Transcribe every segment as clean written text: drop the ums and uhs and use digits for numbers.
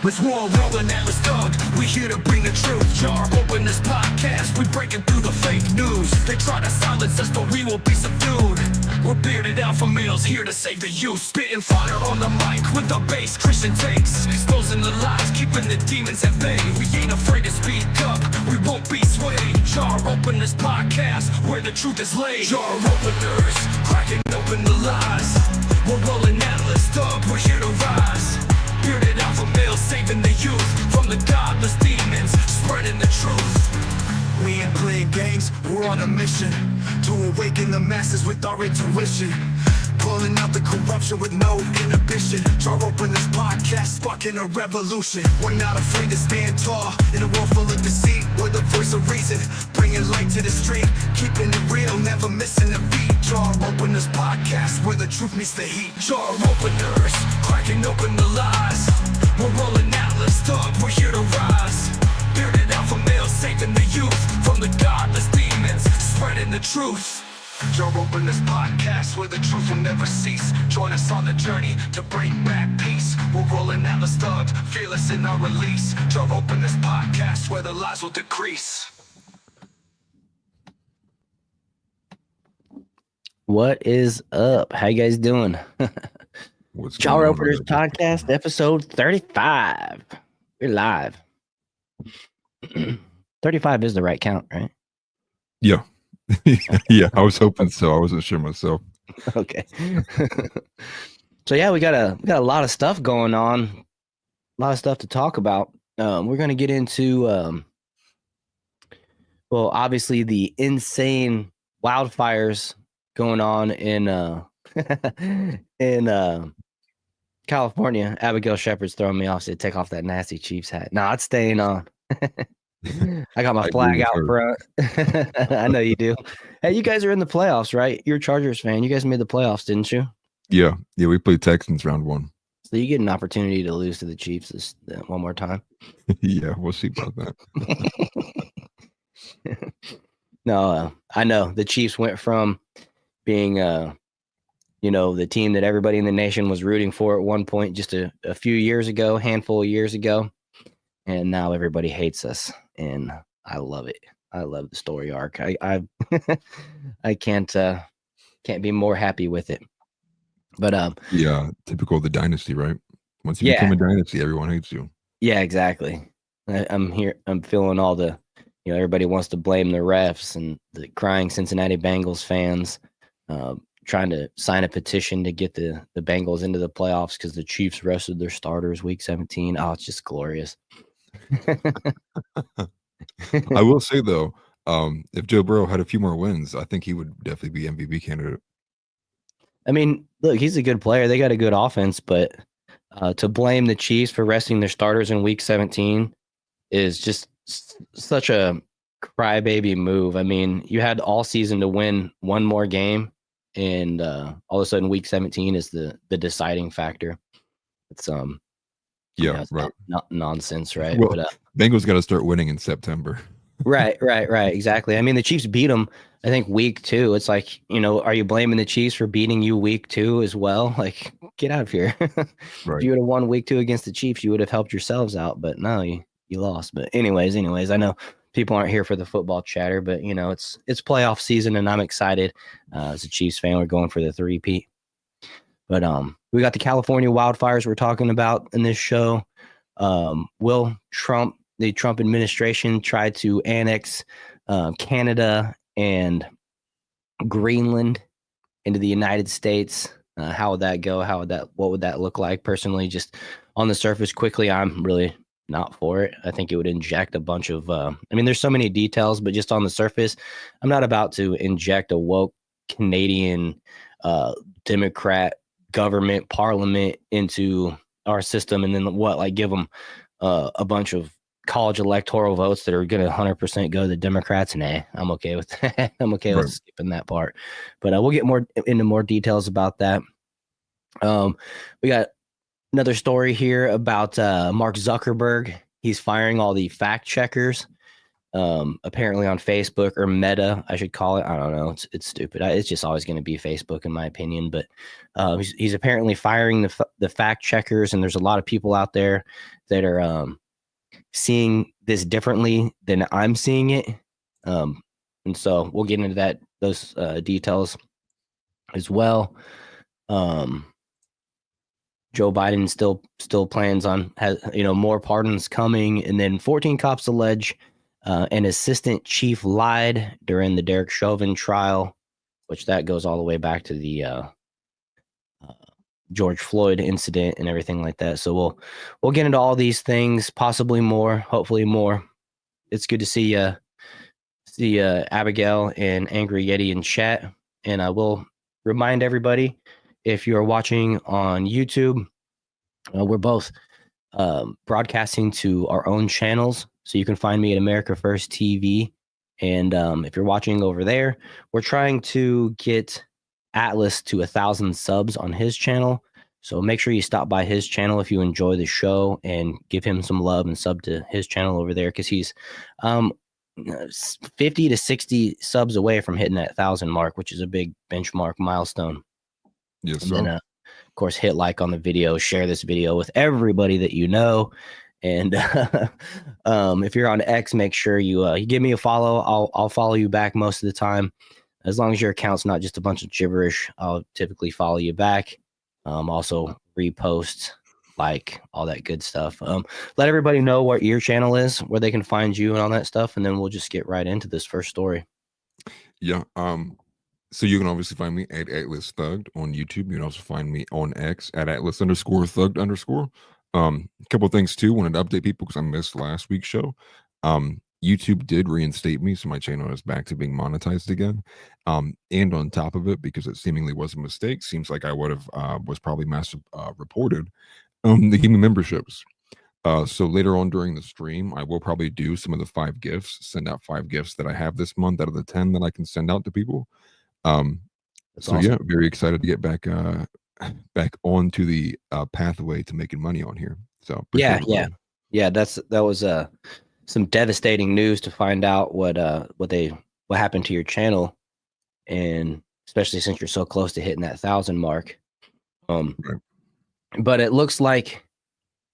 Let's roll, rolling at the start. We here to bring the truth. Jar open this podcast. We breaking through the fake news. They try to silence us, but we will be subdued. We're bearded alpha males here to save the youth. Spitting fire on the mic with the bass Christian takes. Exposing the lies, keeping the demons at bay. We ain't afraid to speak up. We won't be swayed. Jar open this podcast where the truth is laid. Jar openers, cracking open the lies. We're rolling atlas up. We're here to rise. Bearded alpha males saving the youth from the godless demons, spreading the truth. We ain't playing games, we're on a mission to awaken the masses with our intuition. Pulling out the corruption with no inhibition. Jar open this podcast, sparking a revolution. We're not afraid to stand tall in a world full of deceit. We're the voice of reason, bringing light to the street. Keeping it real, never missing a beat. Jar open this podcast where the truth meets the heat. Jar openers, cracking open the lies. We're rolling atlas up, we're here to rise. Bearded alpha males saving the youth from the godless demons, spreading the truth. Jar open this podcast where the truth will never cease. Join us on the journey to bring back peace. We're rolling atlas up, fearless in our release. Jar open this podcast where the lies will decrease. What is up? How you guys doing? What's Jar going on, Openers brother? Podcast, episode 35. We're live. 35 is the right count, right? Yeah. Yeah, I was hoping so. I wasn't sure myself. Okay. So yeah, we got a lot of stuff going on. A lot of stuff to talk about. We're gonna get into well, obviously the insane wildfires going on in California. Abigail Shepard's throwing me off. Said, take off that nasty Chiefs hat. No, it's staying on. I got my I flag agree out with front. I know you do. Hey, you guys are in the playoffs, right? You're a Chargers fan. You guys made the playoffs, didn't you? Yeah, we played Texans round one. So you get an opportunity to lose to the Chiefs one more time. Yeah, we'll see about that. No, I know the Chiefs went from being, the team that everybody in the nation was rooting for at one point, just a few years ago, handful of years ago, and now everybody hates us, and I love it. I love the story arc. I can't be more happy with it. But Yeah, typical of the dynasty, right? Once you Yeah. become a dynasty, everyone hates you. yeah, exactly. I'm here. I'm feeling all the, everybody wants to blame the refs and the crying Cincinnati Bengals fans, trying to sign a petition to get the Bengals into the playoffs because the Chiefs rested their starters week 17. Oh, it's just glorious. I will say though, if Joe Burrow had a few more wins, I think he would definitely be MVP candidate. I mean, look, he's a good player. They got a good offense, but to blame the Chiefs for resting their starters in week 17 is just such a crybaby move. I mean, you had all season to win one more game, and all of a sudden week 17 is the deciding factor. It's it's right. not nonsense, right? Well, But Bengals got to start winning in September. right, exactly. I mean, the Chiefs beat them, I think, week 2. It's like, are you blaming the Chiefs for beating you week 2 as well? Like, get out of here. Right. If you would have won week 2 against the Chiefs, you would have helped yourselves out, but no, you lost. But anyways, I know people aren't here for the football chatter, but it's playoff season, and I'm excited. As a Chiefs fan, we're going for the 3-peat. But we got the California wildfires we're talking about in this show. Will Trump, the Trump administration, tried to annex Canada and Greenland into the United States. How would that go? What would that look like? Personally, just on the surface, quickly, I'm really not for it. I think it would inject a bunch of, there's so many details, but just on the surface, I'm not about to inject a woke Canadian Democrat government parliament into our system and then give them a bunch of college electoral votes that are going to 100% go to the Democrats. Nah, I'm okay with that. I'm okay with skipping that part, but we'll get into more details about that. We got another story here about Mark Zuckerberg. He's firing all the fact checkers. apparently on Facebook, or Meta, I should call it. I don't know. It's stupid. It's just always going to be Facebook in my opinion. But he's apparently firing the fact checkers, and there's a lot of people out there that are seeing this differently than I'm seeing it. And so we'll get into those details as well. Joe Biden still plans on more pardons coming, and then 14 cops allege an assistant chief lied during the Derek Chauvin trial, which that goes all the way back to the George Floyd incident and everything like that. So we'll get into all these things, possibly more, hopefully more. It's good to see Abigail and Angry Yeti in chat, and I will remind everybody, if you're watching on YouTube, we're both broadcasting to our own channels. So you can find me at America First TV. And if you're watching over there, we're trying to get Atlas to 1,000 subs on his channel. So make sure you stop by his channel if you enjoy the show, and give him some love and sub to his channel over there, because he's 50 to 60 subs away from hitting that 1,000 mark, which is a big benchmark milestone. Yes, and sir. then, of course, hit like on the video, share this video with everybody that you know. And if you're on X, make sure you give me a follow. I'll follow you back most of the time. As long as your account's not just a bunch of gibberish, I'll typically follow you back. Also repost, like, all that good stuff. Let everybody know what your channel is, where they can find you and all that stuff, and then we'll just get right into this first story. Yeah. So you can obviously find me at Atlas Thugged on YouTube. You can also find me on X at Atlas_Thugged_. A couple of things too. Wanted to update people because I missed last week's show. YouTube did reinstate me, so my channel is back to being monetized again. And on top of it, because it seemingly was a mistake, seems like I would have was probably mass reported. They gave me memberships. So later on during the stream, I will probably do some of the 5 gifts, send out 5 gifts that I have this month out of the 10 that I can send out to people. That's So awesome. yeah, very excited to get back onto the pathway to making money on here. So appreciate everybody. Yeah. That was some devastating news to find out what happened to your channel, and especially since you're so close to hitting that 1,000 mark. Right. But it looks like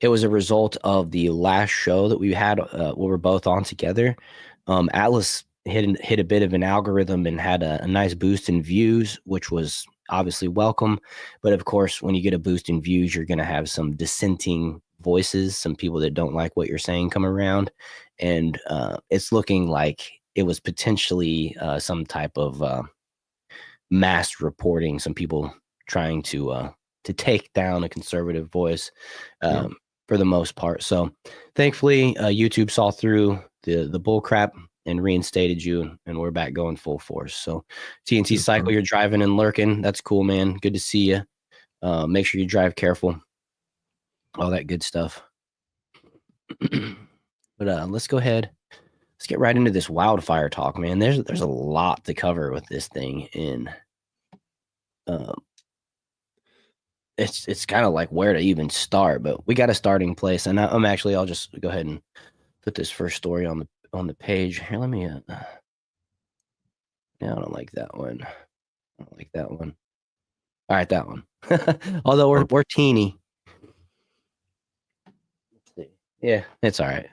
it was a result of the last show that we had where we're both on together. Atlas hit a bit of an algorithm and had a nice boost in views, which was obviously welcome. But of course, when you get a boost in views, you're going to have some dissenting voices, some people that don't like what you're saying come around. And it's looking like it was potentially some type of mass reporting, some people trying to take down a conservative voice for the most part. So thankfully, YouTube saw through the bull crap and reinstated you, and we're back going full force. So TNT Cycle, you're driving and lurking. That's cool, man. Good to see you. Make sure you drive careful. All that good stuff. But let's go ahead. Let's get right into this wildfire talk, man. There's a lot to cover with this thing, and it's kind of like where to even start. But we got a starting place, and I'll just go ahead and put this first story on the page here. Let me. No, I don't like that one. I don't like that one. All right, that one. Although we're teeny. Let's see. Yeah, it's all right.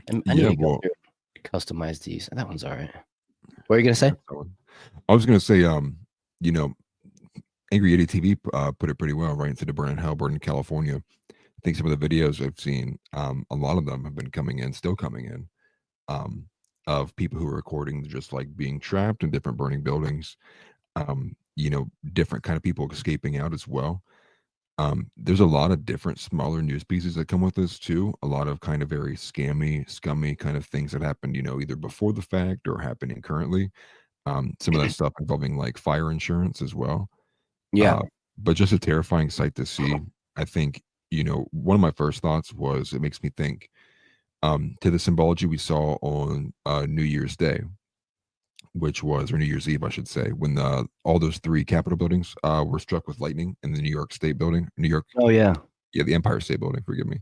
I need to go through and customize these. That one's all right. What are you gonna say? I was gonna say, Angry Yeti TV put it pretty well, right into the burning hell, burning California. I think some of the videos I've seen, a lot of them have been still coming in, of people who are recording just like being trapped in different burning buildings, different kind of people escaping out as well. There's a lot of different smaller news pieces that come with this too. A lot of kind of very scummy kind of things that happened, either before the fact or happening currently. Some of that stuff involving like fire insurance as well. Yeah. But just a terrifying sight to see. I think, one of my first thoughts was it makes me think to the symbology we saw on New Year's Day, or New Year's Eve, I should say, when all those 3 Capitol buildings were struck with lightning in the New York State building, Oh, yeah. Yeah, the Empire State Building, forgive me.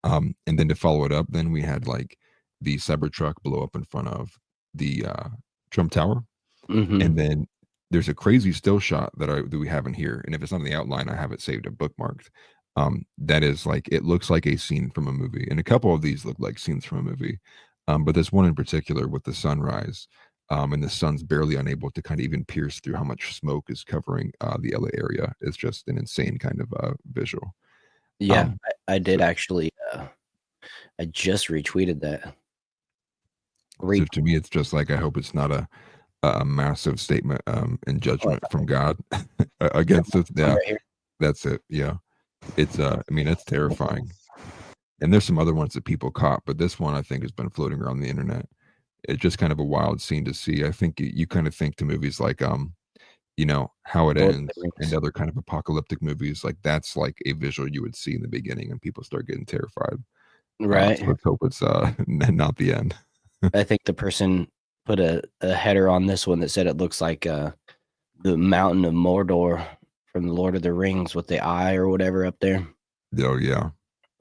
And then to follow it up, then we had like the Cybertruck blow up in front of the Trump Tower. Hmm. And then there's a crazy still shot that we have in here, and if it's not in the outline, I have it saved and bookmarked. That is like, it looks like a scene from a movie, and a couple of these look like scenes from a movie. But this one in particular with the sunrise, and the sun's barely unable to kind of even pierce through how much smoke is covering the LA area. It's just an insane kind of visual. Yeah, Um, I did so, actually. I just retweeted that. so Re- to me, it's just like, I hope it's not a massive statement in oh, judgment from God yeah, against us. I'm Yeah, right here. that's it. Yeah. It's I mean, it's terrifying. And there's some other ones that people caught, but this one I think has been floating around the internet. It's just kind of a wild scene to see. I think you kind of think to movies like How It Lord of the Ends and Rings. other kind of apocalyptic movies, like that's like a visual you would see in the beginning and people start getting terrified. So Right. let's hope it's not the end. I think the person put a header on this one that said it looks like the mountain of Mordor from the Lord of the Rings with the eye or whatever up there. Oh yeah.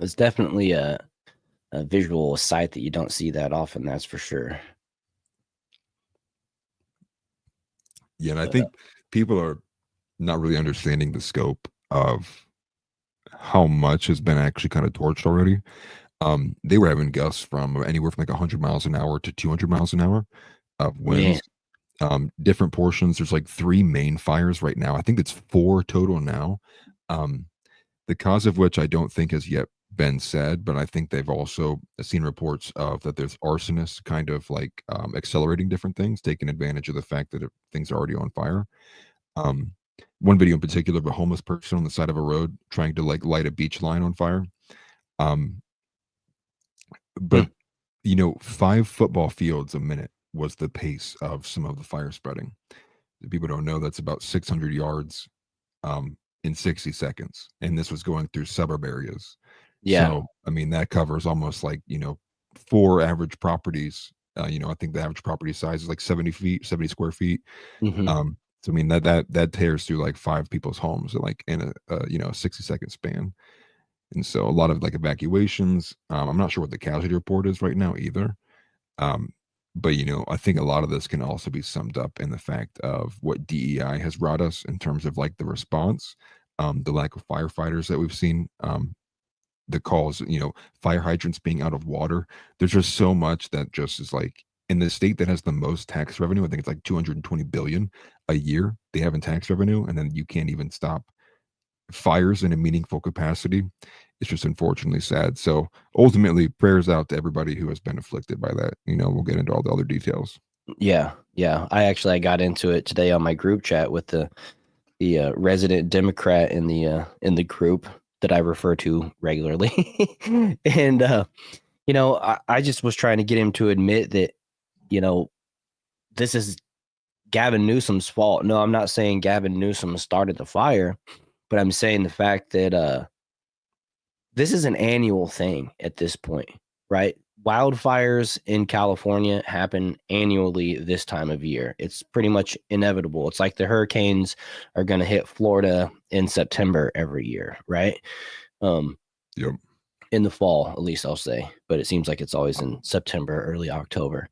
It's definitely a visual sight that you don't see that often, that's for sure. Yeah, and I But think people are not really understanding the scope of how much has been actually kind of torched already. They were having gusts from anywhere from like 100 miles an hour to 200 miles an hour of man, winds. Different portions. There's like 3 main fires right now. I think it's 4 total now. Um, the cause of which I don't think has yet been said, but I think they've also seen reports of that there's arsonists kind of like accelerating different things, taking advantage of the fact that things are already on fire. Um, one video in particular of a homeless person on the side of a road trying to like light a beach line on fire. Um, hmm, but 5 football fields a minute was the pace of some of the fire spreading. If people don't know, that's about 600 yards in 60 seconds. And this was going through suburb areas. yeah, So, I mean, that covers almost like, 4 average properties. I think the average property size is like 70 feet, 70 square feet. hmm, So I mean that tears through like 5 people's homes like in a 60-second span. And so a lot of like evacuations. I'm not sure what the casualty report is right now either. Um, but I think a lot of this can also be summed up in the fact of what DEI has brought us in terms of like the response, the lack of firefighters that we've seen, the calls, fire hydrants being out of water. There's just so much that just is like in the state that has the most tax revenue. I think it's like 220 billion a year they have in tax revenue, and then you can't even stop fires in a meaningful capacity. It's just unfortunately sad. So ultimately, prayers out to everybody who has been afflicted by that. We'll get into all the other details. yeah, yeah. I got into it today on my group chat with the resident Democrat in the group that I refer to regularly, and I just was trying to get him to admit that you know this is Gavin Newsom's fault. No, I'm not saying Gavin Newsom started the fire, but I'm saying the fact that this is an annual thing at this point, right? Wildfires in California happen annually this time of year. It's pretty much inevitable. It's like the hurricanes are going to hit Florida in September every year, right? Um, Yep. in the fall, at least I'll say, but it seems like it's always in September, early October.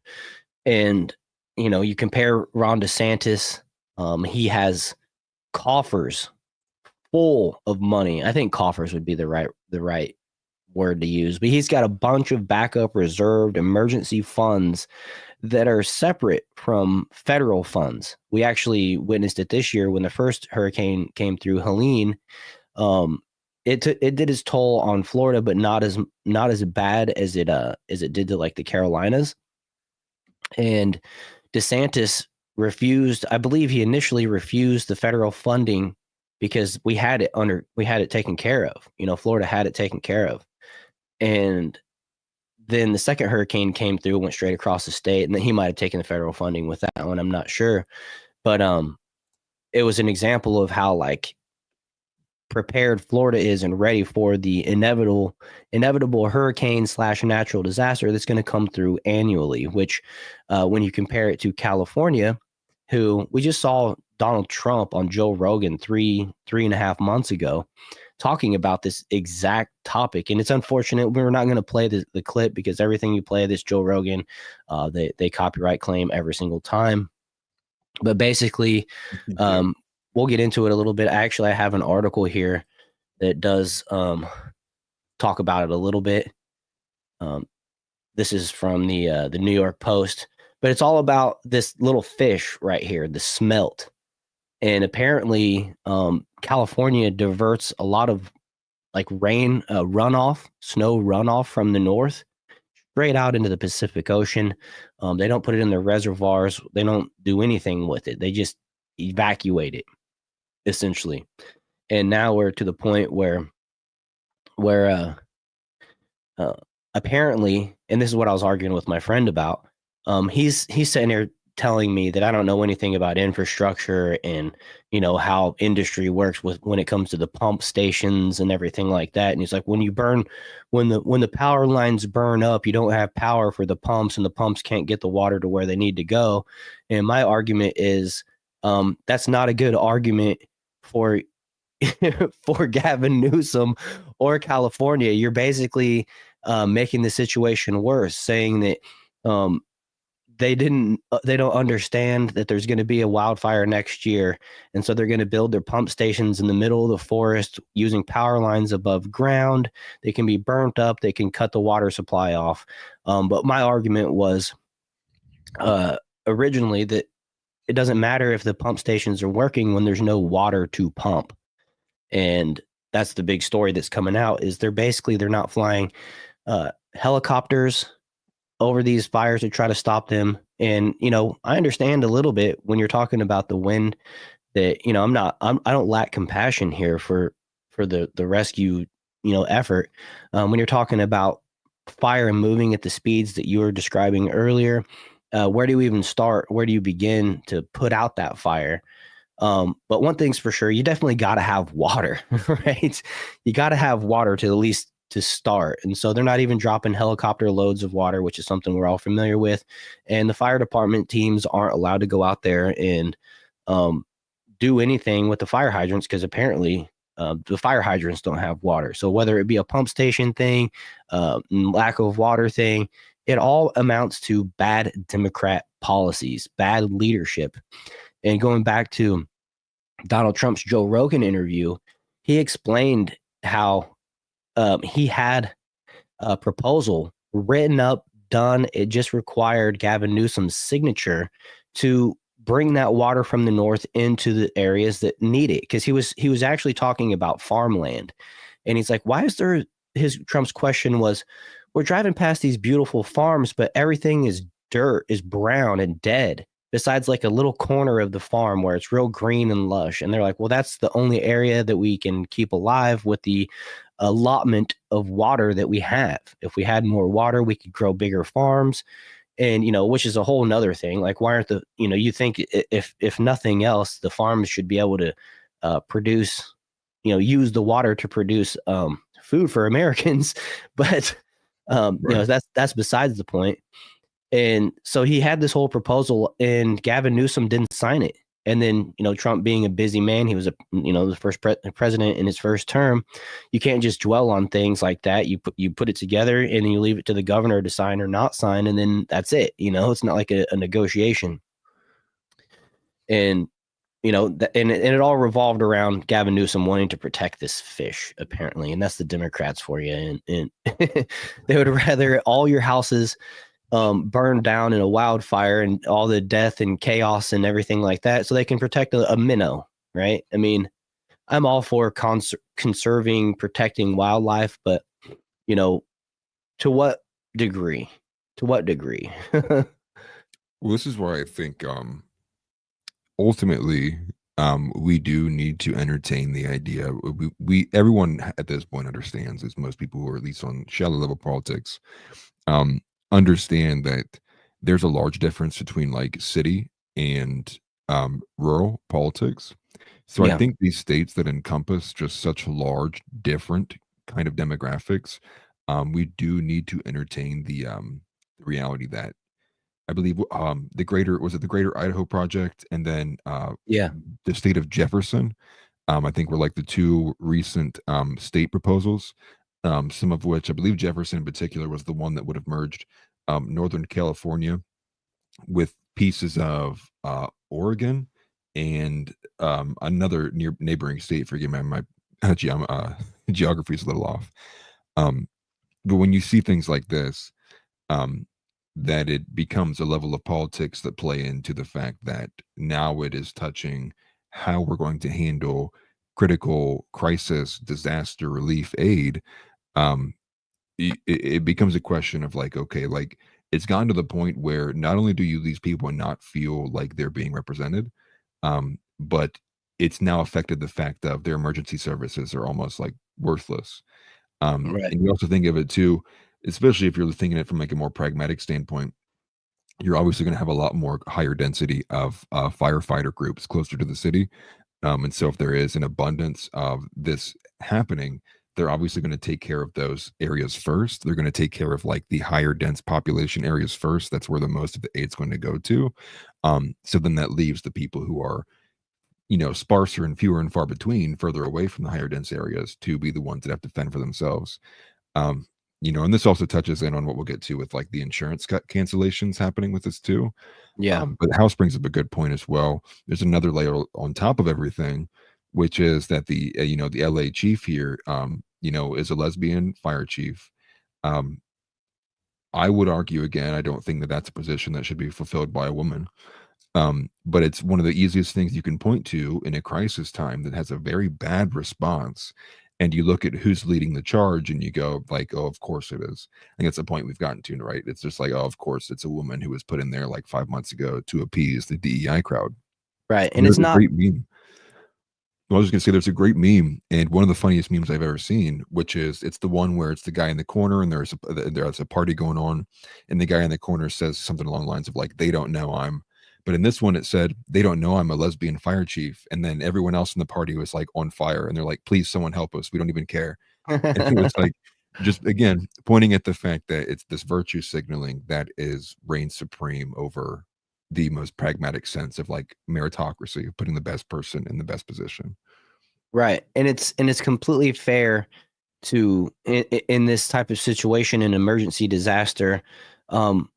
And you compare Ron DeSantis, he has coffers full of money. I think coffers would be the right word to use, but he's got a bunch of backup reserved emergency funds that are separate from federal funds. We actually witnessed it this year when the first hurricane came through, Helene. Um, it did its toll on Florida, but not as bad as it did to like the Carolinas. And DeSantis refused. I believe he initially refused the federal funding because we had it taken care of. Florida had it taken care of. And then the second hurricane came through, went straight across the state, and then he might have taken the federal funding with that one. I'm not sure, but it was an example of how like prepared Florida is and ready for the inevitable hurricane / natural disaster that's going to come through annually. Which, when you compare it to California, who we just saw Donald Trump on Joe Rogan 3.5 months ago talking about this exact topic. And it's unfortunate we're not going to play the clip because everything you play this Joe Rogan, they copyright claim every single time. But basically, Yeah. we'll get into it a little bit. Actually, I have an article here that does talk about it a little bit. This is from the New York Post, but it's all about this little fish right here, the smelt. And apparently, California diverts a lot of like rain runoff, snow runoff from the north straight out into the Pacific Ocean. They don't put it in their reservoirs. They don't do anything with it. They just evacuate it, essentially. And now we're to the point where uh, apparently, and this is what I was arguing with my friend about. He's sitting here telling me that I don't know anything about infrastructure and how industry works with when it comes to the pump stations and everything like that. And he's like, when the power lines burn up, you don't have power for the pumps, and the pumps can't get the water to where they need to go. And my argument is that's not a good argument for for Gavin Newsom or California. You're basically making the situation worse, saying that they don't understand that there's going to be a wildfire next year, and so they're going to build their pump stations in the middle of the forest using power lines above ground. They can be burnt up. They can cut the water supply off. But my argument was originally that it doesn't matter if the pump stations are working when there's no water to pump. And that's the big story that's coming out is they're not flying helicopters over these fires to try to stop them. And, I understand a little bit when you're talking about the wind that, I don't lack compassion here for the rescue, effort. When you're talking about fire and moving at the speeds that you were describing earlier, where do you even start? Where do you begin to put out that fire? But one thing's for sure, you definitely got to have water, right? You got to have water to at least to start. And so they're not even dropping helicopter loads of water, which is something we're all familiar with. And the fire department teams aren't allowed to go out there and do anything with the fire hydrants because apparently the fire hydrants don't have water. So whether it be a pump station thing, lack of water thing, it all amounts to bad Democrat policies, bad leadership. And going back to Donald Trump's Joe Rogan interview, he explained how he had a proposal written up, done. It just required Gavin Newsom's signature to bring that water from the north into the areas that need it. Because he was actually talking about farmland. And he's like, why is there Trump's question was, we're driving past these beautiful farms, but everything is dirt, is brown and dead, besides like a little corner of the farm where it's real green and lush. And they're like, well, that's the only area that we can keep alive with the allotment of water that we have. If we had more water, we could grow bigger farms. And, which is a whole nother thing. Like, why aren't you think if nothing else, the farms should be able to produce, use the water to produce food for Americans. But, Right. that's besides the point. And so he had this whole proposal and Gavin Newsom didn't sign it. And then, Trump being a busy man, he was the first president in his first term. You can't just dwell on things like that. You put it together and then you leave it to the governor to sign or not sign. And then that's it. It's not like a negotiation. And, and it all revolved around Gavin Newsom wanting to protect this fish, apparently. And that's the Democrats for you. And they would rather all your houses burned down in a wildfire and all the death and chaos and everything like that so they can protect a minnow, right? I mean, I'm all for conserving, protecting wildlife, but, to what degree? To what degree? Well, this is why I think ultimately we do need to entertain the idea. Everyone at this point understands, as most people who are at least on shallow level politics understand that there's a large difference between like city and rural politics. So I Yeah. think these states that encompass just such large, different kind of demographics, we do need to entertain the reality that I believe the greater Idaho project, and then Yeah. the state of Jefferson. I think were like the two recent state proposals, some of which I believe Jefferson in particular was the one that would have merged Northern California with pieces of Oregon and another near neighboring state. Forgive me, my geography is a little off. But when you see things like this, um, that it becomes a level of politics that play into the fact that now it is touching how we're going to handle critical crisis disaster relief aid. um, it becomes a question of like, okay, like it's gotten to the point where not only do you these people not feel like they're being represented, but it's now affected the fact of their emergency services are almost like worthless. Right. And you also think of it too, especially if you're thinking it from like a more pragmatic standpoint, you're obviously going to have a lot more higher density of firefighter groups closer to the city. And so if there is an abundance of this happening, they're obviously going to take care of those areas first. They're going to take care of like the higher dense population areas first. That's where the most of the aid's going to go to. So then that leaves the people who are, sparser and fewer and far between, further away from the higher dense areas, to be the ones that have to fend for themselves. Um, and this also touches in on what we'll get to with like the insurance cancellations happening with this too. Yeah. But the house brings up a good point as well. There's another layer on top of everything, which is that the LA chief here, is a lesbian fire chief. Um, I would argue again, I don't think that that's a position that should be fulfilled by a woman. But it's one of the easiest things you can point to in a crisis time that has a very bad response. And you look at who's leading the charge and you go like, oh, of course it is. I think that's the point we've gotten to, right? It's just like, oh, of course it's a woman who was put in there like 5 months ago to appease the DEI crowd. Right. And And it's there's a not great meme. I was just gonna say there's a great meme, and one of the funniest memes I've ever seen, which is it's the one where it's the guy in the corner and there's a party going on, and the guy in the corner says something along the lines of like, they don't know I'm. But in this one, it said, they don't know I'm a lesbian fire chief. And then everyone else in the party was like on fire. And they're like, please, someone help us. We don't even care. And it was like, just again, pointing at the fact that it's this virtue signaling that is reigns supreme over the most pragmatic sense of like meritocracy, putting the best person in the best position. right. And it's completely fair to in this type of situation, an emergency disaster,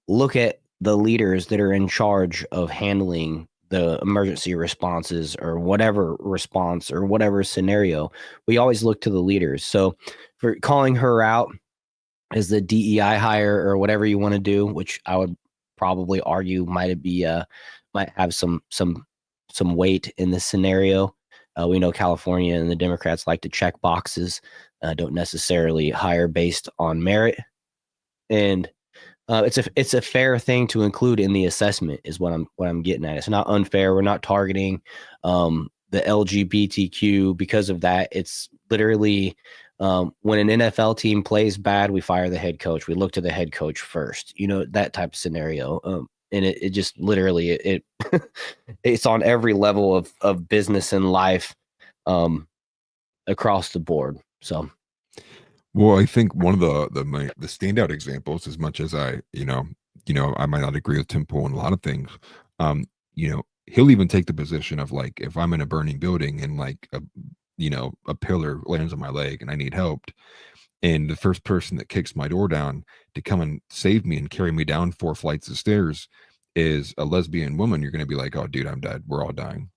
look at the leaders that are in charge of handling the emergency responses or whatever response or whatever scenario. We always look to the leaders. So for calling her out as the DEI hire or whatever you want to do, which I would probably argue might have some weight in this scenario. We know California and the Democrats like to check boxes, don't necessarily hire based on merit, and it's a fair thing to include in the assessment is what I'm getting at. It's not unfair. We're not targeting the LGBTQ because of that. It's literally when an NFL team plays bad, we fire the head coach. We look to the head coach first. That type of scenario. And it just literally it it's on every level of business and life across the board. So Well, I think one of the standout examples, as much as I might not agree with Tim Pool on a lot of things, he'll even take the position of like, if I'm in a burning building and like a pillar lands on my leg and I need help, and the first person that kicks my door down to come and save me and carry me down 4 flights of stairs is a lesbian woman, you're going to be like, oh, dude, I'm dead. We're all dying.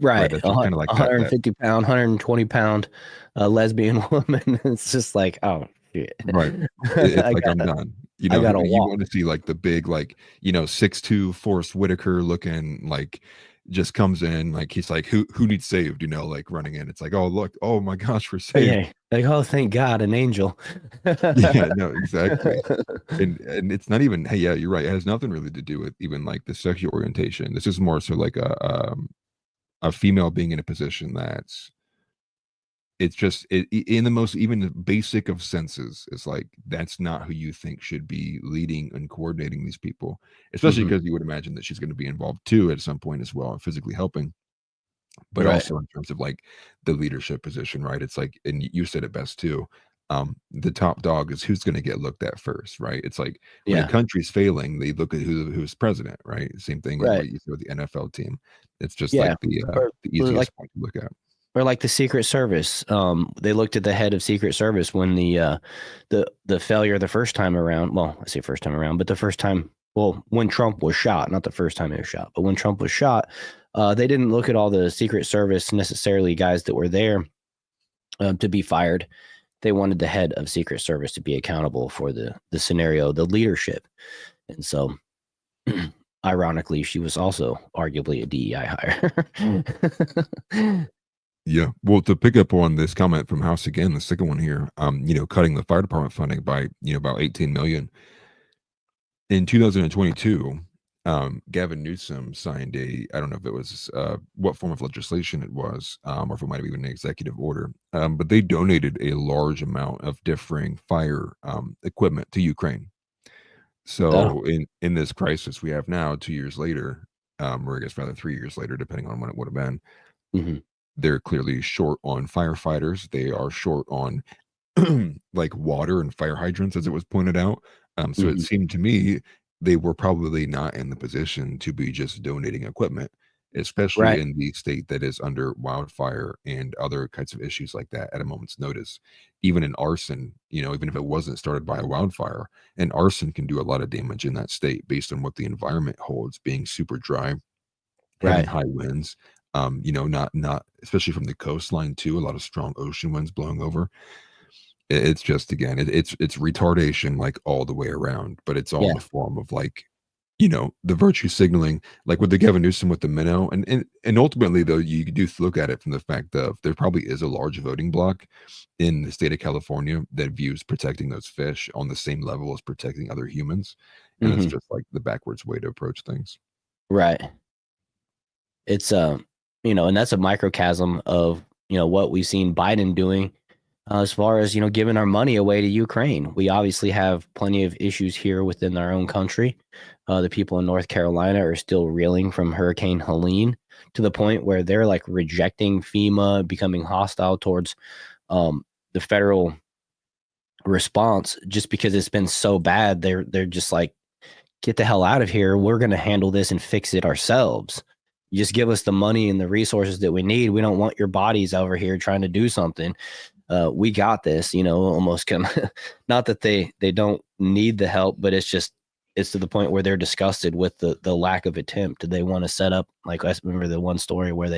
right, That's just kind of like that. 150-pound, 120-pound lesbian woman. It's just like, oh shit. Right. It's like, I'm done. You gotta walk. want to see like the big, like, 6'2" Forrest Whitaker looking, like, just comes in, like, he's like, who needs saved, like running in. It's like, oh, look, oh my gosh, we're saved. Yeah, like, oh, thank God, an angel. Yeah, no, exactly. And it's not even, hey, yeah, you're right. It has nothing really to do with even like the sexual orientation. This is more so like a female being in a position that's, it's just in the most even basic of senses, it's like that's not who you think should be leading and coordinating these people, especially because you would imagine that she's going to be involved too at some point as well and physically helping, but Right. also in terms of like the leadership position, right? It's like, and you said it best too, the top dog is who's going to get looked at first, right? It's like when a Yeah. country's failing, they look at who's president, right? Same thing with Right. what you said with the NFL team. It's just Yeah. like the Or like easiest point to look at. Or like the Secret Service. They looked at the head of Secret Service when the failure the first time around. Well, I say first time around, but the first time. Well, when Trump was shot, not the first time he was shot, but when Trump was shot, they didn't look at all the Secret Service necessarily guys that were there to be fired. They wanted the head of Secret Service to be accountable for the scenario, the leadership, and so. Ironically, she was also arguably a DEI hire. Yeah. Well, to pick up on this comment from House again, the second one here, cutting the fire department funding by, about 18 million. In 2022, Gavin Newsom signed I don't know if it was what form of legislation it was, or if it might have been an executive order, but they donated a large amount of differing fire equipment to Ukraine. Oh, So in this crisis we have now, 2 years later, or I guess rather 3 years later, depending on when it would have been, mhm. they're clearly short on firefighters. They are short on like water and fire hydrants, as it was pointed out. So it Mhm. seemed to me they were probably not in the position to be just donating equipment, especially Right, in the state that is under wildfire and other kinds of issues like that at a moment's notice. Even in arson, even if it wasn't started by a wildfire, an arson can do a lot of damage in that state based on what the environment holds, being super dry, having right. high winds, not especially from the coastline too, a lot of strong ocean winds blowing over. It's just again, it's retardation like all the way around, but it's all in Yeah, the form of like, the virtue signaling, like with the Gavin Newsom with the minnow, and ultimately though, you do look at it from the fact of there probably is a large voting bloc in the state of California that views protecting those fish on the same level as protecting other humans, and it's mhm, just like the backwards way to approach things. right. It's, and that's a microcosm of, what we've seen Biden doing, as far as, giving our money away to Ukraine. We obviously have plenty of issues here within our own country. The people in North Carolina are still reeling from Hurricane Helene to the point where they're like rejecting FEMA, becoming hostile towards the federal response just because it's been so bad. They're just like, get the hell out of here. We're going to handle this and fix it ourselves. You just give us the money and the resources that we need. We don't want your bodies over here trying to do something. We got this, almost come. Not that they don't need the help, but it's to the point where they're disgusted with the lack of attempt. They want to set up, like I remember the one story where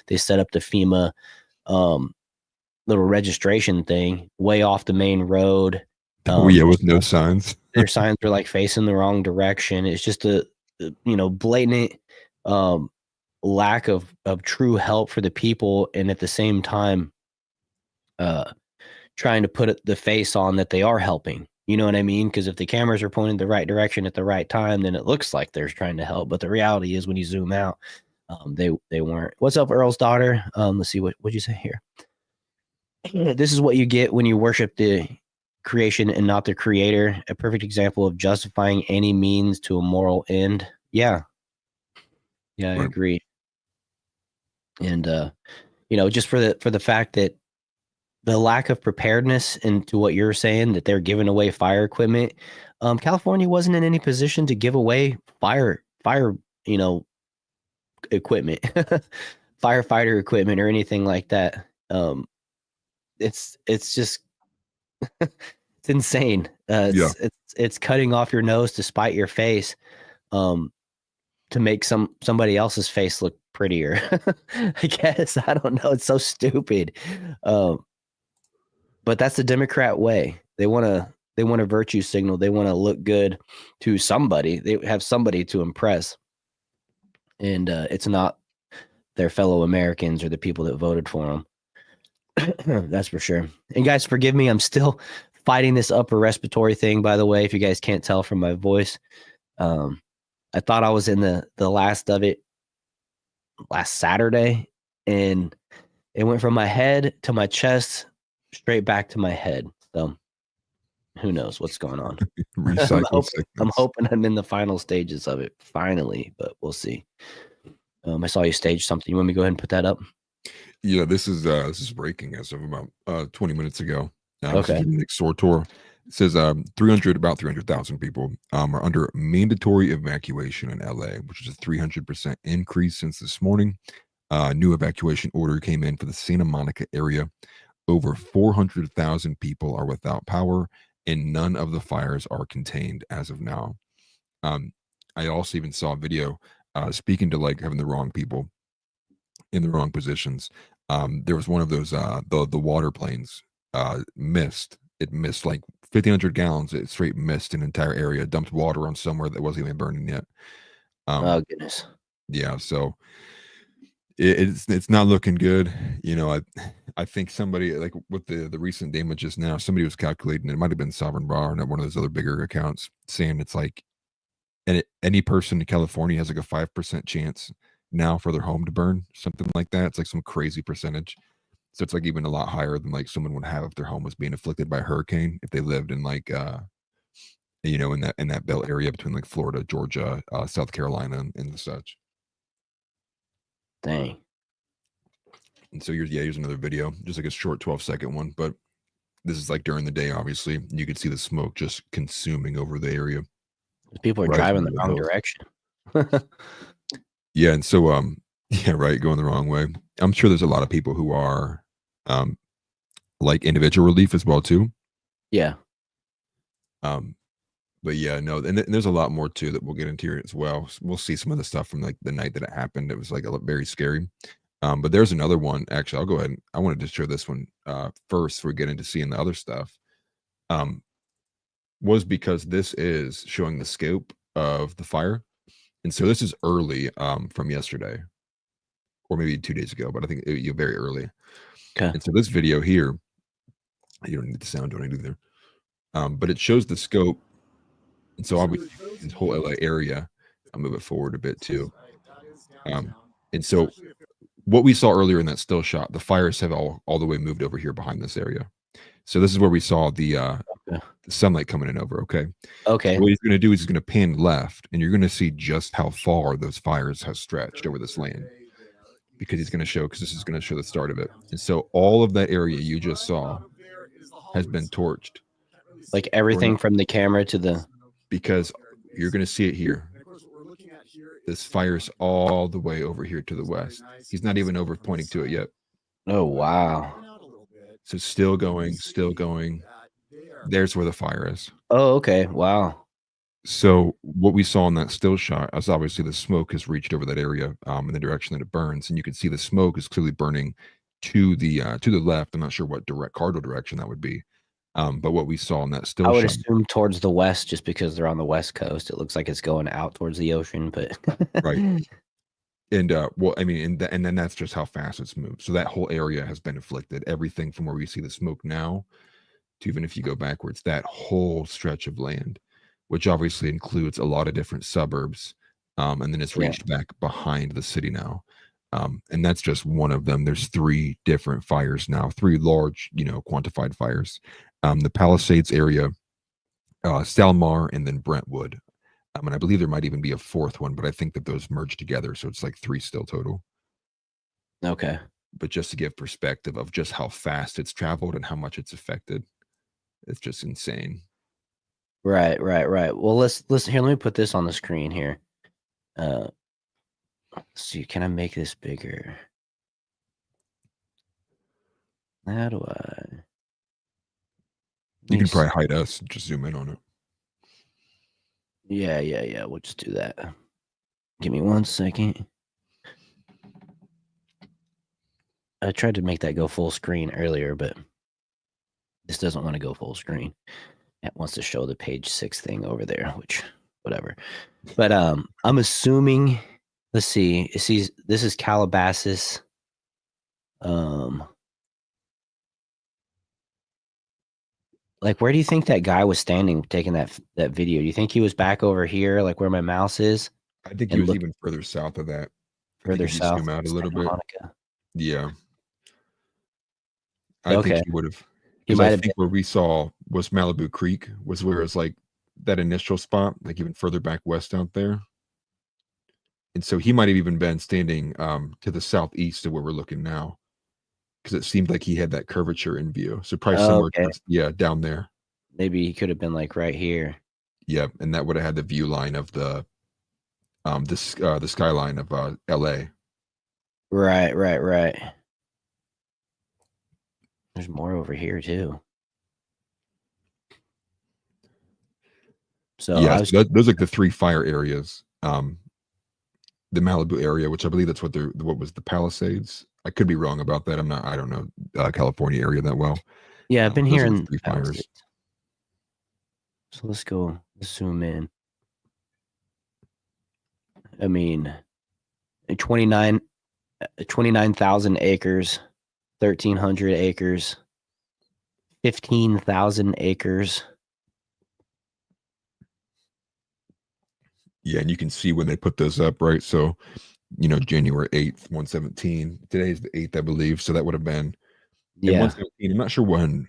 they set up the FEMA um, little registration thing way off the main road. Oh yeah, with no signs. Their signs are like facing the wrong direction. It's just a blatant um, lack of true help for the people, and at the same time, trying to put the face on that they are helping. You know what I mean? Because if the cameras are pointing the right direction at the right time, then it looks like they're trying to help. But the reality is, when you zoom out, they weren't. What's up, Earl's daughter? Let's see what'd you say here. This is what you get when you worship the creation and not the creator. A perfect example of justifying any means to a moral end. Yeah. Yeah, I Right. agree. And just for the fact that the lack of preparedness into what you're saying, that they're giving away fire equipment. California wasn't in any position to give away fire, equipment, firefighter equipment or anything like that. It's just it's insane. Yeah. It's cutting off your nose to spite your face, to make somebody else's face look prettier. I guess I don't know. It's so stupid, but that's the Democrat way. They want a virtue signal. They want to look good to somebody. They have somebody to impress, and it's not their fellow Americans or the people that voted for them. That's for sure. And guys, forgive me. I'm still fighting this upper respiratory thing, by the way, if you guys can't tell from my voice. I thought I was in the last of it last Saturday, and it went from my head to my chest straight back to my head. So who knows what's going on. I'm Recycle hoping, I'm sickness. hoping I'm in the final stages of it finally, but we'll see. I saw you stage something. You want me to go ahead and put that up? Yeah, this is breaking as of about 20 minutes ago. This is Okay. from Nick Sortor. It says about 300,000 people are under mandatory evacuation in LA, which is a 300% increase since this morning. New evacuation order came in for the Santa Monica area. Over 400,000 people are without power, and none of the fires are contained as of now. Um, I also even saw a video speaking to like having the wrong people in the wrong positions. There was one of those the water planes missed. It missed like 1,500 gallons. It straight missed an entire area, dumped water on somewhere that wasn't even burning yet. Oh goodness. Yeah, so it's not looking good. You know, I think somebody like with the recent damages now, somebody was calculating it might have been Sovereign Bar and one of those other bigger accounts saying it's like any person in California has like a 5% chance now for their home to burn, something like that. It's like some crazy percentage. So it's like even a lot higher than like someone would have if their home was being afflicted by a hurricane if they lived in like you know, in that belt area between like Florida, Georgia, South Carolina, and such. Dang. And so here's another video, just like a short 12-second one, but this is like during the day, obviously. You could see the smoke just consuming over the area. People are Rising driving over the the wrong hills. direction. Yeah, and so yeah, right, going the wrong way. I'm sure there's a lot of people who are like individual relief as well too. Yeah. But yeah, no, and there's a lot more too that we'll get into here as well. We'll see some of the stuff from like the night that it happened. It was like very scary. But there's another one. Actually, I'll go ahead. I wanted to share this one first before we get into seeing the other stuff. Was because this is showing the scope of the fire, and so this is early from yesterday, or maybe 2 days ago. But I think you're very early. Okay. And so this video here, you don't need the sound, don't need either. But it shows the scope. And so obviously this whole LA area, I'll move it forward a bit too. And so what we saw earlier in that still shot, the fires have all the way moved over here behind this area. So this is where we saw the sunlight coming in over. Okay. Okay. So what he's going to do is he's going to pan left, and you're going to see just how far those fires have stretched over this land, because he's going to show, because this is going to show the start of it. And so all of that area you just saw has been torched. Like everything from the camera to the. Because you're going to see it here. This fire's all the way over here to the west. He's not even over pointing to it yet. Oh wow. So still going, still going. There's where the fire is. Oh, okay. Wow. So what we saw in that still shot is obviously the smoke has reached over that area in the direction that it burns, and you can see the smoke is clearly burning to the left. I'm not sure what cardinal direction that would be. But what we saw in that still I would shot, assume towards the west, just because they're on the west coast. It looks like it's going out towards the ocean, but right. And well, I mean, and then that's just how fast it's moved. So that whole area has been afflicted. Everything from where we see the smoke now to even if you go backwards, that whole stretch of land, which obviously includes a lot of different suburbs, and then it's reached back behind the city now. And that's just one of them. There's 3 different fires now, 3 large, quantified fires. The Palisades area, Salmar, and then Brentwood. And I believe there might even be a 4th one, but I think that those merge together. So it's like 3 still total. okay. But just to give perspective of just how fast it's traveled and how much it's affected, it's just insane. Right. Well, let's here. Let me put this on the screen here. Let's see. Can I make this bigger? How do I? You can probably hide us and just zoom in on it. Yeah. We'll just do that. Give me 1 second. I tried to make that go full screen earlier, but this doesn't want to go full screen. It wants to show the page 6 thing over there, which whatever. But I'm assuming, let's see. This is Calabasas. Like, where do you think that guy was standing taking that video? Do you think he was back over here, like where my mouse is? I think he was even further south of that. Further south. Zoom out a little bit. Yeah. I Okay. think he would have. He Because might I have think where we saw was Malibu Creek, was where it's like that initial spot, like even further back west out there. And so he might have even been standing to the southeast of where we're looking now, because it seemed like he had that curvature in view. So probably somewhere, down there. Maybe he could have been like right here. Yeah, and that would have had the view line of the skyline of LA. Right. There's more over here too. So Yeah, I was, those are like the 3 fire areas. The Malibu area, which I believe that's what was the Palisades. I could be wrong about that. I don't know California area that well. yeah, I've been Those here are the in 3 fires. Palisades. So let's zoom in. I mean, 29 29,000 acres, 1,300 acres, 15,000 acres. Yeah, and you can see when they put those up, right? So, January 8th, 117. Today's the 8th, I believe. So that would have been in Yeah. 117. I'm not sure when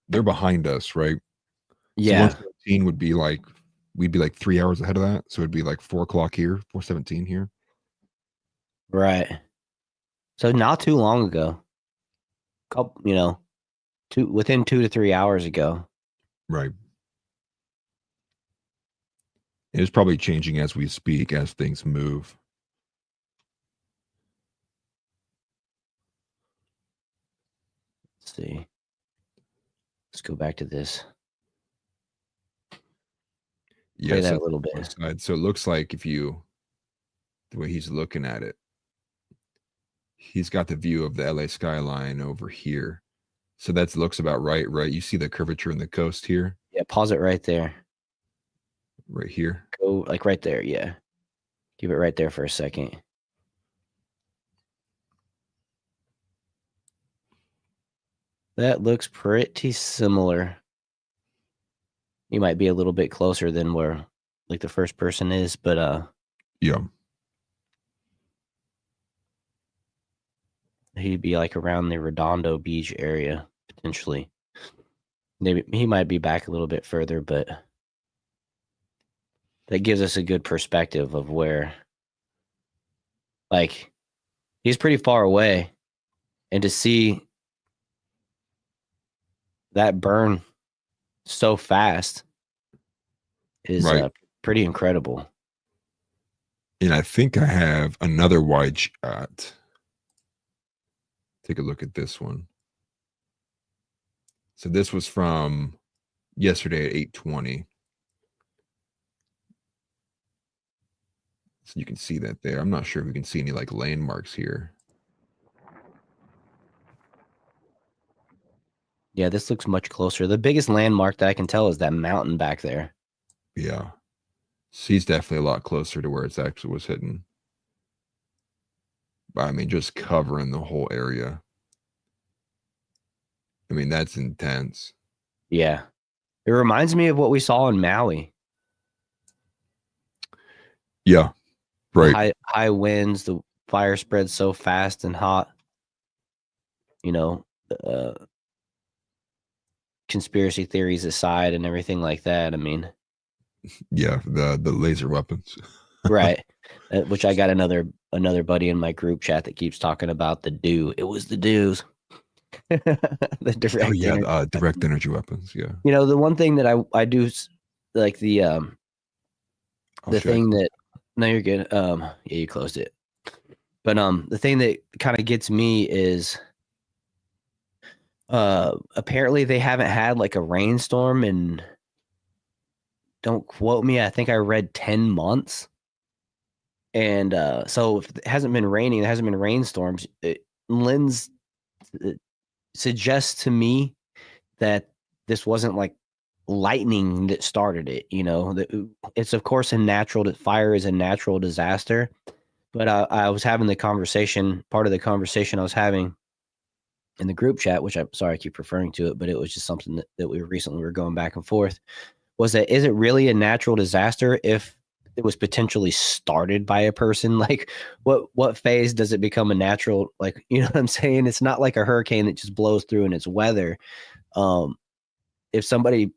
they're behind us, right? So Yeah. 117 would be like we'd be like 3 hours ahead of that. So it'd be like 4 o'clock here, 4:17 here. Right. So not too long ago, within 2 to 3 hours ago. Right. And it's probably changing as we speak, as things move. Let's see. Let's go back to this. Play Yes, that a that's little the bit. west side. So it looks like the way he's looking at it, he's got the view of the LA skyline over here. So that looks about right, right? You see the curvature in the coast here, Yeah, pause it right there. right here. Go like right there. Yeah. Keep it right there for a second. That looks pretty similar. You might be a little bit closer than where like the first person is, but Yeah. he'd be like around the Redondo Beach area potentially. Maybe he might be back a little bit further, but that gives us a good perspective of where, like, he's pretty far away, and to see that burn so fast is Right. pretty incredible. And I think I have another wide shot. Take a look at this one. So this was from yesterday at 8:20. So you can see that there. I'm not sure if we can see any like landmarks here. Yeah, this looks much closer. The biggest landmark that I can tell is that mountain back there. Yeah. She's definitely a lot closer to where it's actually was hitting. But I mean, just covering the whole area. I mean, that's intense. Yeah. It reminds me of what we saw in Maui. Yeah. Right. High winds, the fire spreads so fast and hot. Uh, conspiracy theories aside and everything like that. I mean, Yeah, the laser weapons. right. Which I got another buddy in my group chat that keeps talking about the dew. It was the dews. The direct Oh yeah, energy. direct energy weapons. Yeah. The one thing that I do like I'll the check. thing that no, you're good. Yeah, you closed it. But the thing that kind of gets me is apparently they haven't had like a rainstorm in, don't quote me, I think I read 10 months. And so if it hasn't been raining, there hasn't been rainstorms, it suggests to me that this wasn't like lightning that started it. It's of course fire is a natural disaster. But I was having part of the conversation I was having in the group chat, which I'm sorry I keep referring to it, but it was just something that we recently were going back and forth, was that is it really a natural disaster if it was potentially started by a person? Like what phase does it become a natural, like, you know what I'm saying? It's not like a hurricane that just blows through and it's weather. If somebody,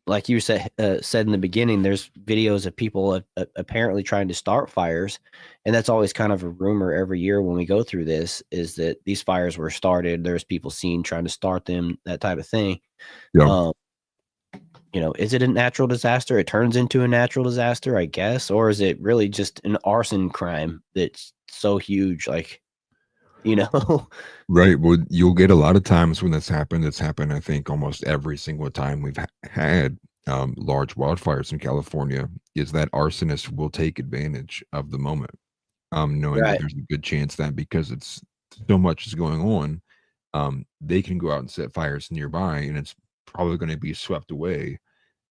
like you said in the beginning, there's videos of people apparently trying to start fires, and that's always kind of a rumor every year when we go through this, is that these fires were started. There's people seen trying to start them, that type of thing. Yeah. is it a natural disaster? It turns into a natural disaster, I guess, or is it really just an arson crime that's so huge, like, you know? Right. Well, you'll get a lot of times when that's happened. It's happened, I think, almost every single time we've had large wildfires in California. Is that arsonists will take advantage of the moment, knowing that Right. there's a good chance that because it's so much is going on, they can go out and set fires nearby, and it's probably going to be swept away,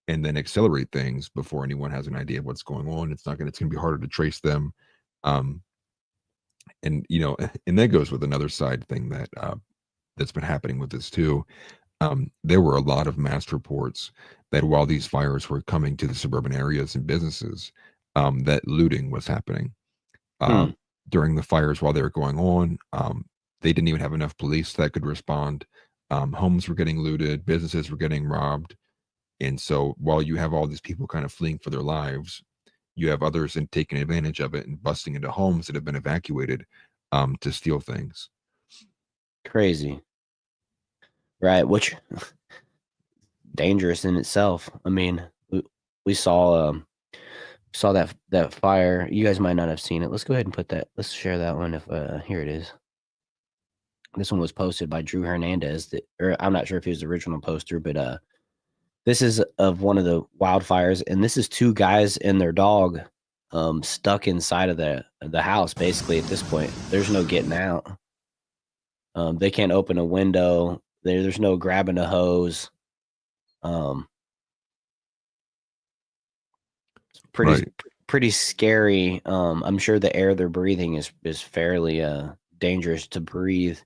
and then accelerate things before anyone has an idea of what's going on. It's not going. It's going to be harder to trace them. Um, and and that goes with another side thing that that's been happening with this too. There were a lot of mass reports that while these fires were coming to the suburban areas and businesses, that looting was happening Hmm. during the fires while they were going on. They didn't even have enough police that could respond. Homes were getting looted, businesses were getting robbed, and so while you have all these people kind of fleeing for their lives, you have others and taking advantage of it and busting into homes that have been evacuated to steal things. Crazy. Right. Which dangerous in itself. I mean, we saw that fire. You guys might not have seen it. Let's go ahead and let's share that one. If here it is. This one was posted by Drew Hernandez. Or I'm not sure if he was the original poster, but this is of one of the wildfires, and this is two guys and their dog stuck inside of the house. Basically, at this point, there's no getting out. They can't open a window. There's no grabbing a hose. It's Right. pretty scary. I'm sure the air they're breathing is fairly dangerous to breathe,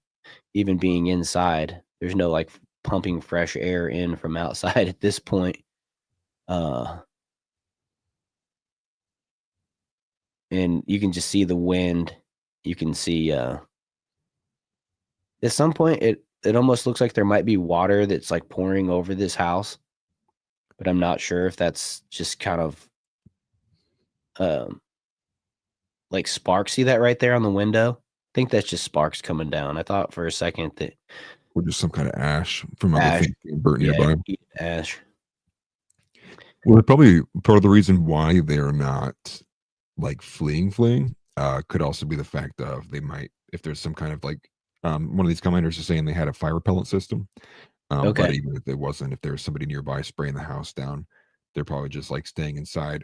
even being inside. There's no like pumping fresh air in from outside at this point. And you can just see the wind. You can see at some point it almost looks like there might be water that's like pouring over this house, but I'm not sure if that's just kind of like sparks. See that right there on the window? I think that's just sparks coming down. I thought for a second that Or just some kind of ash from other ash, things being burnt yeah, nearby. ash. Well, probably part of the reason why they're not like fleeing, could also be the fact of they might, if there's some kind of like, one of these commenters is saying they had a fire repellent system. But Okay. even if there wasn't, if there was somebody nearby spraying the house down, they're probably just like staying inside.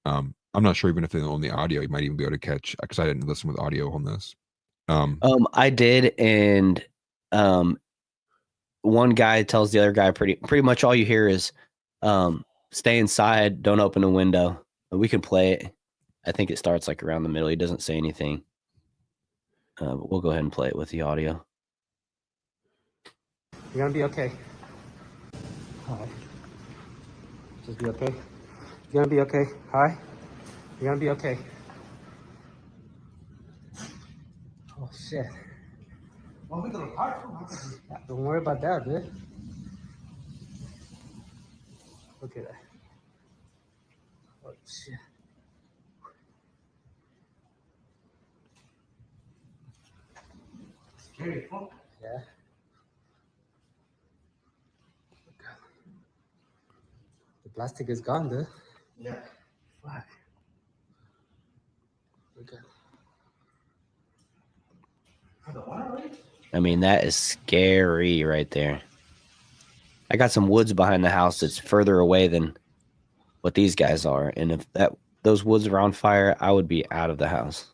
I'm not sure even if they own the audio, you might even be able to catch because I didn't listen with audio on this. I did, and um, one guy tells the other guy pretty much all you hear is stay inside, don't open a window. We can play it. I think it starts like around the middle. He doesn't say anything. But we'll go ahead and play it with the audio. You're gonna be okay. All right. Just be okay. You're gonna be okay. All right. You're gonna be okay. Oh shit. Yeah, don't worry about that, dude. Look at that. Oh shit. Scary, huh? Yeah. The plastic is gone, dude. Yeah. Fuck. Okay. I mean, that is scary right there. I got some woods behind the house that's further away than what these guys are, and if those woods were on fire, I would be out of the house.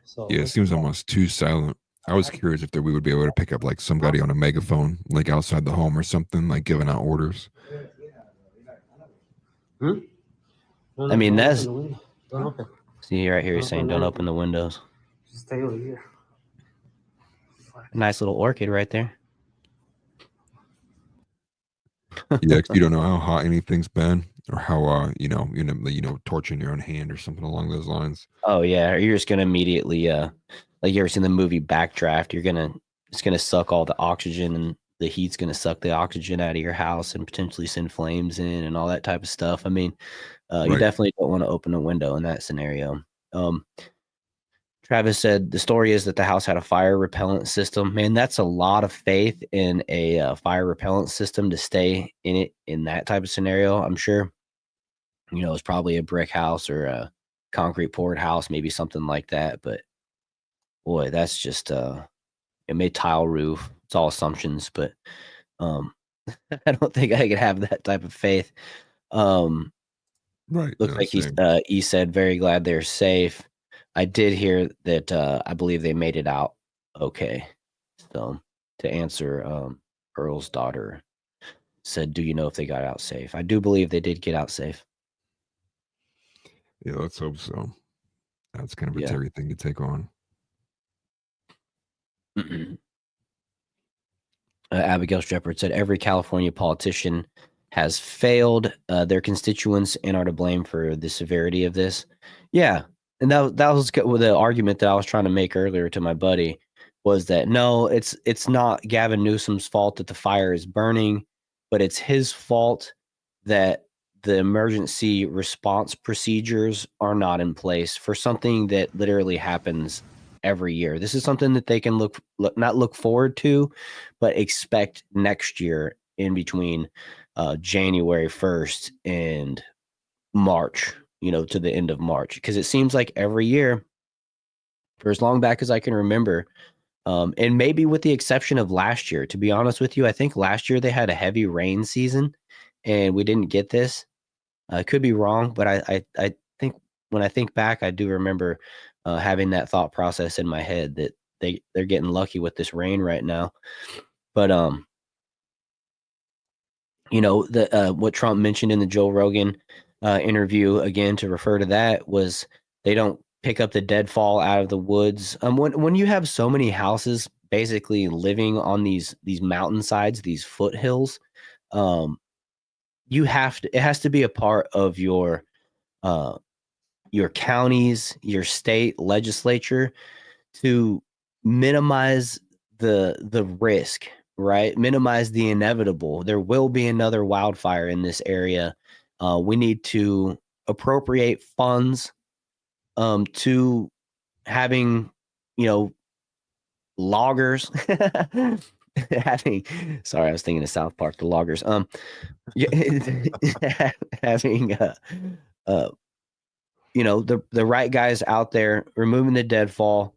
So Yeah, it seems almost too silent. I was curious if we would be able to pick up like somebody on a megaphone, like outside the home or something, like giving out orders. No, I mean, don't that's open the window. Don't open. see right here. He's Don't saying, open "Don't anything. open the windows." Just stay over here. Nice little orchid right there. Yeah, 'cause you don't know how hot anything's been or how torching your own hand or something along those lines. Oh yeah, or you're just gonna immediately like you ever seen the movie Backdraft? It's gonna suck all the oxygen, and the heat's gonna suck the oxygen out of your house and potentially send flames in and all that type of stuff. I mean, you Right. definitely don't want to open a window in that scenario. Travis said the story is that the house had a fire repellent system. Man, that's a lot of faith in a fire repellent system to stay in it in that type of scenario. I'm sure, it's probably a brick house or a concrete poured house, maybe something like that. But boy, that's just it made tile roof. It's all assumptions, but um, I don't think I could have that type of faith. Right. Looks No, like same. he said very glad they're safe. I did hear that I believe they made it out okay. So to answer Earl's daughter said, "Do you know if they got out safe?" I do believe they did get out safe. Yeah, let's hope so. That's kind of a Yeah. scary thing to take on. Abigail Shepard said every California politician has failed their constituents and are to blame for the severity of this. Yeah, and that was the argument that I was trying to make earlier to my buddy was that no, it's not Gavin Newsom's fault that the fire is burning, but it's his fault that the emergency response procedures are not in place for something that literally happens every year. This is something that they can not look forward to, but expect next year in between January 1st and March, to the end of March. Because it seems like every year, for as long back as I can remember, and maybe with the exception of last year, to be honest with you, I think last year they had a heavy rain season and we didn't get this. I could be wrong, but I think when I think back, I do remember having that thought process in my head that they're getting lucky with this rain right now. But the what Trump mentioned in the Joe Rogan interview, again, to refer to that, was they don't pick up the deadfall out of the woods. When you have so many houses basically living on these mountainsides, these foothills, it has to be a part of your counties, your state legislature to minimize the risk, right? Minimize the inevitable. There will be another wildfire in this area. We need to appropriate funds to having, loggers having. Sorry, I was thinking of South Park, the loggers. Having uh, the right guys out there removing the deadfall.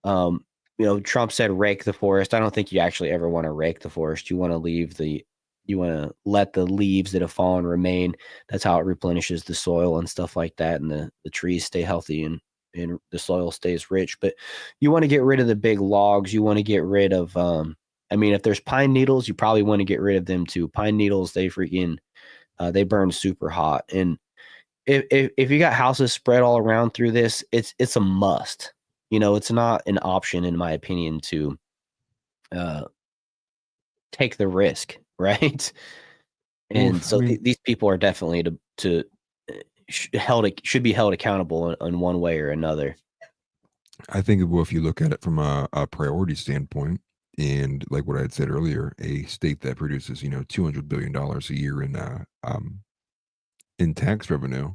Trump said rake the forest. I don't think you actually ever want to rake the forest. You want to let the leaves that have fallen remain. That's how it replenishes the soil and stuff like that, and the trees stay healthy and the soil stays rich. But you want to get rid of the big logs. You want to get rid of if there's pine needles, you probably want to get rid of them too. Pine needles, they burn super hot. And if you got houses spread all around through this, it's a must. It's not an option, in my opinion, to take the risk, right? Well, And so these people are definitely should be held accountable in one way or another. I think if you look at it from a priority standpoint, and like what I had said earlier, a state that produces $200 billion a year in tax revenue,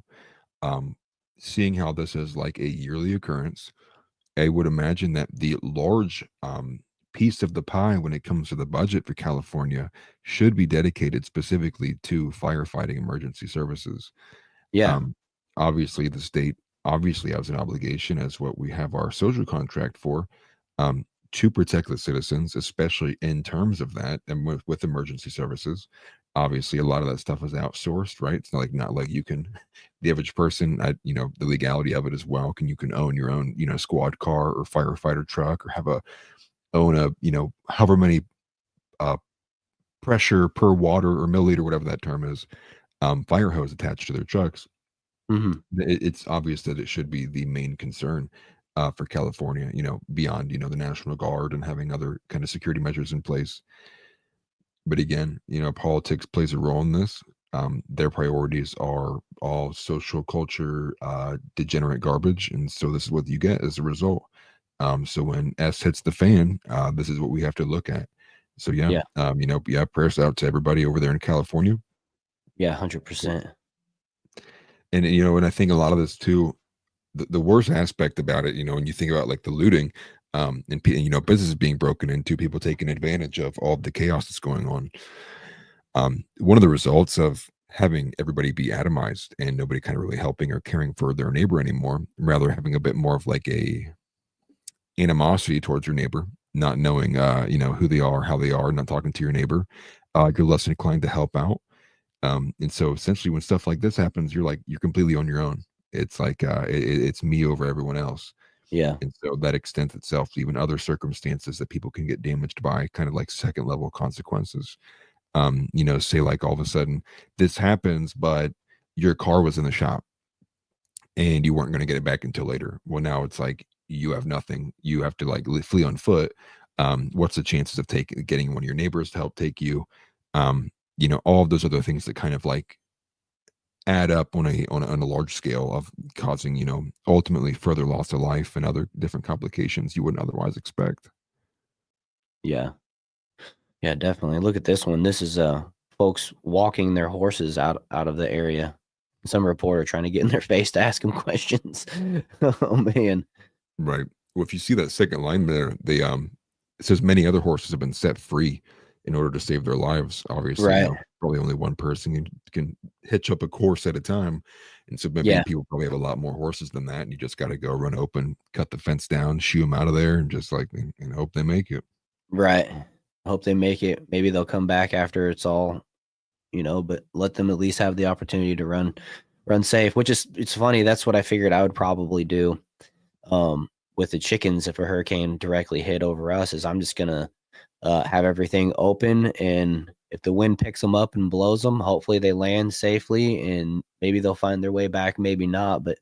um, seeing how this is like a yearly occurrence, I would imagine that the large piece of the pie when it comes to the budget for California should be dedicated specifically to firefighting emergency services. Yeah. Um, Obviously, the state obviously has an obligation, as what we have our social contract for, to protect the citizens, especially in terms of that, and with emergency services. Obviously, a lot of that stuff is outsourced, right? It's not like you can, the average person, the legality of it as well. You can own your own, squad car or firefighter truck, or own a, however many uh, pressure per water or milliliter, whatever that term is, fire hose attached to their trucks. Mm-hmm. It's obvious that it should be the main concern for California, beyond, the National Guard and having other kind of security measures in place. But again, politics plays a role in this. Their priorities are all social culture, degenerate garbage. And so this is what you get as a result. So when S hits the fan, this is what we have to look at. So Yeah. Prayers out to everybody over there in California. Yeah. 100%. And I think a lot of this too, the worst aspect about it, when you think about like the looting, and businesses being broken into, people taking advantage of all of the chaos that's going on. One of the results of having everybody be atomized and nobody kind of really helping or caring for their neighbor anymore, rather having a bit more of like a animosity towards your neighbor, not knowing, who they are, how they are, not talking to your neighbor, you're less inclined to help out. And so essentially when stuff like this happens, you're completely on your own. It's like, it's me over everyone else. Yeah. And so that extends itself to even other circumstances that people can get damaged by, kind of like second level consequences. Say like all of a sudden this happens, but your car was in the shop and you weren't going to get it back until later. Well, now it's like you have nothing. You have to like flee on foot. What's the chances of getting one of your neighbors to help take you? All of those other things that kind of like add up on a large scale of causing, ultimately further loss of life and other different complications you wouldn't otherwise expect. Yeah. Yeah, definitely. Look at this one. This is folks walking their horses out of the area. Some reporter trying to get in their face to ask them questions. Oh man. Right. Well, if you see that second line there, it says many other horses have been set free in order to save their lives. Obviously, Right. probably only one person can hitch up a horse at a time. And so maybe Yeah. people probably have a lot more horses than that. And you just got to go run open, cut the fence down, shoo them out of there, and just like, and hope they make it. Right. Hope they make it. Maybe they'll come back after it's all, but let them at least have the opportunity to run safe, which is, it's funny. That's what I figured I would probably do with the chickens if a hurricane directly hit over us, is I'm just going to have everything open. And if the wind picks them up and blows them, hopefully they land safely and maybe they'll find their way back, maybe not. But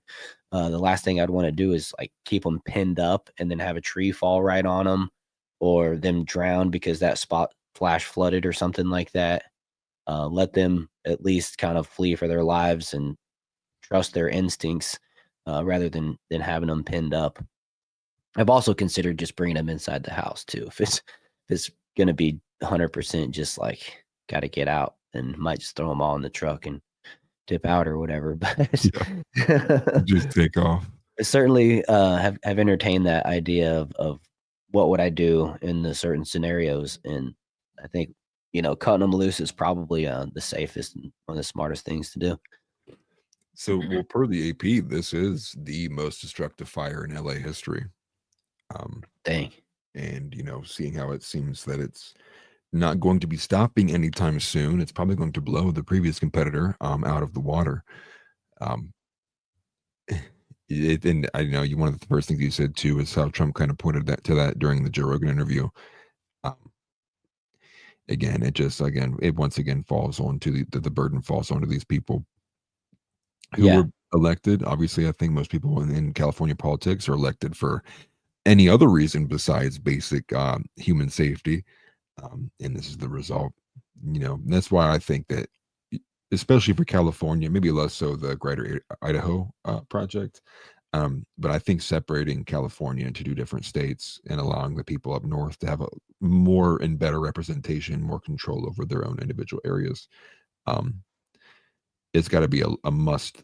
the last thing I'd want to do is like keep them pinned up and then have a tree fall right on them, or them drown because that spot flash flooded or something like that. Let them at least kind of flee for their lives and trust their instincts rather than having them pinned up. I've also considered just bringing them inside the house too. If it's going to be 100% just like got to get out, and might just throw them all in the truck and dip out or whatever. But Just take off. I certainly have entertained that idea of what would I do in the certain scenarios. And I think, cutting them loose is probably the safest and one of the smartest things to do. So, well, per the AP, this is the most destructive fire in LA history. Dang. And, seeing how it seems that it's not going to be stopping anytime soon, it's probably going to blow the previous competitor out of the water. And I know one of the first things you said too is how Trump kind of pointed that during the Joe Rogan interview. Again, it once again falls on to the burden falls onto these people who Yeah. were elected. Obviously, I think most people in California politics are elected for any other reason besides basic human safety. And this is the result. That's why I think that, especially for California, maybe less so the Greater Idaho project, but I think separating California into two different states and allowing the people up north to have a more and better representation, more control over their own individual areas, it's got to be a must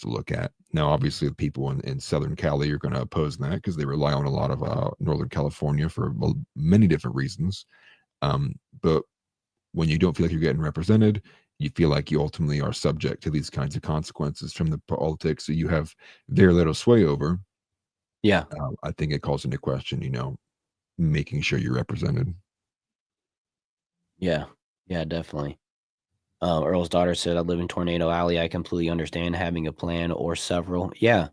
look at. Now, obviously, the people in Southern Cali are going to oppose that because they rely on a lot of Northern California for many different reasons. But when you don't feel like you're getting represented, you feel like you ultimately are subject to these kinds of consequences from the politics that you have very little sway over. Yeah. I think it calls into question, making sure you're represented. Yeah. Yeah, definitely. Earl's daughter said, I live in Tornado Alley. I completely understand having a plan or several. Yeah.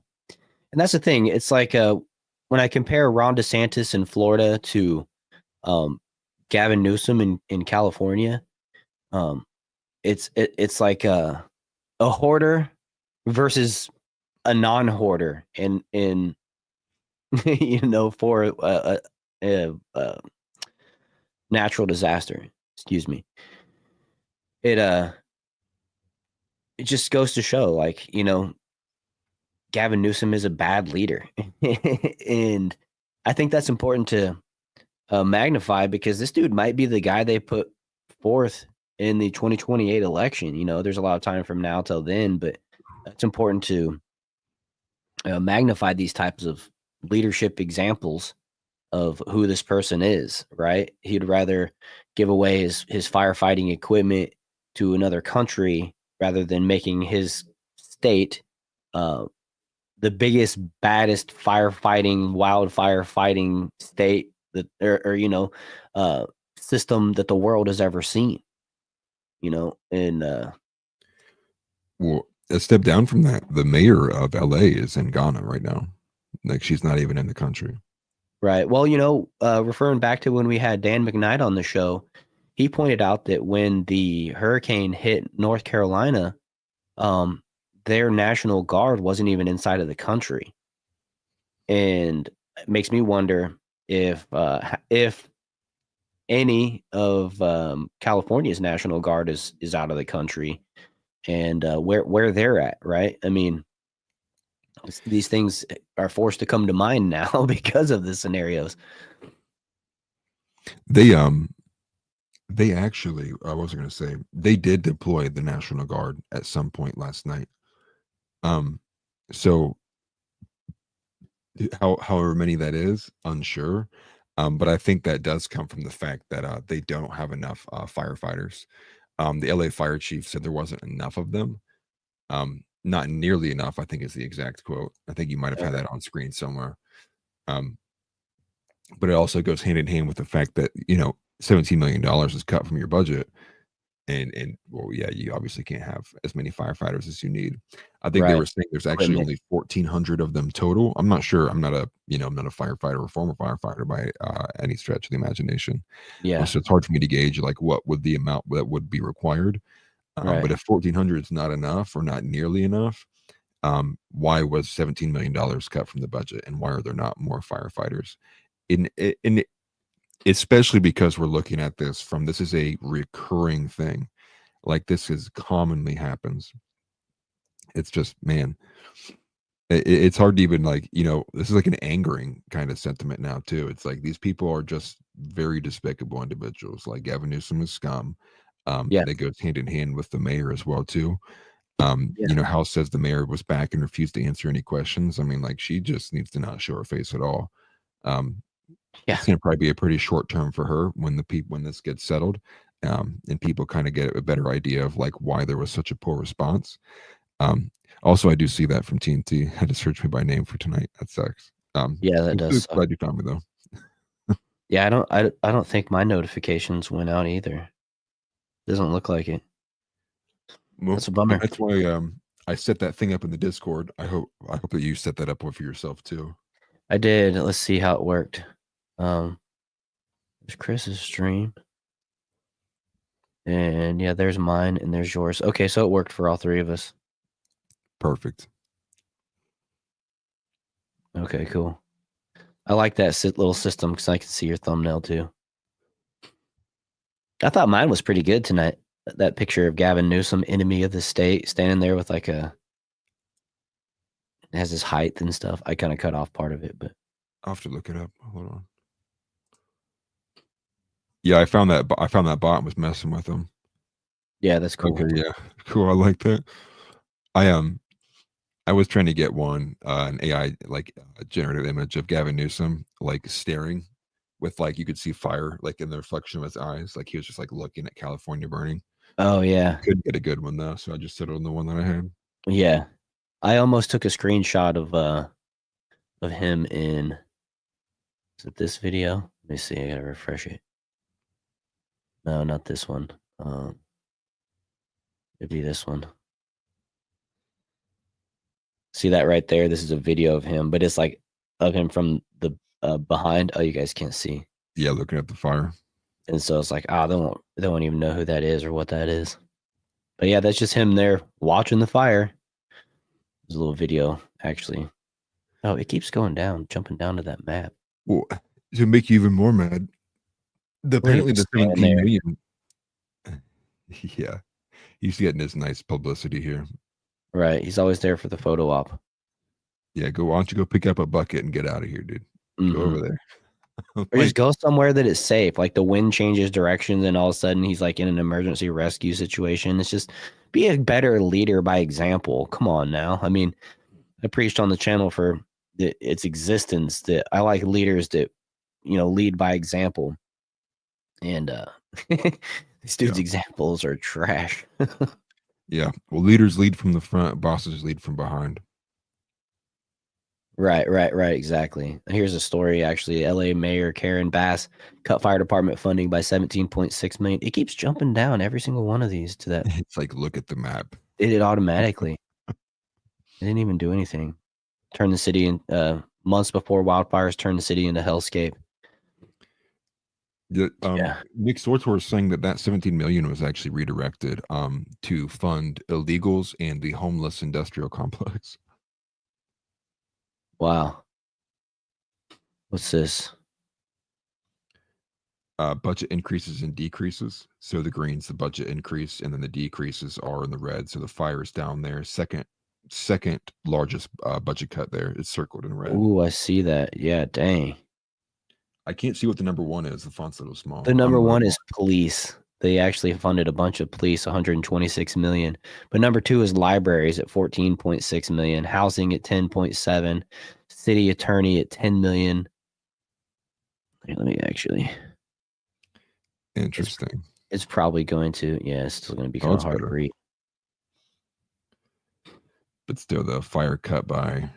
And that's the thing. It's like when I compare Ron DeSantis in Florida to Gavin Newsom in California, it's like a hoarder versus a non-hoarder in for a natural disaster. Excuse me. It just goes to show, like, Gavin Newsom is a bad leader. And I think that's important to magnify, because this dude might be the guy they put forth in the 2028 election. There's a lot of time from now till then, but it's important to magnified these types of leadership examples of who this person is, right? He'd rather give away his firefighting equipment to another country rather than making his state uh, the biggest, baddest firefighting, wildfire fighting state that, uh, system that the world has ever seen. And Well, a step down from that, the mayor of LA is in Ghana right now. Like she's not even in the country. right. Well, referring back to when we had Dan McKnight on the show, he pointed out that when the hurricane hit North Carolina, their National Guard wasn't even inside of the country. And it makes me wonder if any of California's National Guard is out of the country, and where they're at, right? I mean, these things are forced to come to mind now because of the scenarios. They actually, I was going to say, they did deploy the National Guard at some point last night. So however many that is, unsure. But I think that does come from the fact that they don't have enough firefighters. The LA fire chief said there wasn't enough of them. Not nearly enough, I think is the exact quote. I think you might have had that on screen somewhere. But it also goes hand in hand with the fact that, $17 million is cut from your budget. And well, yeah, you obviously can't have as many firefighters as you need. I think they Right. were saying there's actually only 1,400 of them total. I'm not sure. I'm not a firefighter or former firefighter by any stretch of the imagination. Yeah. So it's hard for me to gauge like what would the amount that would be required. Right. But if 1,400 is not enough or not nearly enough, why was $17 million cut from the budget, and why are there not more firefighters? In especially because we're looking at this is a recurring thing. Like this is commonly happens. It's just, man, it's hard to even this is like an angering kind of sentiment now too. It's like these people are just very despicable individuals. Like Gavin Newsom is scum. Yeah. That goes hand in hand with the mayor as well too. Yeah. House says the mayor was back and refused to answer any questions. I mean, like she just needs to not show her face at all. Yeah. It's gonna probably be a pretty short term for her when this gets settled, and people kind of get a better idea of like why there was such a poor response. Also, I do see that from TNT. Had to search me by name for tonight. That sucks. Yeah, that does suck. Glad you found me though. Yeah, I don't think my notifications went out either. Doesn't look like it. Well, That's a bummer. That's why I set that thing up in the Discord. I hope that you set that up for yourself too. I did. Let's see how it worked. There's Chris's stream. And yeah, there's mine and there's yours. Okay, so it worked for all three of us. Perfect. Okay, cool. I like that little system because I can see your thumbnail too. I thought mine was pretty good tonight. That picture of Gavin Newsom, enemy of the state, standing there with like it has his height and stuff. I kind of cut off part of it, but I'll have to look it up. Hold on. Yeah, I found that bot and was messing with him. yeah, that's cool. Okay, yeah, cool. I like that. I was trying to get an AI generative image of Gavin Newsom like staring with like you could see fire like in the reflection of his eyes, like he was just like looking at California burning. Oh yeah, Couldn't get a good one though, so I just settled on the one that I had. yeah. I almost took a screenshot of him in. Is it this video? Let me see. I gotta refresh it. No, not this one. It'd be this one. See that right there? This is a video of him, but it's like of him from the behind. Oh, you guys can't see. Yeah, looking at the fire. And so it's like, they won't even know who that is or what that is. But yeah, that's just him there watching the fire. There's a little video, actually. Oh, it keeps going down, jumping down to that map. Well, to make you even more mad, apparently the 17 million. Yeah, he's getting this nice publicity here. Right, he's always there for the photo op. Yeah, why don't you go pick up a bucket and get out of here, dude? Go over there. Or just go somewhere that is safe. Like the wind changes directions and all of a sudden he's like in an emergency rescue situation. It's just be a better leader by example. Come on now. I mean, I preached on the channel for its existence that I like leaders that, lead by example. And these dude's Yeah. examples are trash. Yeah. Well, leaders lead from the front, bosses lead from behind. Right, exactly. Here's a story actually. LA Mayor Karen Bass cut fire department funding by 17.6 million. It keeps jumping down every single one of these to that. It's like, look at the map. It did automatically. It didn't even do anything. Turn the city in months before wildfires turned the city into hellscape. Yeah, Nick Swartzworth is saying that 17 million was actually redirected to fund illegals and the homeless industrial complex. Wow. What's this? Budget increases and decreases. So the green's the budget increase, and then the decreases are in the red. So the fire is down there. Second largest budget cut there. It's circled in red. Ooh, I see that. Yeah, dang. I can't see what the number one is. The font's a little small. The number one is police. They actually funded a bunch of police, 126 million. But number two is libraries at 14.6 million, housing at 10.7, city attorney at 10 million. Let me actually. Interesting. It's probably going to, it's still going to be kind of hard to read. But still, the fire cut by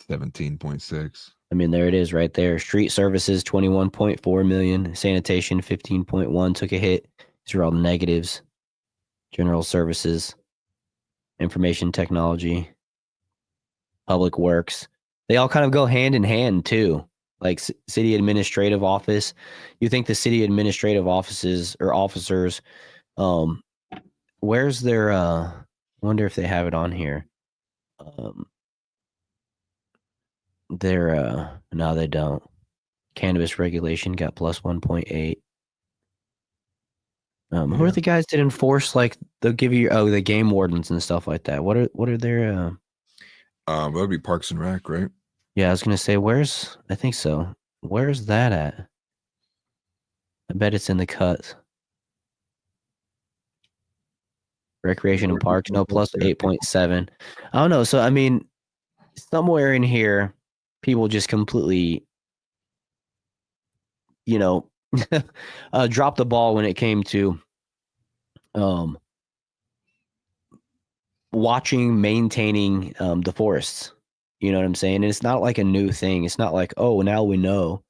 17.6. I mean, there it is right there. Street services, 21.4 million. Sanitation, 15.1 took a hit. These are all negatives. General services, information technology, public works. They all kind of go hand in hand too. Like city administrative office. You think the city administrative offices or officers, where's their, I wonder if they have it on here. No, they don't. Cannabis regulation got plus 1.8. Who are the guys that enforce, like, they'll give you, the game wardens and stuff like that? What are their, that would be Parks and Rec, right? Yeah, I was going to say, I think so. Where's that at? I bet it's in the cut. Recreation and parks, no, plus 8.7. I don't know. So, I mean, somewhere in here, people just completely, dropped the ball when it came to maintaining the forests. You know what I'm saying? And it's not like a new thing. It's not like, oh, now we know.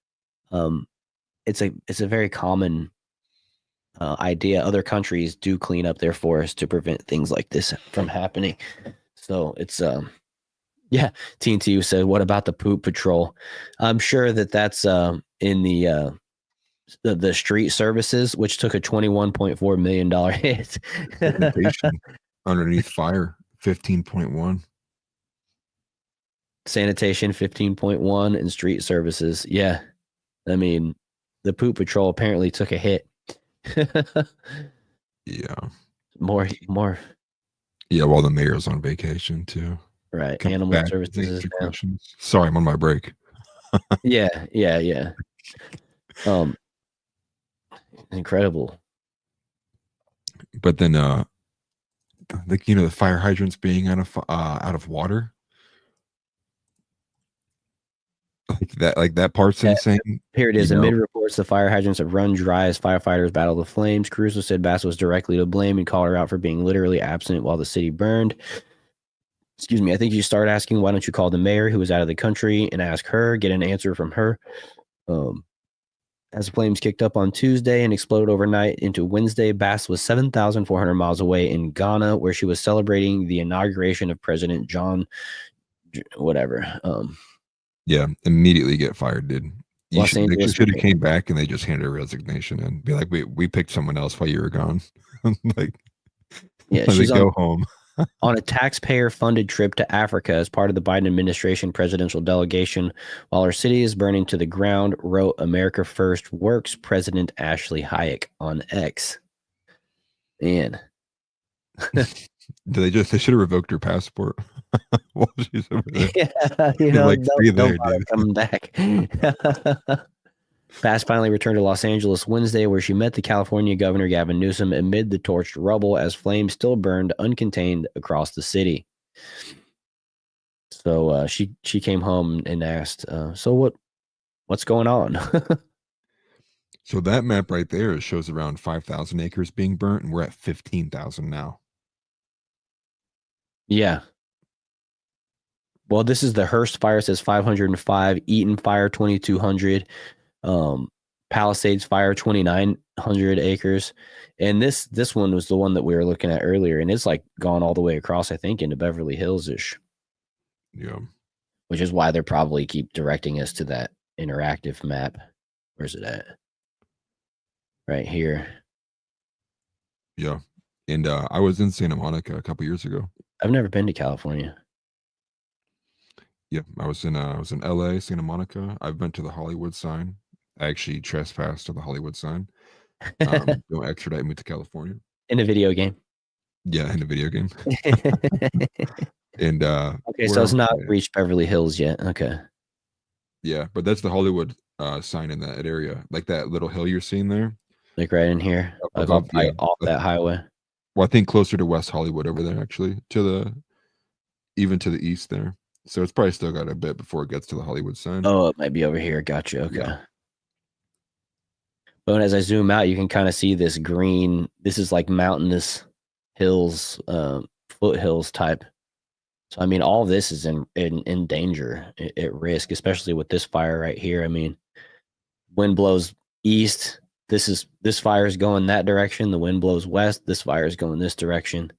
It's a very common idea. Other countries do clean up their forests to prevent things like this from happening. So it's TNTU said, what about the poop patrol? I'm sure that's in the street services, which took a $21.4 million hit. Underneath fire, 15.1. Sanitation, 15.1, and street services. Yeah. I mean, the poop patrol apparently took a hit. Yeah. More. Yeah, while the mayor's on vacation too. Right. Animal services. Sorry, I'm on my break. Yeah. Incredible. But then the fire hydrants being out of water. Like that part's insane. Here it is. Amid reports the fire hydrants have run dry as firefighters battle the flames. Caruso said Bass was directly to blame and called her out for being literally absent while the city burned. Excuse me. I think you start asking, why don't you call the mayor who was out of the country and ask her, get an answer from her. As the flames kicked up on Tuesday and exploded overnight into Wednesday, Bass was 7,400 miles away in Ghana, where she was celebrating the inauguration of President John, whatever. Yeah, immediately get fired, dude. They should have came back and they just handed a resignation and be like, we picked someone else while you were gone. She's go home. On a taxpayer-funded trip to Africa as part of the Biden administration presidential delegation, while our city is burning to the ground, wrote America First Works President Ashley Hayek on X. Man. They should have revoked her passport while she's over there. Yeah, don't come back. Bass finally returned to Los Angeles Wednesday, where she met the California Governor Gavin Newsom amid the torched rubble as flames still burned uncontained across the city. So she came home and asked, "So what's going on?" So that map right there shows around 5,000 acres being burnt, and we're at 15,000 now. Yeah. Well, this is the Hearst fire, says 505, Eaton fire 2,200, Palisades fire 2,900 acres, and this one was the one that we were looking at earlier, and it's like gone all the way across, I think, into Beverly Hills ish, Yeah. which is why they're probably keep directing us to that interactive map. Where's it at? Right here. Yeah. And I was in Santa Monica a couple years ago. I've never been to California. Yeah, I was in LA, Santa Monica. I've been to the Hollywood sign. I actually trespassed to the Hollywood sign. Don't extradite me to California. In a video game. Yeah, in a video game. And Okay, so it's not reached Beverly Hills yet. Okay. Yeah, but that's the Hollywood sign in that area, like that little hill you're seeing there. Like right in here, like above, off that highway. Well, I think closer to West Hollywood over there, actually, even to the east there. So it's probably still got a bit before it gets to the Hollywood sign. Oh, it might be over here. Gotcha. Okay. Yeah. But as I zoom out, you can kind of see this green. This is like mountainous hills, foothills type. So I mean, all this is in danger, at risk, especially with this fire right here. I mean, wind blows east. This fire is going that direction. The wind blows west. This fire is going this direction.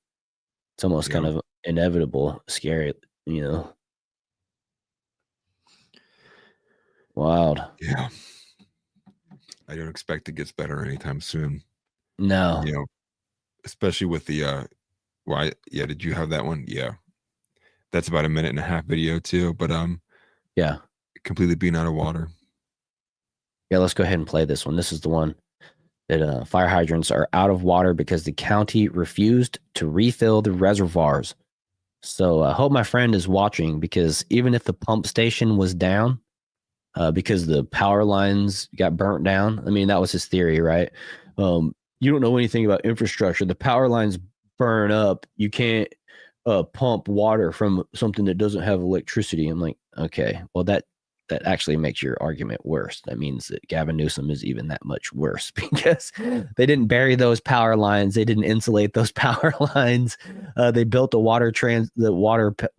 It's almost kind of inevitable, scary, you know. Wild. Yeah. I don't expect it gets better anytime soon. No. You know, especially with the did you have that one? Yeah. That's about a 1.5-minute video too, but yeah. Completely being out of water. Yeah, let's go ahead and play this one. This is the one that fire hydrants are out of water because the county refused to refill the reservoirs. So I hope my friend is watching, because even if the pump station was down, because the power lines got burnt down. I mean, that was his theory, right? You don't know anything about infrastructure. The power lines burn up. You can't pump water from something that doesn't have electricity. I'm like, okay, well, that actually makes your argument worse. That means that Gavin Newsom is even that much worse, because they didn't bury those power lines. They didn't insulate those power lines. They built the water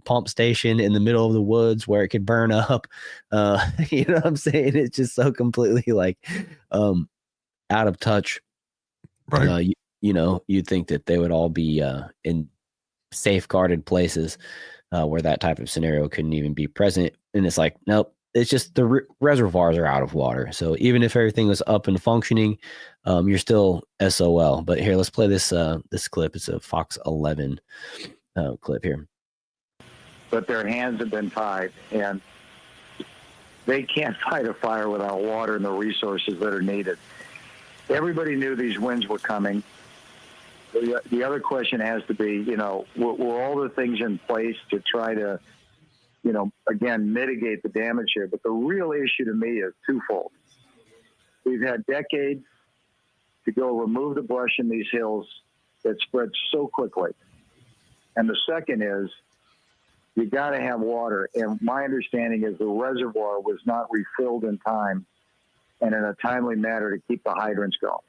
pump station in the middle of the woods where it could burn up. You know what I'm saying? It's just so completely like out of touch. Right. You'd think that they would all be in safeguarded places where that type of scenario couldn't even be present. And it's like, nope. It's just the reservoirs are out of water. So even if everything was up and functioning, you're still SOL. But here, let's play this clip. It's a Fox 11 clip here. But their hands have been tied, and they can't fight a fire without water and the resources that are needed. Everybody knew these winds were coming. The other question has to be, were all the things in place to try to, again, mitigate the damage here? But the real issue to me is twofold. We've had decades to go remove the brush in these hills that spread so quickly. And the second is, you got to have water. And my understanding is the reservoir was not refilled in time and in a timely manner to keep the hydrants going.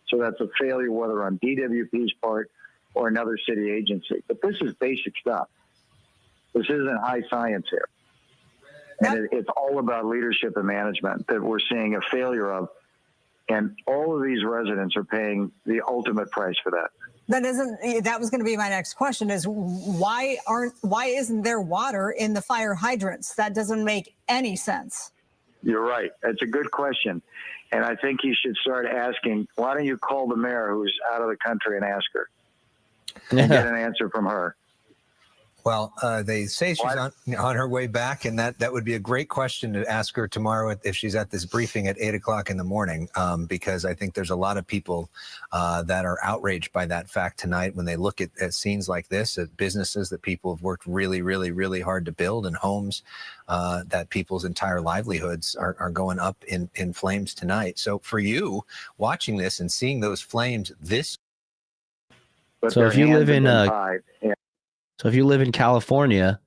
So that's a failure, whether on DWP's part or another city agency. But this is basic stuff. This isn't high science here. And it's all about leadership and management that we're seeing a failure of. And all of these residents are paying the ultimate price for that. That was going to be my next question, is why isn't there water in the fire hydrants? That doesn't make any sense. You're right. That's a good question. And I think you should start asking, why don't you call the mayor who's out of the country and ask her and get an answer from her? Well, they say she's on her way back, and that would be a great question to ask her tomorrow if she's at this briefing at 8 o'clock in the morning, because I think there's a lot of people that are outraged by that fact tonight when they look at scenes like this, at businesses that people have worked really, really, really hard to build, and homes that people's entire livelihoods are going up in flames tonight. So for you watching this and seeing those flames, So if you live in California,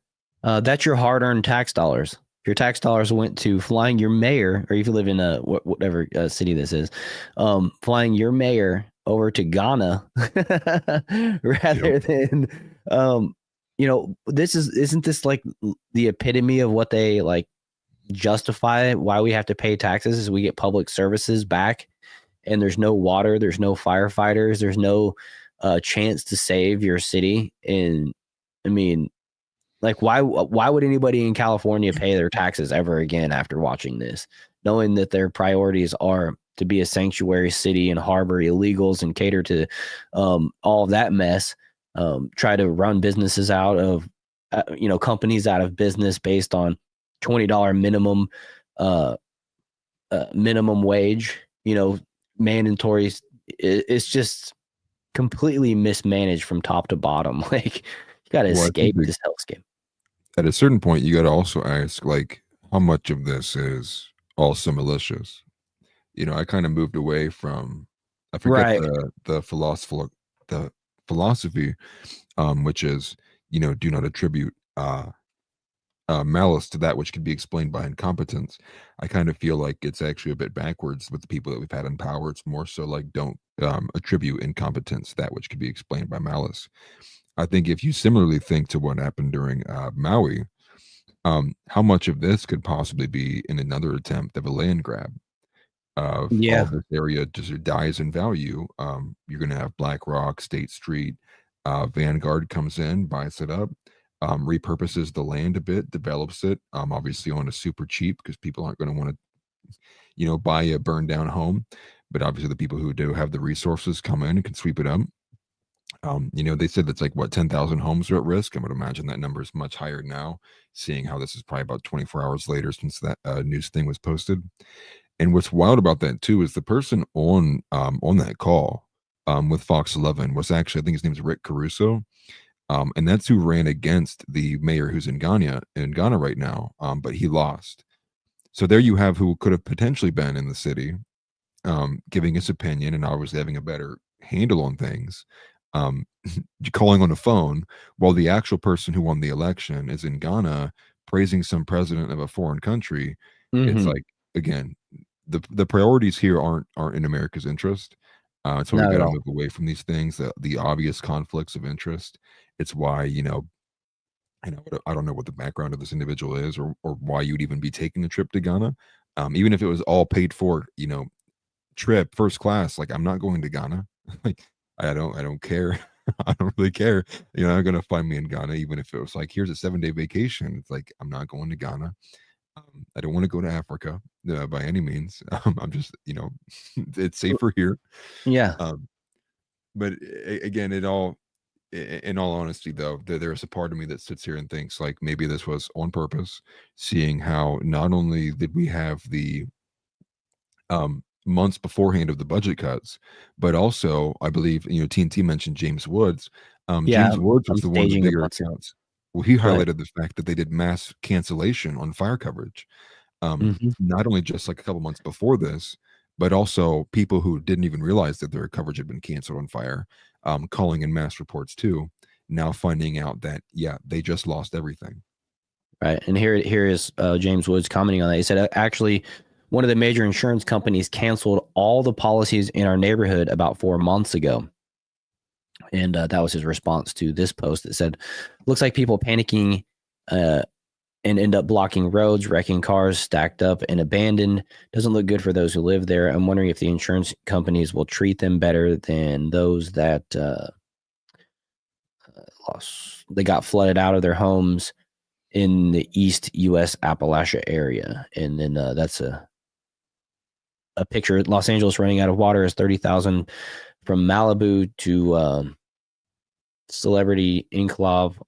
That's your hard-earned tax dollars. If your tax dollars went to flying your mayor, or if you live in whatever city this is, flying your mayor over to Ghana rather than, isn't this like the epitome of what they like justify why we have to pay taxes is we get public services back, and there's no water, there's no firefighters, there's no chance to save your city. And I mean, like, why would anybody in California pay their taxes ever again after watching this, knowing that their priorities are to be a sanctuary city and harbor illegals and cater to all of that mess, try to run businesses out of, companies out of business based on $20 minimum wage, mandatory. It's just completely mismanaged from top to bottom. Like, you got to Well, I think escape this hellscape. at a certain point, you got to also ask, like, how much of this is also malicious? I kind of moved away from, I forget Right. the philosophy, which is, do not attribute malice to that which can be explained by incompetence. I kind of feel like it's actually a bit backwards with the people that we've had in power. It's more so like, don't attribute incompetence to that which can be explained by malice. I think if you similarly think to what happened during Maui, how much of this could possibly be in another attempt of a land grab of all Yeah. this area just dies in value? You're going to have BlackRock, State Street, Vanguard comes in, buys it up, repurposes the land a bit, develops it, obviously on a super cheap because people aren't going to want to, buy a burned down home. But obviously the people who do have the resources come in and can sweep it up. They said that's like what 10,000 homes are at risk. I would imagine that number is much higher now, seeing how this is probably about 24 hours later since that news thing was posted. And what's wild about that too is the person on that call with Fox 11 was actually, I think his name is Rick Caruso, and that's who ran against the mayor who's in Ghana right now, but he lost. So there you have who could have potentially been in the city, giving his opinion and obviously having a better handle on things, um, calling on the phone while the actual person who won the election is in Ghana praising some president of a foreign country. It's like, again, the priorities here aren't in America's interest. So we Not got at to all. move away from these things, the obvious conflicts of interest. It's why, I don't know what the background of this individual is or why you'd even be taking a trip to Ghana. Even if it was all paid for, trip first class, like I'm not going to Ghana. Like I don't care. I don't really care. I'm gonna find me in Ghana, even if it was like, here's a 7-day vacation. It's like I'm not going to Ghana. I don't want to go to Africa by any means. I'm just, it's safer here. Yeah. But again, in all honesty, though, there's a part of me that sits here and thinks like maybe this was on purpose, seeing how not only did we have the months beforehand of the budget cuts, but also I believe TNT mentioned James Woods. Yeah. James Woods I'm was the one of the staging a bigger bunch of. accounts. Well, he Go ahead. highlighted the fact that they did mass cancellation on fire coverage. Mhm. Not only just like a couple months before this, but also people who didn't even realize that their coverage had been canceled on fire, calling in mass reports too. Now finding out that they just lost everything. Right. And here is James Woods commenting on that. He said, actually, one of the major insurance companies canceled all the policies in our neighborhood about 4 months ago. And that was his response to this post that said, looks like people panicking and end up blocking roads, wrecking cars stacked up and abandoned. Doesn't look good for those who live there. I'm wondering if the insurance companies will treat them better than those that they got flooded out of their homes in the East U.S. Appalachia area. And then that's a picture. Los Angeles running out of water is 30,000 from Malibu to Celebrity Enclave.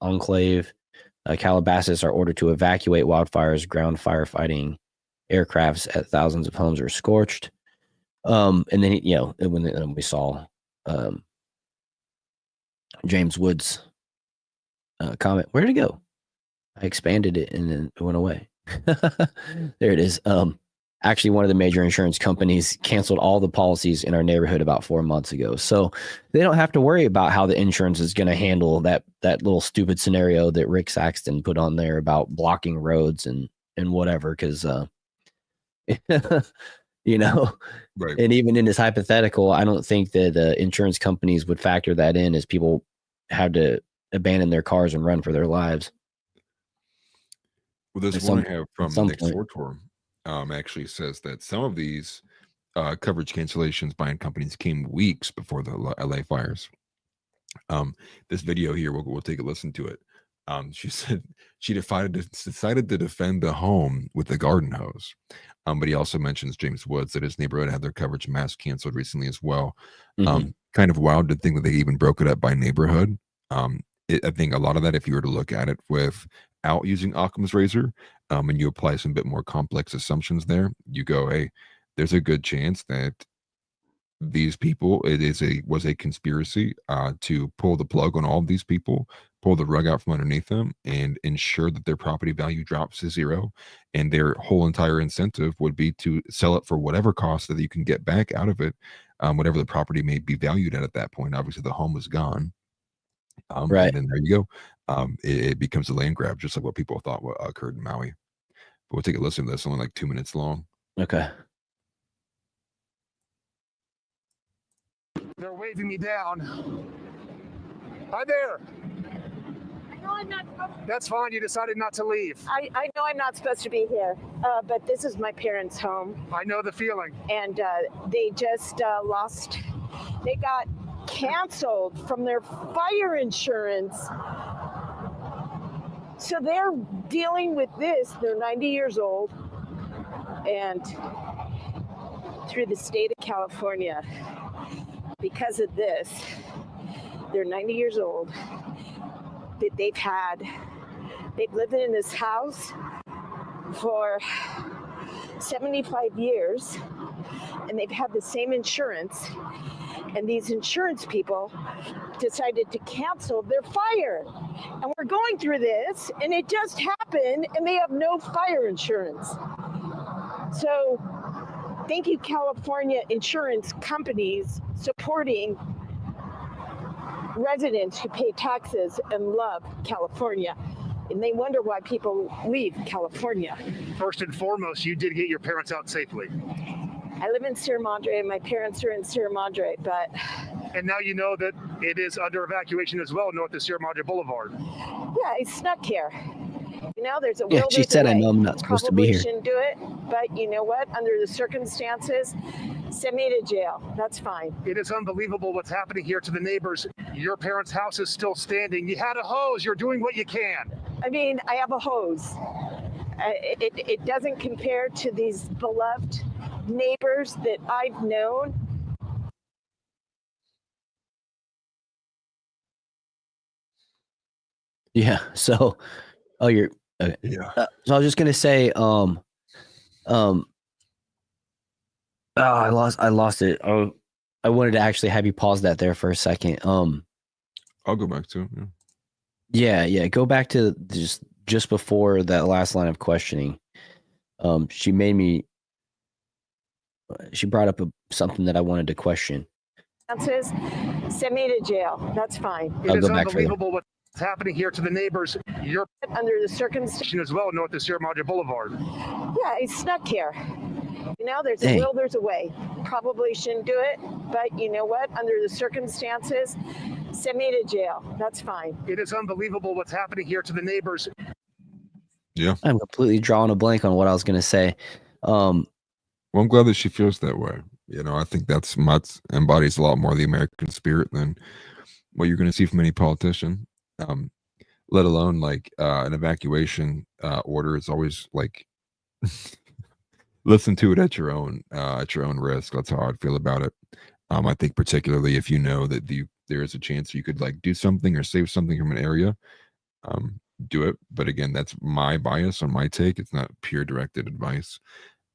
Calabasas are ordered to evacuate wildfires. Ground firefighting aircrafts at thousands of homes are scorched. And then, when we saw James Woods comment, where did it go? I expanded it and then it went away. There it is. actually one of the major insurance companies canceled all the policies in our neighborhood about 4 months ago. So they don't have to worry about how the insurance is going to handle that little stupid scenario that Rick Saxton put on there about blocking roads and whatever. Cause, you know, Right. and even in this hypothetical, I don't think that the insurance companies would factor that in as people have to abandon their cars and run for their lives. Well, this At one some- I have at from some Nick point. Sortor actually says that some of these coverage cancellations by companies came weeks before the LA fires. This video here, we'll take a listen to it. She said she decided to defend the home with the garden hose. But he also mentions James Woods, that his neighborhood had their coverage mass canceled recently as well. Mhm. Kind of wild to think that they even broke it up by neighborhood. I think a lot of that, if you were to look at it without using Occam's razor, and you apply some bit more complex assumptions there, you go, hey, there's a good chance that these people, was a conspiracy to pull the plug on all of these people, pull the rug out from underneath them, and ensure that their property value drops to zero, and their whole entire incentive would be to sell it for whatever cost that you can get back out of it, whatever the property may be valued at that point. Obviously the home was gone, Right. and then there you go. It becomes a land grab, just like what people thought occurred in Maui. But we'll take a listen to this, only like 2 minutes long. Okay. They're waving me down. Hi there. No, I'm not supposed to. That's fine. You decided not to leave. I know I'm not supposed to be here, but this is my parents' home, I know the feeling. and they just lost. They got canceled from their fire insurance. So they're dealing with this. They're 90 years old, and through the state of California, because of this, they're 90 years old. That they've lived in this house for 75 years, and they've had the same insurance, and these insurance people decided to cancel their fire. And we're going through this, and it just happened, and they have no fire insurance. So thank you, California insurance companies, supporting residents who pay taxes and love California. And they wonder why people leave California. First and foremost, you did get your parents out safely. I live in Sierra Madre, and my parents are in Sierra Madre, but And now you know that it is under evacuation as well, north of Sierra Madre Boulevard. yeah, I snuck here. You know, there's a Yeah, will, she there's a said, I way. know I'm not supposed to be Probably here. shouldn't do it, but you know what? Under the circumstances, send me to jail. That's fine. It is unbelievable what's happening here to the neighbors. Your parents' house is still standing. You had a hose. You're doing what you can. I mean, I have a hose. It doesn't compare to these beloved neighbors that I've known. Yeah. So, you're okay. Yeah. So I was just gonna say, I lost it. Oh, I wanted to actually have you pause that there for a second. I'll go back to it. Yeah. Go back to just before that last line of questioning. She brought up something that I wanted to question. Send me to jail. That's fine. It I'll is go back further. unbelievable what's happening here to the neighbors. You're Under the circumstances, as well, north of Sierra Madre Boulevard. yeah, I snuck here. You know, there's Dang. a will, there's a way. Probably shouldn't do it, but you know what? Under the circumstances, send me to jail. That's fine. It is unbelievable what's happening here to the neighbors. Yeah. I'm completely drawing a blank on what I was gonna say. Well, I'm glad that she feels that way. You know, I think that's embodies a lot more of the American spirit than what you're going to see from any politician. Let alone like an evacuation order is always like listen to it at your own risk. That's how I'd feel about it. I think particularly if you know that there is a chance you could like do something or save something from an area, do it. But again, that's my bias on my take. It's not pure directed advice.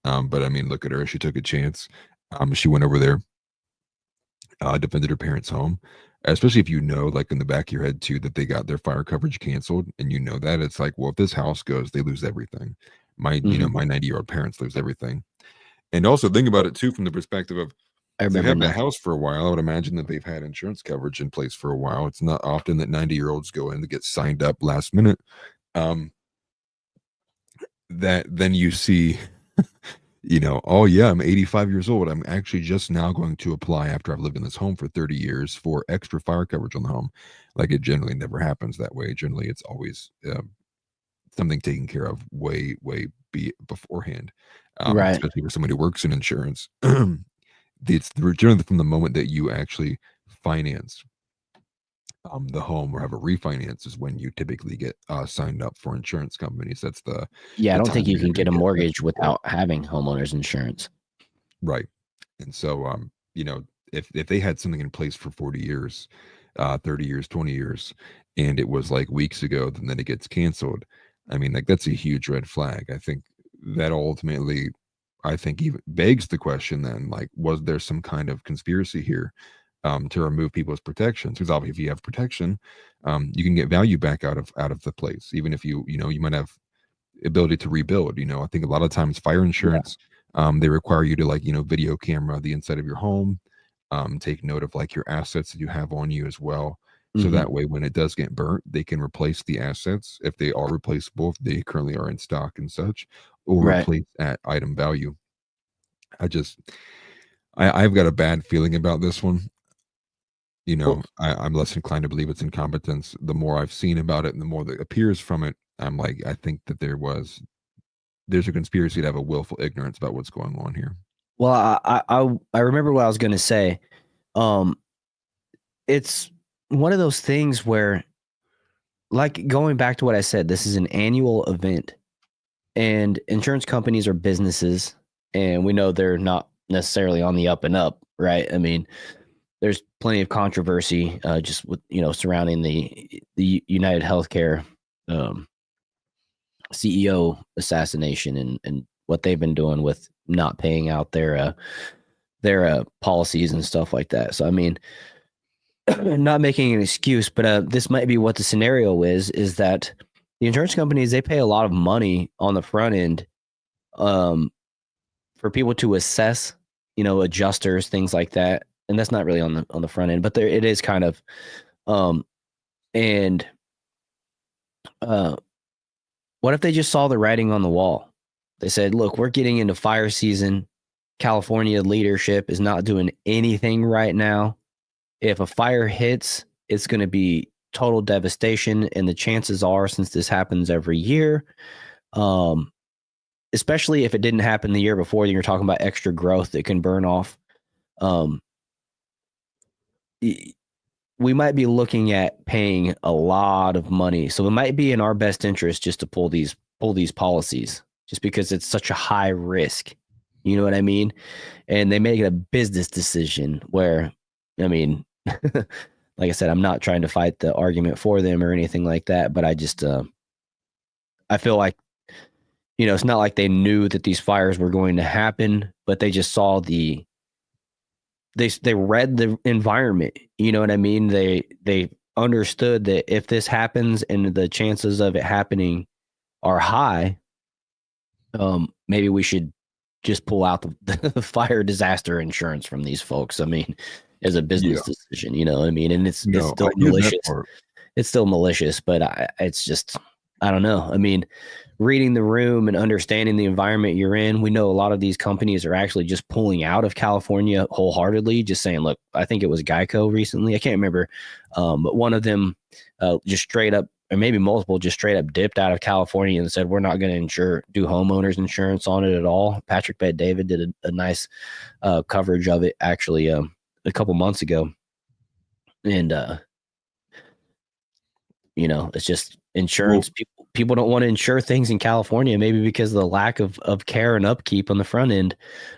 But I mean, look at her. She took a chance. She went over there, defended her parents' home, especially if you know, like in the back of your head too, that they got their fire coverage canceled, and you know that it's like, well, if this house goes, they lose everything. My 90-year-old parents lose everything. And also think about it too from the perspective of I if they've remember had that now. house for a while, I would imagine that they've had insurance coverage in place for a while. It's not often that 90-year-olds go in to get signed up last minute. That then you see, oh yeah, I'm 85 years old. I'm actually just now going to apply after I've lived in this home for 30 years for extra fire coverage on the home. Like it generally never happens that way. Generally, it's always something taken care of way beforehand, Right. especially for somebody who works in insurance. It's generally from the moment that you actually finance the home or have a refinance is when you typically get signed up for insurance companies. That's Yeah, I the don't think time you where you're can going get to a get extra mortgage support. without having homeowners insurance. Right. And so, if they had something in place for 40 years, 30 years, 20 years, and it was like weeks ago, then it gets canceled. I mean, like that's a huge red flag. I think that ultimately, even begs the question then, like, was there some kind of conspiracy here to remove people's protections? Because obviously, if you have protection, you can get value back out of the place, even if you might have ability to rebuild. I think a lot of times fire Yeah. insurance, they require you to video camera the inside of your home, take note of like your assets that you have on you as well. So Hmm. that way, when it does get burnt, they can replace the assets if they are replaceable, if they currently are in stock and such, or Right. replace at item value. I just, I've got a bad feeling about this one. Well, I'm less inclined to believe it's incompetence. The more I've seen about it and the more that appears from it, I'm like, I think that there's a conspiracy to have a willful ignorance about what's going on here. well, I remember what I was going to say. Um, it's one of those things where, like going back to what I said, this is an annual event, and insurance companies are businesses, and we know they're not necessarily on the up and up, right? I mean, there's plenty of controversy just with surrounding the United Healthcare um, CEO assassination and what they've been doing with not paying out their policies and stuff like that. So I mean, not making an excuse, but this might be what the scenario is that the insurance companies, they pay a lot of money on the front end um, for people to assess, adjusters, things like that. And that's not really on the front end, but there it is kind of. Um, and what if they just saw the writing on the wall? They said, "Look, we're getting into fire season. California leadership is not doing anything right now. If a fire hits, it's going to be total devastation, and the chances are, since this happens every year, especially if it didn't happen the year before, then you're talking about extra growth that can burn off. Um, we might be looking at paying a lot of money, so it might be in our best interest just to pull these policies, just because it's such a high risk. You know what I mean? And they make it a business decision where, I mean, like I said, I'm not trying to fight the argument for them or anything like that, but I just, I feel like, it's not like they knew that these fires were going to happen, but they just saw they read the environment. You know what I mean? They understood that if this happens and the chances of it happening are high, maybe we should just pull out the fire disaster insurance from these folks. I mean, as a business decision, you know what I mean? And it's No, still I hear that malicious. part. It's still malicious, but it's just, I don't know. I mean, reading the room and understanding the environment you're in, we know a lot of these companies are actually just pulling out of California wholeheartedly, just saying, look, I think it was Geico recently. I can't remember. But one of them just straight up, or maybe multiple, just straight up dipped out of California and said, we're not going to do homeowners insurance on it at all. Patrick Bet-David did a nice coverage of it actually a couple months ago. And, it's just insurance. People don't want to insure things in California, maybe because of the lack of care and upkeep on the front end.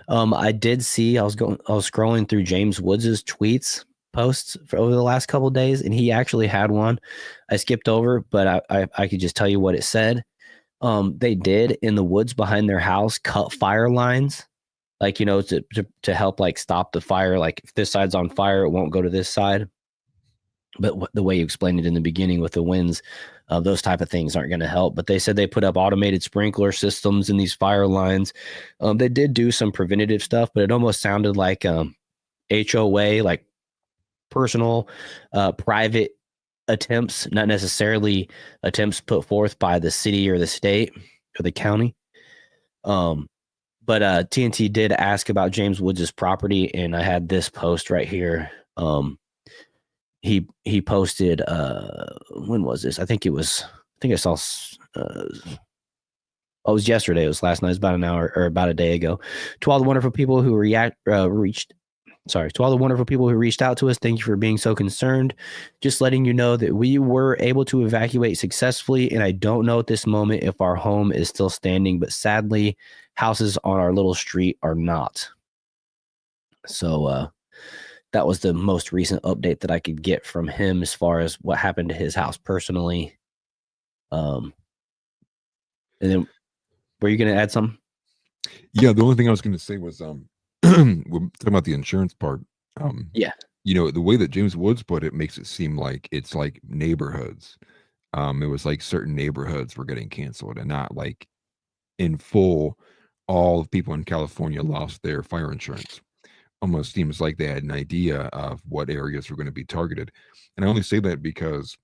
I did see, I was scrolling through James Woods's tweets posts for over the last couple of days, and he actually had one I skipped over, but I could just tell you what it said. They did in the woods behind their house cut fire lines, like, to help like stop the fire. Like if this side's on fire, it won't go to this side. But the way you explained it in the beginning with the winds, those type of things aren't going to help. But they said they put up automated sprinkler systems in these fire lines. They did do some preventative stuff, but it almost sounded like HOA, like personal, private attempts, not necessarily attempts put forth by the city or the state or the county. But TNT did ask about James Woods' property, and I had this post right here. He posted, when was this? I think I saw, it was yesterday. It was last night. It was about an hour or about a day ago. To all the wonderful people who to all the wonderful people who reached out to us, thank you for being so concerned. Just letting you know that we were able to evacuate successfully, and I don't know at this moment if our home is still standing, but sadly, houses on our little street are not. So that was the most recent update that I could get from him as far as what happened to his house personally. And then, were you going to add something? Yeah, the only thing I was going to say was we're talking about the insurance part. Yeah. The way that James Woods put it makes it seem like it's like neighborhoods. It was like certain neighborhoods were getting canceled, and not like in full all of people in California lost their fire insurance. Almost seems like they had an idea of what areas were going to be targeted. And I only say that because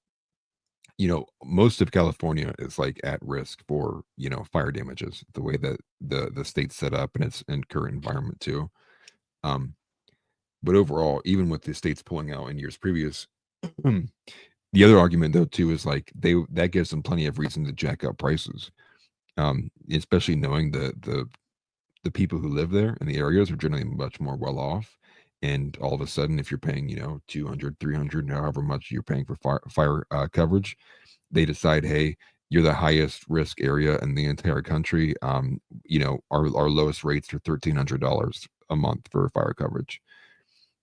most of California is like at risk for fire damages, the way that the state's set up and its current environment too. But overall, even with the states pulling out in years previous, the other argument though too is like that gives them plenty of reason to jack up prices, especially knowing the people who live there in the areas are generally much more well off. And all of a sudden, if you're paying, 200, 300, however much you're paying for fire coverage, they decide, hey, you're the highest risk area in the entire country. Our lowest rates are $1,300 a month for fire coverage.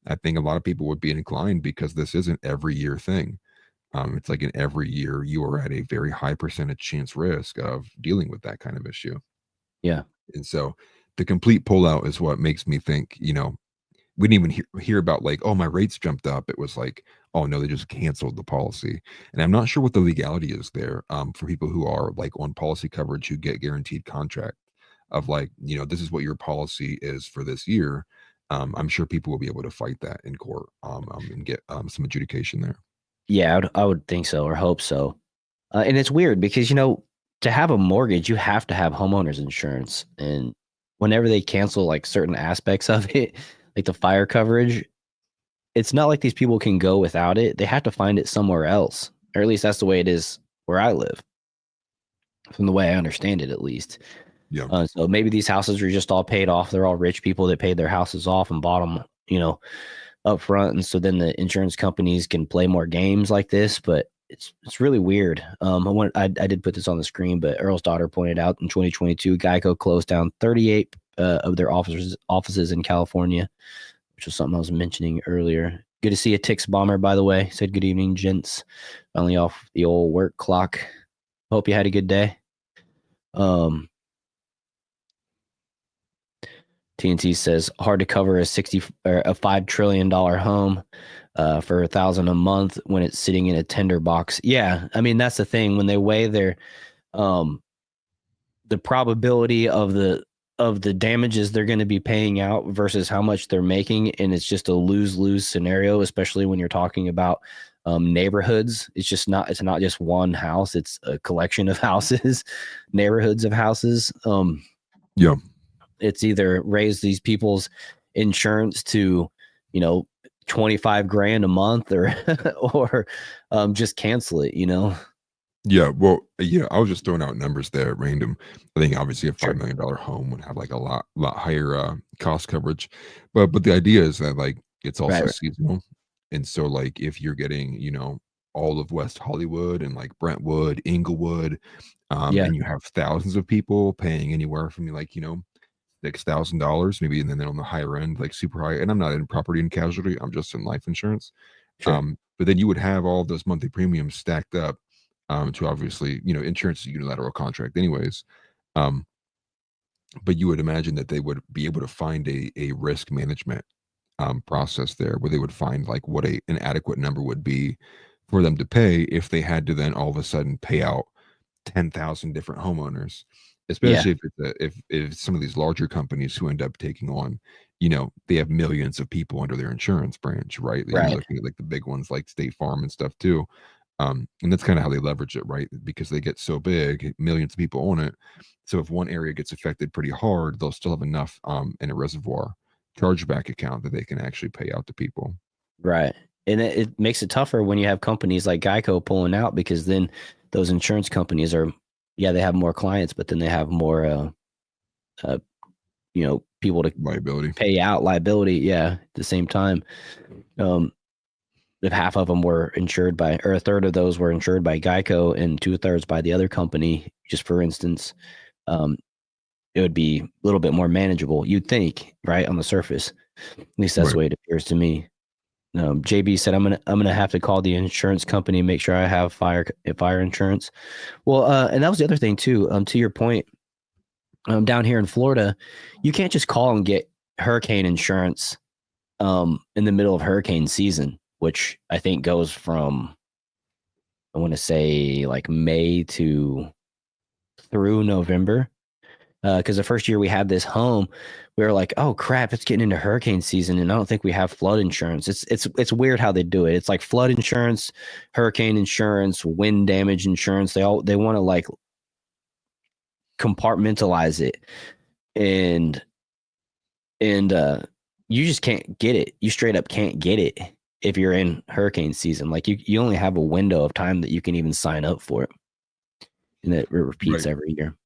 I think a lot of people would be inclined, because this isn't every year thing. It's like in every year you are at a very high percentage chance risk of dealing with that kind of issue. Yeah. And so the complete pullout is what makes me think, we didn't even hear about like, oh, my rates jumped up. It was like, oh no, they just canceled the policy. And I'm not sure what the legality is there for people who are like on policy coverage who get guaranteed contract of like, this is what your policy is for this year. I'm sure people will be able to fight that in court and get some adjudication there. Yeah, I would think so, or hope so. And it's weird because, to have a mortgage, you have to have homeowners insurance. And whenever they cancel like certain aspects of it, like the fire coverage, it's not like these people can go without it. They have to find it somewhere else, or at least that's the way it is where I live, from the way I understand it, at least. Yeah. So maybe these houses are just all paid off. They're all rich people that paid their houses off and bought them, up front. And so then the insurance companies can play more games like this, but it's really weird. I did put this on the screen, but Earl's daughter pointed out in 2022, Geico closed down 38 of their offices in California, which was something I was mentioning earlier. Good to see a Tix bomber, by the way. Said good evening, gents. Finally off the old work clock. Hope you had a good day. TNT says hard to cover a $5 trillion home for $1,000 a month when it's sitting in a tender box. Yeah, I mean that's the thing, when they weigh their the probability of the damages they're going to be paying out versus how much they're making, and it's just a lose-lose scenario, especially when you're talking about neighborhoods. It's not just one house, it's a collection of houses, neighborhoods of houses. Yeah. It's either raise these people's insurance to, $25,000 a month or just cancel it, Yeah, well, yeah, I was just throwing out numbers there at random. I think obviously a Sure. $5 million home would have like a lot higher cost coverage, but the idea is that like it's also Right. seasonal, and so like if you're getting all of West Hollywood and like Brentwood, Inglewood, Yeah. and you have thousands of people paying anywhere from like $6,000 maybe, and then on the higher end like super high. And I'm not in property and casualty; I'm just in life insurance. Sure. But then you would have all of those monthly premiums stacked up. To obviously, insurance is a unilateral contract anyways. But you would imagine that they would be able to find a risk management process there where they would find like what an adequate number would be for them to pay if they had to then all of a sudden pay out 10,000 different homeowners, Yeah. especially if some of these larger companies who end up taking on, they have millions of people under their insurance branch, right? You're Right. looking at like the big ones like State Farm and stuff too. And that's kind of how they leverage it, right? Because they get so big, millions of people own it. So if one area gets affected pretty hard, they'll still have enough in a reservoir chargeback account that they can actually pay out to people. Right. And it makes it tougher when you have companies like Geico pulling out, because then those insurance companies they have more clients, but then they have more, people to Liability. pay out liability. Yeah. At the same time, if half of them were insured by, or a third of those were insured by Geico and 2/3 by the other company, just for instance, it would be a little bit more manageable, you'd think, right, on the surface. At least that's the way it appears to me. JB said, I'm gonna have to call the insurance company and make sure I have fire insurance. Well, and that was the other thing too. To your point, down here in Florida, you can't just call and get hurricane insurance in the middle of hurricane season, which I think goes from, I want to say, like May through November. Because the first year we had this home, we were like, "Oh crap, it's getting into hurricane season," and I don't think we have flood insurance. It's weird how they do it. It's like flood insurance, hurricane insurance, wind damage insurance. They want to like compartmentalize it, and you just can't get it. You straight up can't get it if you're in hurricane season. Like you only have a window of time that you can even sign up for it, and it repeats every year.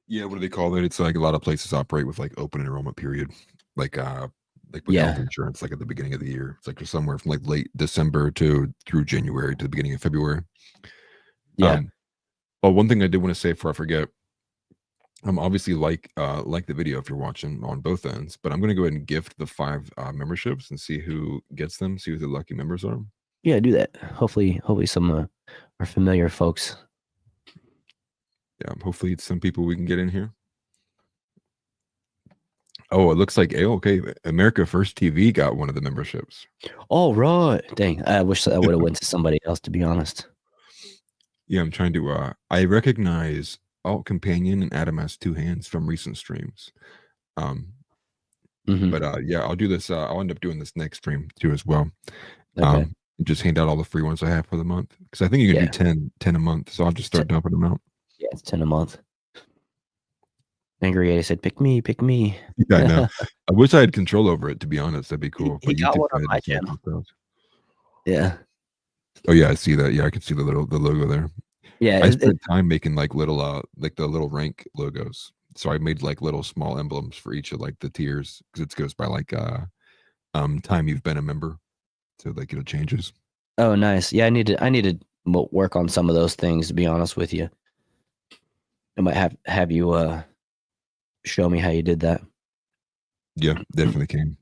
Yeah, what do they call it? It's like a lot of places operate with like open enrollment period, like with health insurance, like at the beginning of the year. It's like somewhere from like late December through January to the beginning of February. Yeah. But one thing I did want to say before I forget, obviously like the video if you're watching on both ends, but I'm going to go ahead and gift the 5 memberships and see who gets them, see who the lucky members are. Yeah, do that. Hopefully some are familiar folks. Yeah, hopefully it's some people we can get in here. Oh, it looks like okay. America First TV got one of the memberships. Oh, right. Dang, I wish I would have went to somebody else, to be honest. Yeah, I'm trying to. I recognize Alt Companion and Adam Has Two Hands from recent streams. But yeah, I'll do this. I'll end up doing this next stream too as well. Okay. Just hand out all the free ones I have for the month, because I think you can do 10 a month. So I'll just start dumping them out. Yeah, it's 10 a month. Angry 80 said, "Pick me, pick me." Yeah, I know. I wish I had control over it, to be honest. That'd be cool. He got one on my channel. Yeah. Oh yeah, I see that. Yeah, I can see the logo there. Yeah, I spent time making like little like the little rank logos. So I made like little small emblems for each of like the tiers, because it goes by like time you've been a member. So like it changes. Oh, nice. Yeah, I need to work on some of those things, to be honest with you. I might have you show me how you did that. Yeah, definitely can.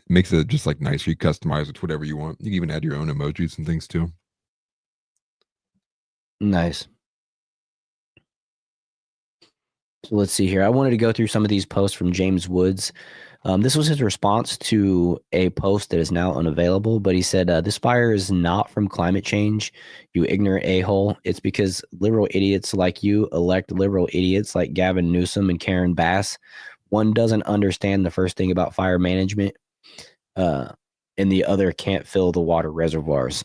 Makes it just like nicer. You customize it to whatever you want. You can even add your own emojis and things too. Nice. So let's see here. I wanted to go through some of these posts from James Woods. This was his response to a post that is now unavailable, but he said, this fire is not from climate change, you ignorant a-hole. It's because liberal idiots like you elect liberal idiots like Gavin Newsom and Karen Bass. One doesn't understand the first thing about fire management, and the other can't fill the water reservoirs.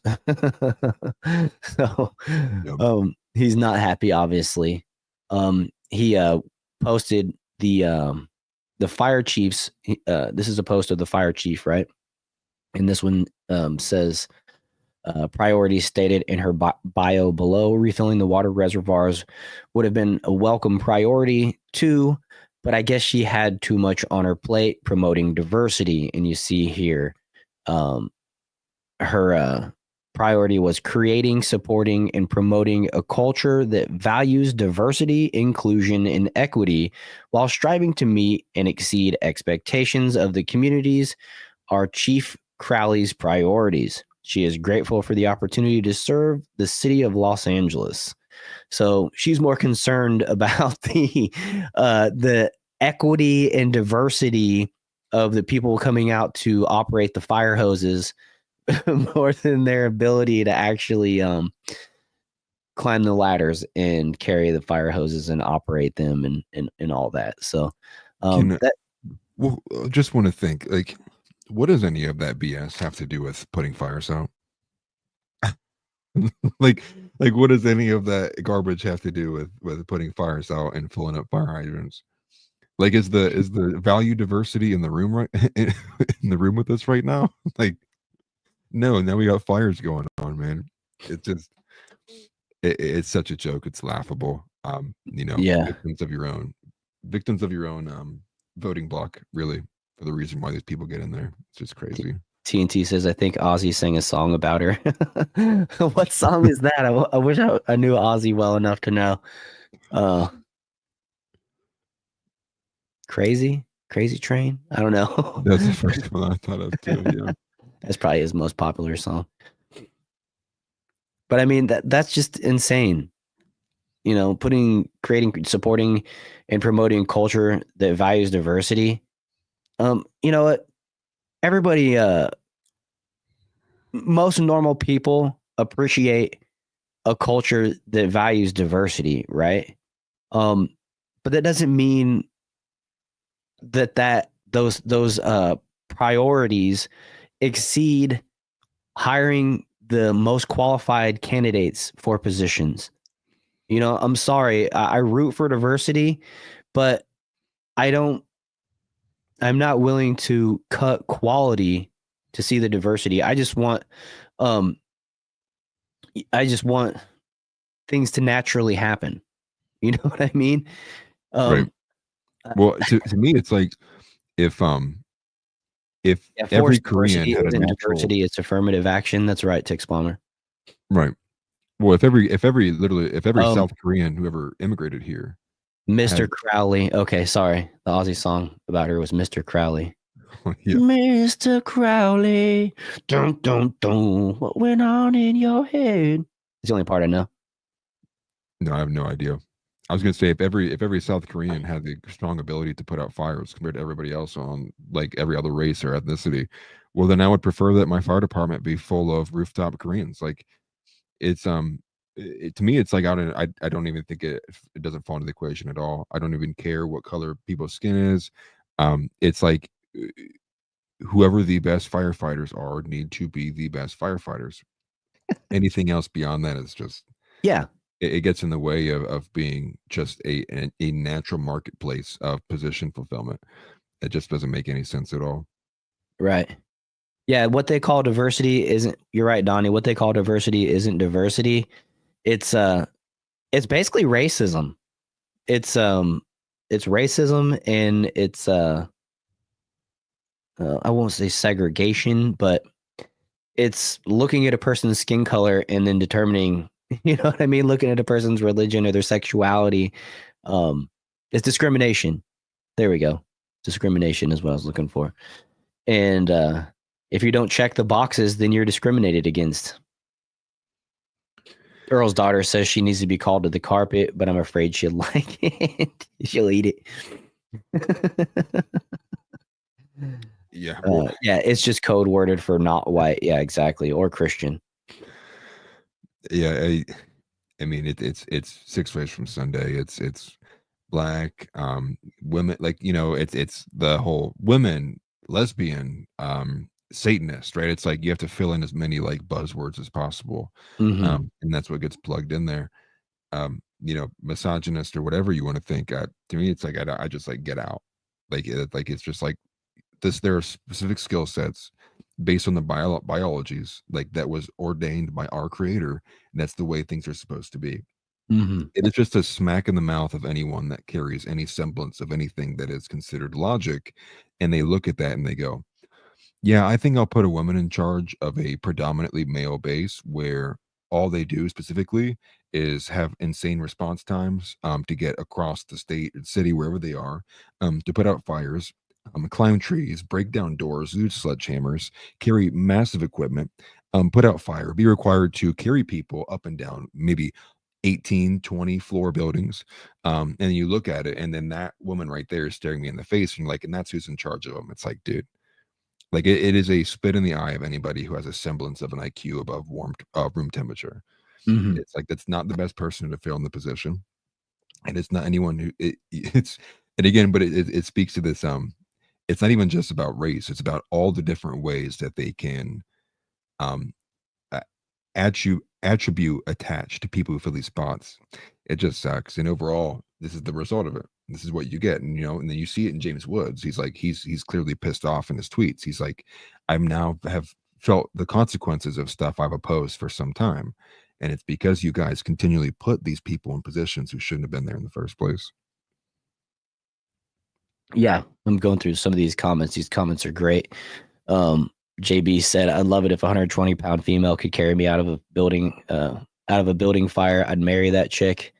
So he's not happy, obviously. He posted the fire chiefs. This is a post of the fire chief, right? And this one says, priorities stated in her bio below. Refilling the water reservoirs would have been a welcome priority too, but I guess she had too much on her plate promoting diversity. And you see here, her priority was creating, supporting, and promoting a culture that values diversity, inclusion, and equity while striving to meet and exceed expectations of the communities are Chief Crowley's priorities. She is grateful for the opportunity to serve the city of Los Angeles. So she's more concerned about the equity and diversity of the people coming out to operate the fire hoses more than their ability to actually climb the ladders and carry the fire hoses and operate them and all that. So Can that well, just want to think like, what does any of that BS have to do with putting fires out? like, what does any of that garbage have to do with putting fires out and filling up fire hydrants? Like, is the value diversity in the room right in the room with us right now? Like, no. Now we got fires going on, man. It's just it's such a joke. It's laughable. yeah. Victims of your own voting block, really, for the reason why these people get in there. It's just crazy. TNT says, I think Ozzy sang a song about her. What song is that? I wish I knew Ozzy well enough to know. Crazy Train? I don't know. That's the first one I thought of too. Yeah. That's probably his most popular song. But I mean, that's just insane. Supporting and promoting culture that values diversity. You know what? Everybody, most normal people appreciate a culture that values diversity, right? But that doesn't mean that those priorities exceed hiring the most qualified candidates for positions. I'm sorry, I root for diversity, but I'm not willing to cut quality to see the diversity. I just want things to naturally happen. You know what I mean? Right. Well, to me, it's like if every Korean had a natural diversity, it's affirmative action. That's right, Tix Bomber. Right. Well, if every South Korean who ever immigrated here, Mr. Crowley. Okay, sorry. The Aussie song about her was Mr. Crowley. Yeah. Mr. Crowley, dun dun dun. What went on in your head? It's the only part I know. No, I have no idea. I was gonna say if every South Korean had the strong ability to put out fires compared to everybody else on like every other race or ethnicity, well then I would prefer that my fire department be full of rooftop Koreans. Like it's to me it's like I don't even think it doesn't fall into the equation at all. I don't even care what color people's skin is. It's like whoever the best firefighters are need to be the best firefighters. Anything else beyond that is just it gets in the way of being just a natural marketplace of position fulfillment. It just doesn't make any sense at all. Right. Yeah, what they call diversity isn't, you're right, Donnie. What they call diversity isn't diversity. It's basically racism. It's racism, and it's I won't say segregation, but it's looking at a person's skin color and then determining, you know what I mean? Looking at a person's religion or their sexuality. It's discrimination. There we go. Discrimination is what I was looking for. And if you don't check the boxes, then you're discriminated against. Earl's daughter says she needs to be called to the carpet, but I'm afraid she'll like it. She'll eat it. Yeah. Yeah, it's just code worded for not white. Yeah, exactly. Or Christian. Yeah, I mean it's 6 ways from Sunday. It's black, women, like it's the whole women, lesbian, Satanist, right? It's like you have to fill in as many like buzzwords as possible, and that's what gets plugged in there. Misogynist or whatever you want to think. To me, it's like I just like get out. It's just like this. There are specific skill sets based on the biologies like that was ordained by our creator, and that's the way things are supposed to be. It is just a smack in the mouth of anyone that carries any semblance of anything that is considered logic, and they look at that and they go, yeah, I think I'll put a woman in charge of a predominantly male base where all they do specifically is have insane response times to get across the state or city, wherever they are, to put out fires, climb trees, break down doors, use sledgehammers, carry massive equipment, put out fire, be required to carry people up and down maybe 18, 20 floor buildings. And you look at it, and then that woman right there is staring me in the face, and you're like, and that's who's in charge of them. It's like, dude, Like it is a spit in the eye of anybody who has a semblance of an IQ above room temperature. Mhm. It's like that's not the best person to fill in the position, and it's not anyone who it's. And again, but it speaks to this. It's not even just about race; it's about all the different ways that they can um a- attribute attached to people who fill these spots. It just sucks. And overall, this is the result of it. This is what you get. And and then you see it in James Woods. He's like, he's clearly pissed off in his tweets. He's like, I'm now have felt the consequences of stuff I've opposed for some time. And it's because you guys continually put these people in positions who shouldn't have been there in the first place. Yeah, I'm going through some of these comments. These comments are great. JB said, "I'd love it if a 120-pound female could carry me out of a building fire. I'd marry that chick."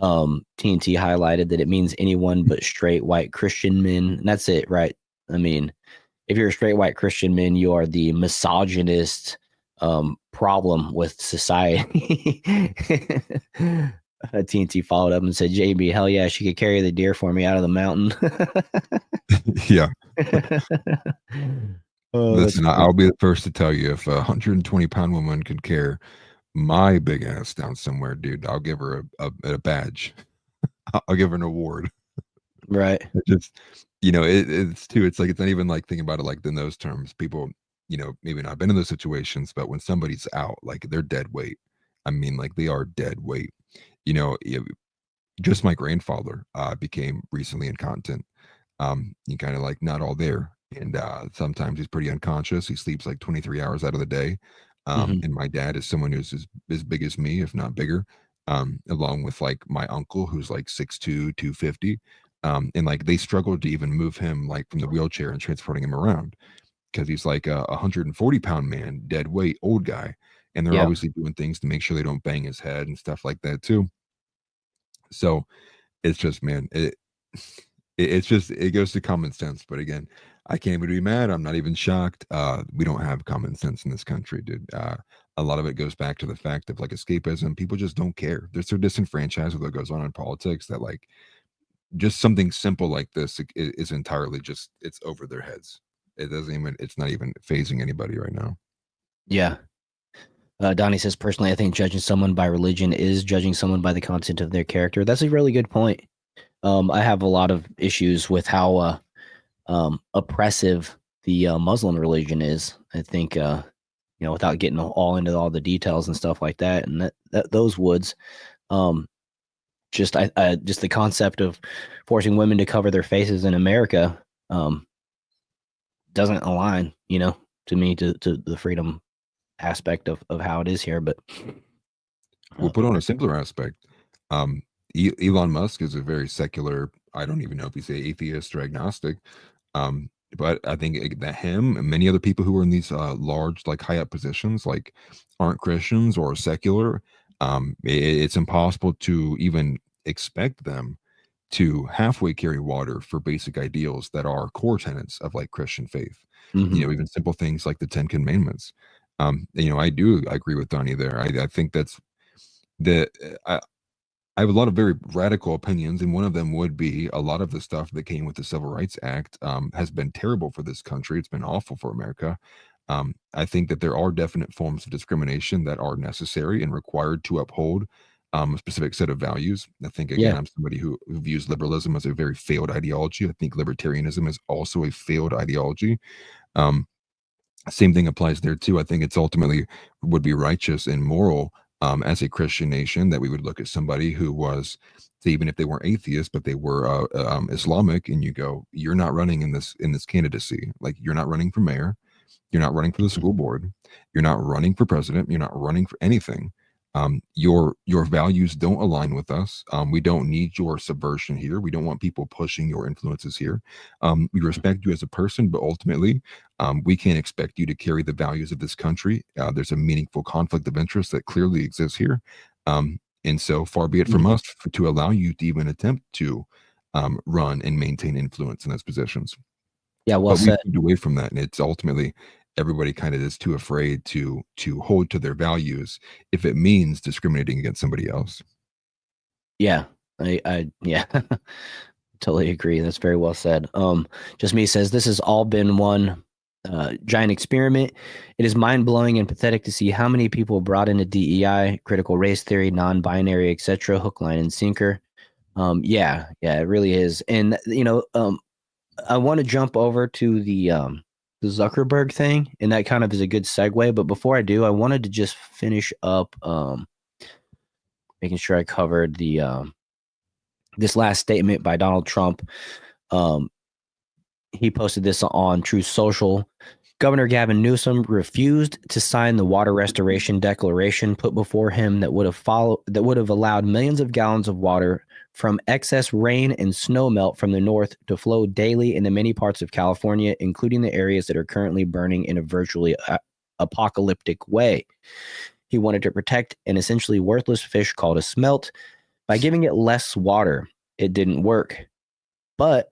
TNT highlighted that it means anyone but straight white Christian men. And that's it, right? I mean, if you're a straight white Christian man, you are the misogynist problem with society. TNT followed up and said, "JB, hell yeah, she could carry the deer for me out of the mountain." Yeah. Oh, that's Listen, funny. I'll be the first to tell you if a 120-pound woman could carry my big ass down somewhere, dude, I'll give her a badge. I'll give her an award. Right. It just, it's too, it's like, it's not even like thinking about it like in those terms. People, maybe not been in those situations, but when somebody's out, like they're dead weight. I mean, like they are dead weight. Just my grandfather became recently incontinent. You kind of like not all there. And sometimes he's pretty unconscious. He sleeps like 23 hours out of the day. Mhm. And my dad is someone who's as big as me, if not bigger, along with like my uncle who's like 6'2", 250. And like they struggled to even move him like from the wheelchair and transporting him around because he's like a 140-pound man, dead weight, old guy. And they're Yeah. obviously doing things to make sure they don't bang his head and stuff like that too. So it's just, man, it's just it goes to common sense. But again, I can't even be mad. I'm not even shocked. We don't have common sense in this country, dude. A lot of it goes back to the fact of like escapism. People just don't care. They're so disenfranchised with what goes on in politics that like just something simple like this is entirely just it's over their heads. It doesn't even it's not even phasing anybody right now. Yeah. Donnie says, personally, I think judging someone by religion is judging someone by the content of their character. That's a really good point. I have a lot of issues with how oppressive the Muslim religion is. I think, without getting all into all the details and stuff like that, and that those woods, just the concept of forcing women to cover their faces in America doesn't align, to me to the freedom aspect of how it is here. But We'll put on a simpler aspect. Um, Elon Musk is a very secular. I don't even know if he's a atheist or agnostic. But I think that him and many other people who are in these large, like high up positions, like aren't Christians or secular. It's impossible to even expect them to halfway carry water for basic ideals that are core tenets of like Christian faith. mhm. Even simple things like the Ten Commandments. I do agree with Donnie there. I think that's the I have a lot of very radical opinions, and one of them would be a lot of the stuff that came with the Civil Rights Act has been terrible for this country. It's been awful for America. I think that there are definite forms of discrimination that are necessary and required to uphold a specific set of values. I think, again, Yeah. I'm somebody who views liberalism as a very failed ideology. I think libertarianism is also a failed ideology. Um, Same thing applies there too. I think it's ultimately would be righteous and moral as a Christian nation that we would look at somebody who was, say, even if they weren't atheist, but they were Islamic, and you go, you're not running in this candidacy. Like you're not running for mayor, you're not running for the school board, you're not running for president, you're not running for anything. Your values don't align with us. We don't need your subversion here. We don't want people pushing your influences here. We respect you as a person, but ultimately, we can't expect you to carry the values of this country. There's a meaningful conflict of interest that clearly exists here. And so far be it from Mhm. us to allow you to even attempt to run and maintain influence in those positions. Yeah. Well But we've said. moved away from that, and it's ultimately everybody kind of is too afraid to hold to their values if it means discriminating against somebody else. Yeah. I yeah. Totally agree. That's very well said. Just me says this has all been one giant experiment. It is mind-blowing and pathetic to see how many people brought into DEI, critical race theory, non-binary, etc., hook, line, and sinker. Yeah, it really is. And I want to jump over to the Zuckerberg thing, and that kind of is a good segue. But before I do, I wanted to just finish up making sure I covered the this last statement by Donald Trump. He posted this on Truth Social. Governor Gavin Newsom refused to sign the water restoration declaration put before him that would have allowed millions of gallons of water from excess rain and snow melt from the north to flow daily into many parts of California, including the areas that are currently burning in a virtually apocalyptic way. He wanted to protect an essentially worthless fish called a smelt by giving it less water. It didn't work, but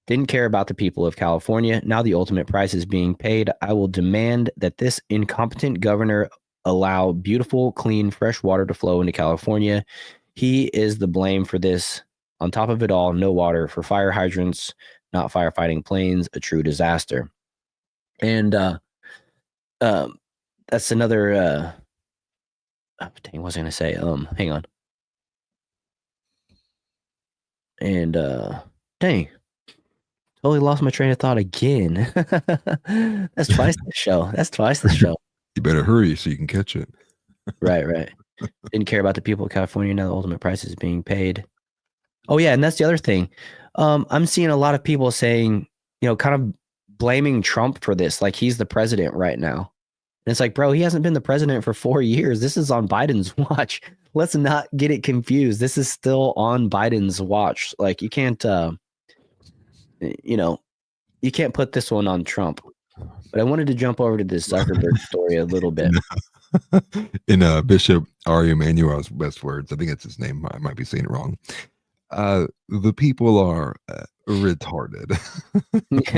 didn't care about the people of California. Now the ultimate price is being paid. I will demand that this incompetent governor allow beautiful, clean, fresh water to flow into California. He is the blame for this. On top of it all, no water for fire hydrants, not firefighting planes, a true disaster. And that's another what was I gonna say? Hang on. And dang. Totally lost my train of thought again. That's twice the show. You better hurry so you can catch it. Right. Didn't care about the people of California. Now the ultimate price is being paid. Oh, yeah. And that's the other thing. I'm seeing a lot of people saying, kind of blaming Trump for this. Like he's the president right now. And it's like, bro, he hasn't been the president for 4 years. This is on Biden's watch. Let's not get it confused. This is still on Biden's watch. Like you can't, you can't put this one on Trump. But I wanted to jump over to this Zuckerberg story a little bit. In Bishop Ari Emanuel's best words, I think it's his name. I might be saying it wrong. The people are retarded. Like,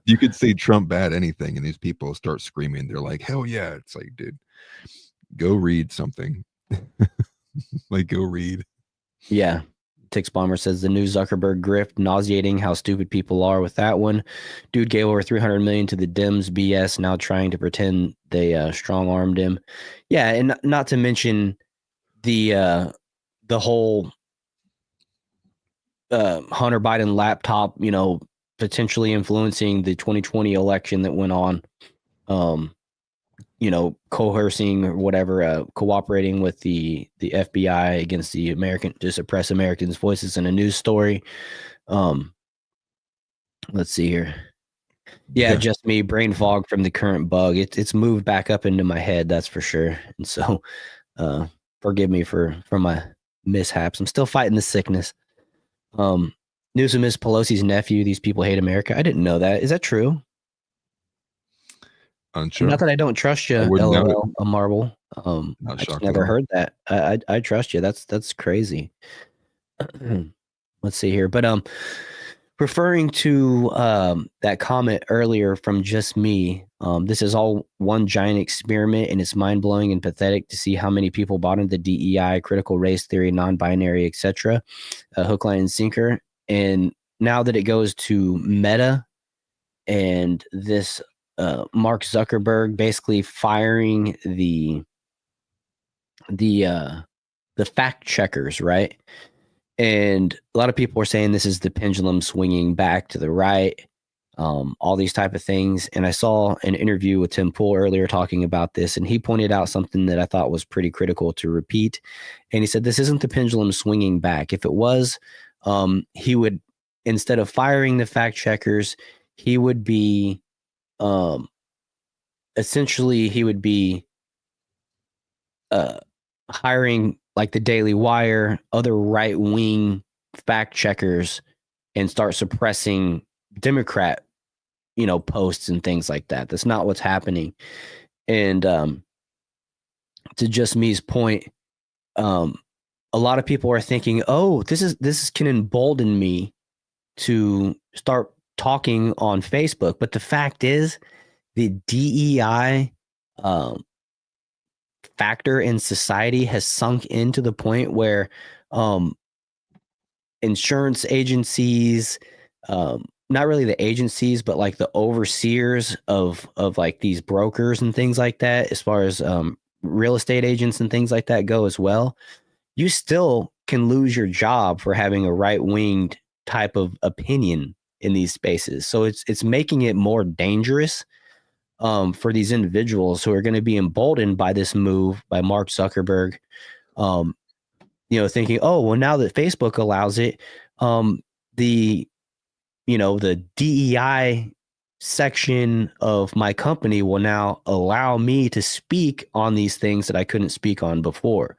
you could say Trump bad anything, and these people start screaming. They're like, "Hell yeah!" It's like, dude, go read something. Like, go read. Yeah. Tix Bomber says the new Zuckerberg grift, nauseating how stupid people are with that one. Dude gave over $300 million to the Dems BS, now trying to pretend they strong-armed him. Yeah, and not to mention the whole Hunter Biden laptop, potentially influencing the 2020 election that went on. Coercing or whatever, cooperating with the FBI against the to suppress Americans' voices in a news story. Let's see here. Yeah, just me, brain fog from the current bug. It's moved back up into my head, that's for sure. And so, forgive me for my mishaps. I'm still fighting the sickness. Newsom is Pelosi's nephew. These people hate America. I didn't know that. Is that true? Unsure. Not that I don't trust you, LOL, a marble. I just never heard that. I trust you. That's crazy. Let's see here. But referring to that comment earlier from just me, this is all one giant experiment, and it's mind-blowing and pathetic to see how many people bought into DEI, critical race theory, non-binary, etc., hook, line, and sinker. And now that it goes to Meta and this Mark Zuckerberg basically firing the fact checkers, right? And a lot of people are saying this is the pendulum swinging back to the right, all these type of things. And I saw an interview with Tim Pool earlier talking about this, and he pointed out something that I thought was pretty critical to repeat. And he said, this isn't the pendulum swinging back. If it was, he would, instead of firing the fact checkers, he would be essentially he would be hiring like the Daily Wire, other right-wing fact checkers, and start suppressing Democrat, posts and things like that. That's not what's happening. And to just me's point, a lot of people are thinking, oh, this can embolden me to start talking on Facebook. But the fact is, the DEI factor in society has sunk into the point where insurance agencies, not really the agencies, but like the overseers of like these brokers and things like that, as far as real estate agents and things like that go as well, you still can lose your job for having a right-winged type of opinion in these spaces. So it's making it more dangerous for these individuals who are going to be emboldened by this move by Mark Zuckerberg. Thinking, oh, well, now that Facebook allows it, the the DEI section of my company will now allow me to speak on these things that I couldn't speak on before.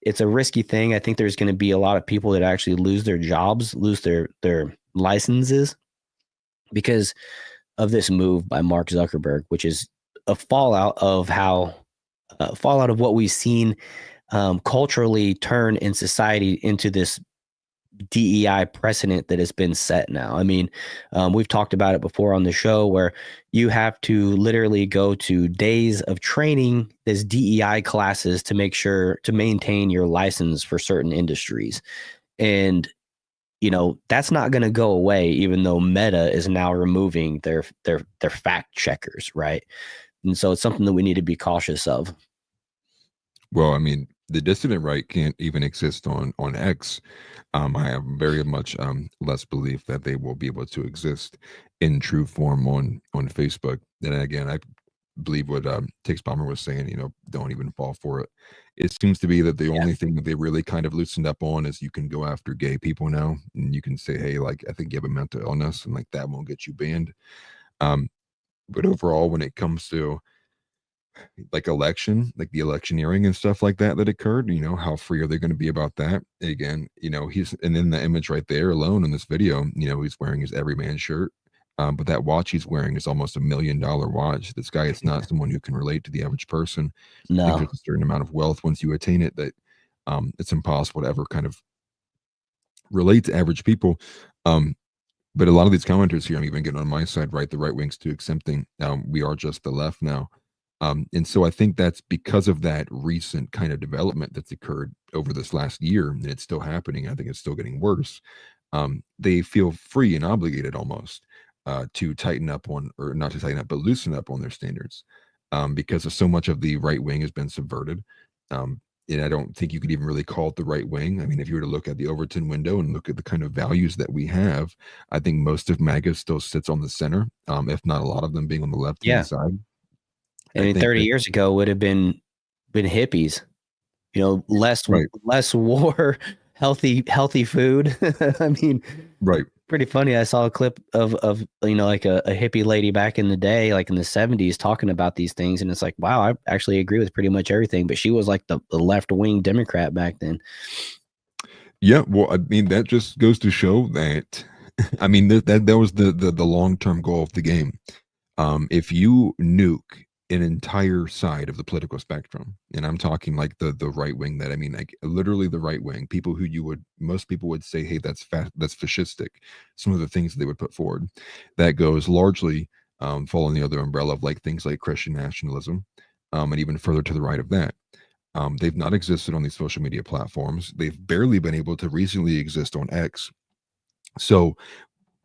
It's a risky thing. I think there's going to be a lot of people that actually lose their jobs, lose their licenses because of this move by Mark Zuckerberg, which is a fallout of what we've seen culturally turn in society into this DEI precedent that has been set now. I mean, we've talked about it before on the show where you have to literally go to days of training as DEI classes to make sure to maintain your license for certain industries. And, that's not going to go away, even though Meta is now removing their fact checkers. Right. And so it's something that we need to be cautious of. Well, I mean, the dissident right can't even exist on X. I have very much less belief that they will be able to exist in true form on Facebook. And again, I believe what Tix Bomber was saying. Don't even fall for it. It seems to be that the only thing that they really kind of loosened up on is you can go after gay people now, and you can say, hey, like I think you have a mental illness, and like that won't get you banned. But overall, when it comes to like the electioneering and stuff like that occurred, how free are they going to be about that? Again, and in the image right there alone in this video, he's wearing his everyman shirt. But that watch he's wearing is almost $1 million watch. This guy is not someone who can relate to the average person. I think No. there's a certain amount of wealth once you attain it that it's impossible to ever kind of relate to average people. But a lot of these commenters here, I'm even getting on my side, right? The right wing's too exempting. We are just the left now. And so I think that's because of that recent kind of development that's occurred over this last year, and it's still happening. I think it's still getting worse. They feel free and obligated almost to tighten up on, or not to tighten up, but loosen up on their standards because of so much of the right wing has been subverted. And I don't think you could even really call it the right wing. I mean, if you were to look at the Overton window and look at the kind of values that we have, I think most of MAGA still sits on the center, if not a lot of them being on the left-hand side. I mean, 30 years ago would have been hippies, less war, healthy food. I mean, right. Pretty funny. I saw a clip of like a hippie lady back in the day, like in the 70s, talking about these things. And it's like, wow, I actually agree with pretty much everything. But she was like the left-wing Democrat back then. Yeah. Well, I mean, that just goes to show that, I mean, that was the long-term goal of the game. If you nuke an entire side of the political spectrum, and I'm talking like the right wing, that I mean, like literally the right wing, people who most people would say, hey, that's fascistic. Some of the things that they would put forward, that goes largely fall in the other umbrella of like things like Christian nationalism, and even further to the right of that. They've not existed on these social media platforms. They've barely been able to recently exist on X. So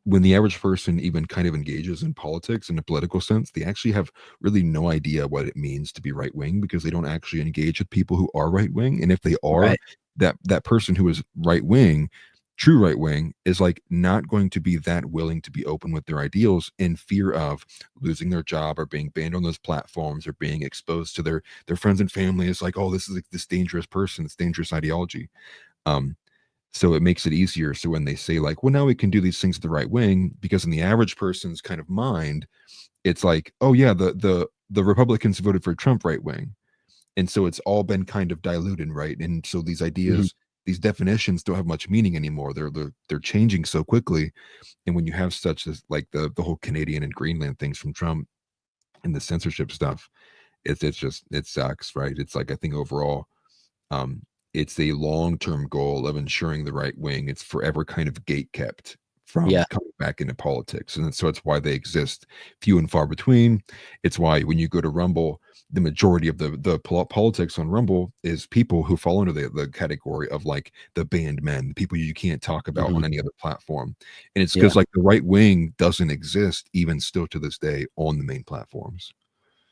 when the average person even kind of engages in politics in a political sense, they actually have really no idea what it means to be right wing, because they don't actually engage with people who are right wing. And if they are, that person who is right wing, true right wing, is like not going to be that willing to be open with their ideals in fear of losing their job or being banned on those platforms or being exposed to their friends and family. It's like, oh, this is like this dangerous person, this dangerous ideology. So it makes it easier. So when they say like, well, now we can do these things to the right wing, because in the average person's kind of mind, it's like, oh yeah, the Republicans voted for Trump right wing. And so it's all been kind of diluted, right? And so these ideas, these definitions don't have much meaning anymore. They're changing so quickly. And when you have such as like the whole Canadian and Greenland things from Trump and the censorship stuff, it sucks, right? It's like, I think overall, it's a long-term goal of ensuring the right wing, it's forever kind of gate kept from Yeah. coming back into politics. And so it's why they exist few and far between. It's why when you go to Rumble, the majority of the politics on Rumble is people who fall into the category of like the banned men, the people you can't talk about on any other platform. And it's because like the right wing doesn't exist even still to this day on the main platforms.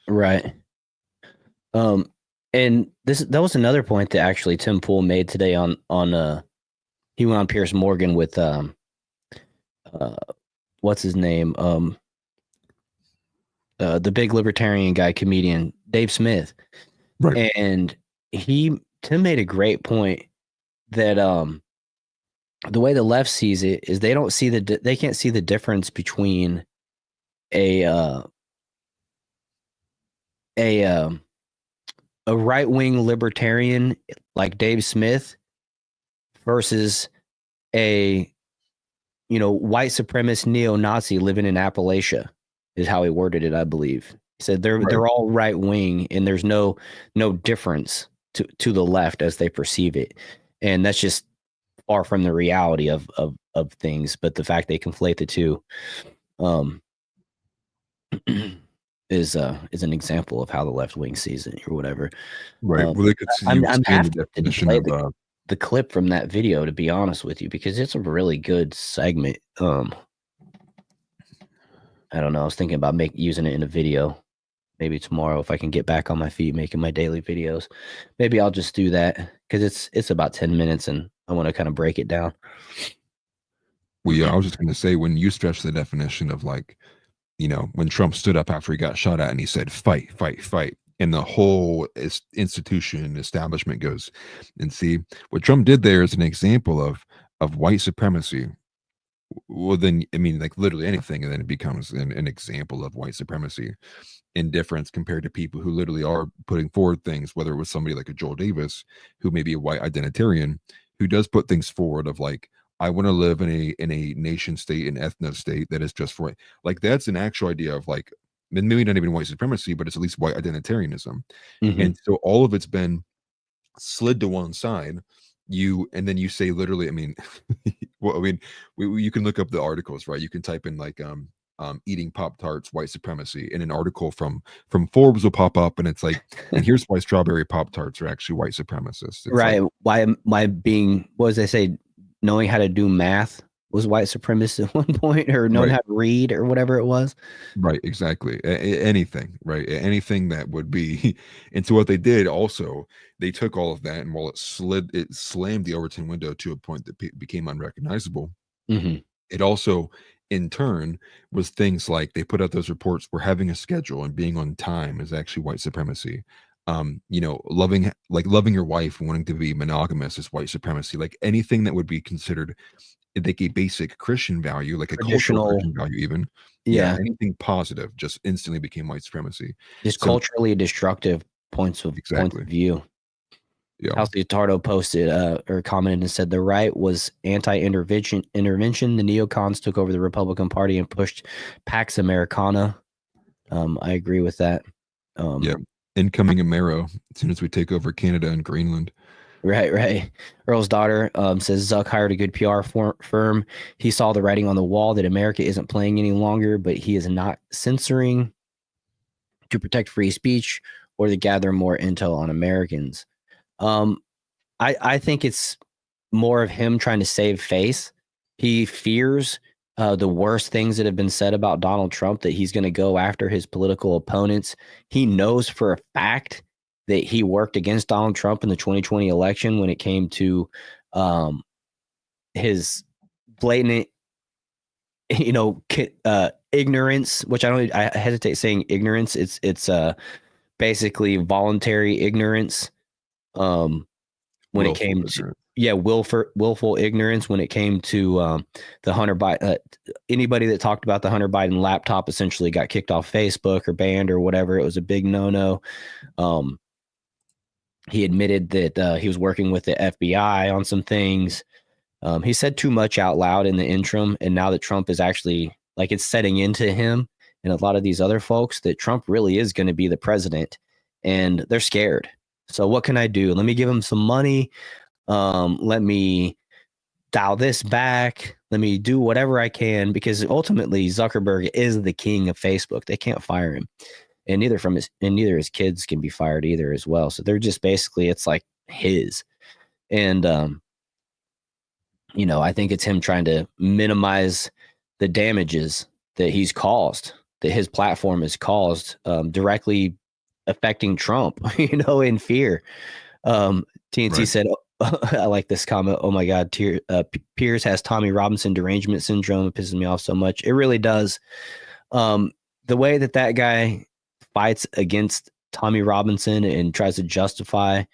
Right. And that was another point that actually Tim Pool made today on he went on Piers Morgan with what's his name? The big libertarian guy, comedian, Dave Smith. Right. And Tim made a great point that the way the left sees it is they don't see they can't see the difference between a right-wing libertarian like Dave Smith versus a white supremacist neo-Nazi living in Appalachia, is how he worded it, I believe. He said they're all right-wing and there's no difference to the left as they perceive it. And that's just far from the reality of things. But the fact they conflate the two is an example of how the left wing sees it or whatever. Right. Well, they could see I'm expand happy the to definition play of the clip from that video, to be honest with you, because it's a really good segment. I don't know. I was thinking about using it in a video. Maybe tomorrow, if I can get back on my feet making my daily videos, maybe I'll just do that because it's about 10 minutes and I want to kind of break it down. Well, yeah, I was just going to say, when you stretch the definition of like, when Trump stood up after he got shot at and he said, fight, fight, fight. And the whole institution establishment goes, and see what Trump did there is an example of white supremacy. Well, then, I mean, like literally anything, and then it becomes an example of white supremacy. Indifference compared to people who literally are putting forward things, whether it was somebody like a Joel Davis, who may be a white identitarian, who does put things forward of like, I want to live in a nation state, an ethno state that is just for like, that's an actual idea of like, maybe not even white supremacy, but it's at least white identitarianism. And so all of it's been slid to one side. And then you say literally, I mean, well, I mean, you can look up the articles, right? You can type in like eating Pop-Tarts, white supremacy, and an article from Forbes will pop up, and it's like, and here's why strawberry Pop-Tarts are actually white supremacists. It's right. like, why being, what does they say, knowing how to do math was white supremacist at one point, or knowing how to read or whatever it was. Right, exactly. Anything, right? Anything that would be. And so what they did also, they took all of that, and while it slammed the Overton window to a point that became unrecognizable. It also, in turn, was things like they put out those reports where having a schedule and being on time is actually white supremacy. Loving your wife and wanting to be monogamous is white supremacy. Like anything that would be considered like a basic Christian value, like a cultural Christian value, even anything positive just instantly became white supremacy. Just culturally destructive points of view. Yeah. House Tardo posted or commented and said the right was anti-intervention. The neocons took over the Republican Party and pushed Pax Americana. I agree with that. Yeah. Incoming Amero as soon as we take over Canada and Greenland. Right. Earl's daughter says Zuck hired a good PR firm. He saw the writing on the wall that America isn't playing any longer, but he is not censoring to protect free speech or to gather more intel on Americans. I think it's more of him trying to save face. He fears the worst things that have been said about Donald Trump, that he's going to go after his political opponents. He knows for a fact that he worked against Donald Trump in the 2020 election when it came to his blatant, ignorance, which I hesitate saying ignorance. It's basically voluntary ignorance. When willful it came to willful ignorance when it came to the Hunter Biden. Anybody that talked about the Hunter Biden laptop essentially got kicked off Facebook or banned or whatever. It was a big no-no. He admitted that he was working with the FBI on some things. He said too much out loud in the interim, and now that Trump is actually, like, it's setting into him and a lot of these other folks that Trump really is going to be the president, and they're scared. So what can I do? Let me give him some money. Let me dial this back. Let me do whatever I can, because ultimately Zuckerberg is the king of Facebook. They can't fire him, and neither his kids can be fired either as well. So they're just basically, it's like his. And I think it's him trying to minimize the damages that he's caused, that his platform has caused, directly affecting Trump, in fear. TNT Right. said, I like this comment. Oh my God, Piers has Tommy Robinson derangement syndrome. It pisses me off so much. It really does. The way that guy fights against Tommy Robinson and tries to justify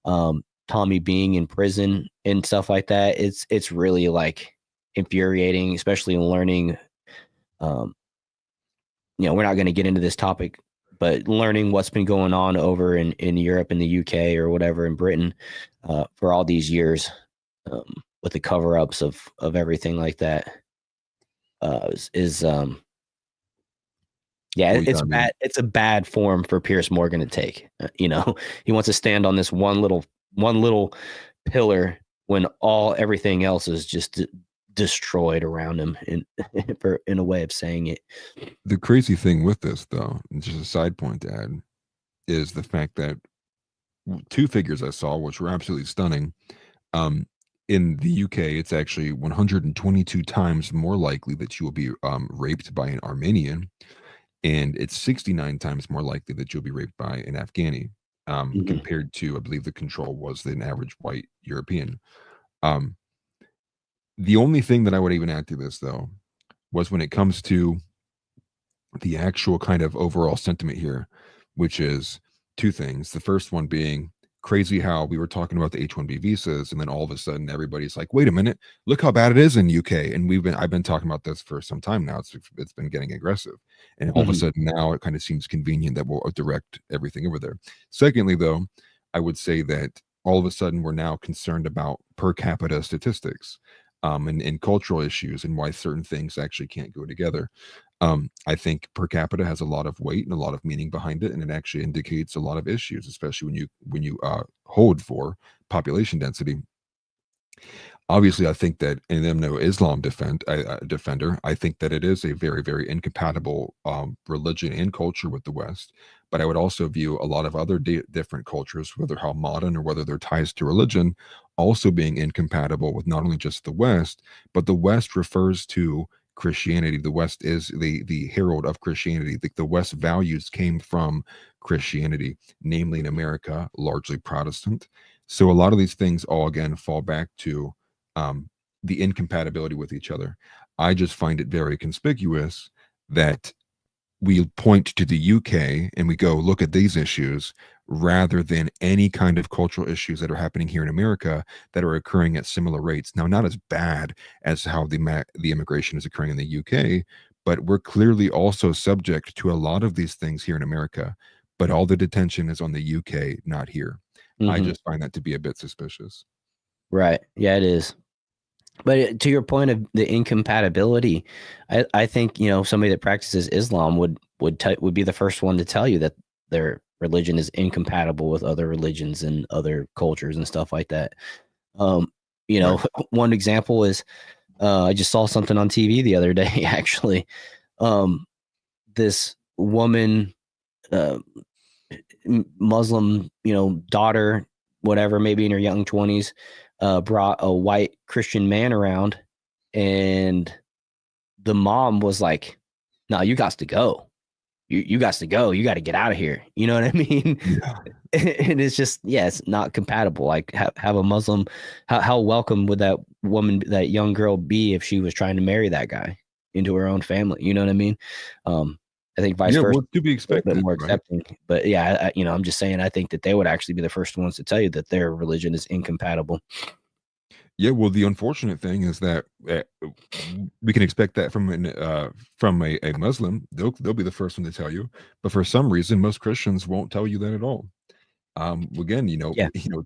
Tommy being in prison and stuff like that, it's really like infuriating, especially in learning. We're not going to get into this topic, but learning what's been going on over in Europe and the UK or whatever, in Britain, for all these years, with the cover-ups of everything like that, it's bad. It's a bad form for Pierce Morgan to take. He wants to stand on this one little pillar when everything else is just destroyed around him, in a way of saying it. The crazy thing with this, though, and just a side point to add, is the fact that two figures I saw, which were absolutely stunning. In the UK, it's actually 122 times more likely that you will be raped by an Armenian, and it's 69 times more likely that you'll be raped by an Afghani, compared to, I believe the control was an average white European. The only thing that I would even add to this, though, was when it comes to the actual kind of overall sentiment here, which is two things. The first one being crazy how we were talking about the H-1B visas, and then all of a sudden everybody's like, wait a minute, look how bad it is in UK. And I've been talking about this for some time now. It's been getting aggressive. And all of a sudden now it kind of seems convenient that we'll direct everything over there. Secondly, though, I would say that all of a sudden we're now concerned about per capita statistics, and cultural issues, and why certain things actually can't go together. I think per capita has a lot of weight and a lot of meaning behind it, and it actually indicates a lot of issues, especially when you hold for population density. Obviously, I think that, and I'm no Islam defender, I think that it is a very, very incompatible religion and culture with the West. But I would also view a lot of other different cultures, whether how modern or whether their ties to religion, also being incompatible with not only just the West, but the West refers to Christianity. The West is the herald of Christianity. The West values came from Christianity, namely in America, largely Protestant. So a lot of these things all again fall back to the incompatibility with each other. I just find it very conspicuous that we point to the UK and we go, look at these issues, rather than any kind of cultural issues that are happening here in America that are occurring at similar rates. Now, not as bad as how the immigration is occurring in the UK, but we're clearly also subject to a lot of these things here in America. But all the detention is on the UK, not here. I just find that to be a bit suspicious. Right. Yeah, it is. But to your point of the incompatibility, I think somebody that practices Islam would be the first one to tell you that their religion is incompatible with other religions and other cultures and stuff like that. Right. One example is I just saw something on TV the other day. Actually, this woman, Muslim, daughter, whatever, maybe in her young 20s. Brought a white Christian man around, and the mom was like, "No, you got to go. You got to go. You got to get out of here." You know what I mean? Yeah. And it's just, it's not compatible. Like, have a Muslim. How welcome would that woman, that young girl, be if she was trying to marry that guy into her own family? You know what I mean? I think vice versa. Well, to be expected, a bit more right? accepting. But yeah, I'm just saying, I think that they would actually be the first ones to tell you that their religion is incompatible. Yeah, well, the unfortunate thing is that we can expect that from a Muslim. They'll be the first one to tell you, but for some reason, most Christians won't tell you that at all. Again,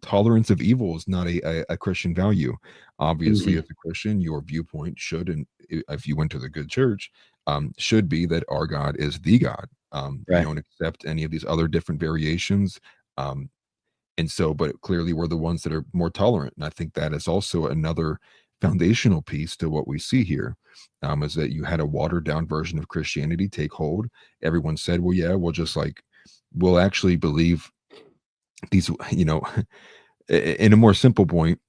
tolerance of evil is not a Christian value. Obviously, as a Christian, your viewpoint should, and if you went to the good church, should be that our God is the God. Right. You don't accept any of these other different variations. And so, but clearly we're the ones that are more tolerant. And I think that is also another foundational piece to what we see here, is that you had a watered down version of Christianity take hold. Everyone said, well, yeah, we'll actually believe these, in a more simple point,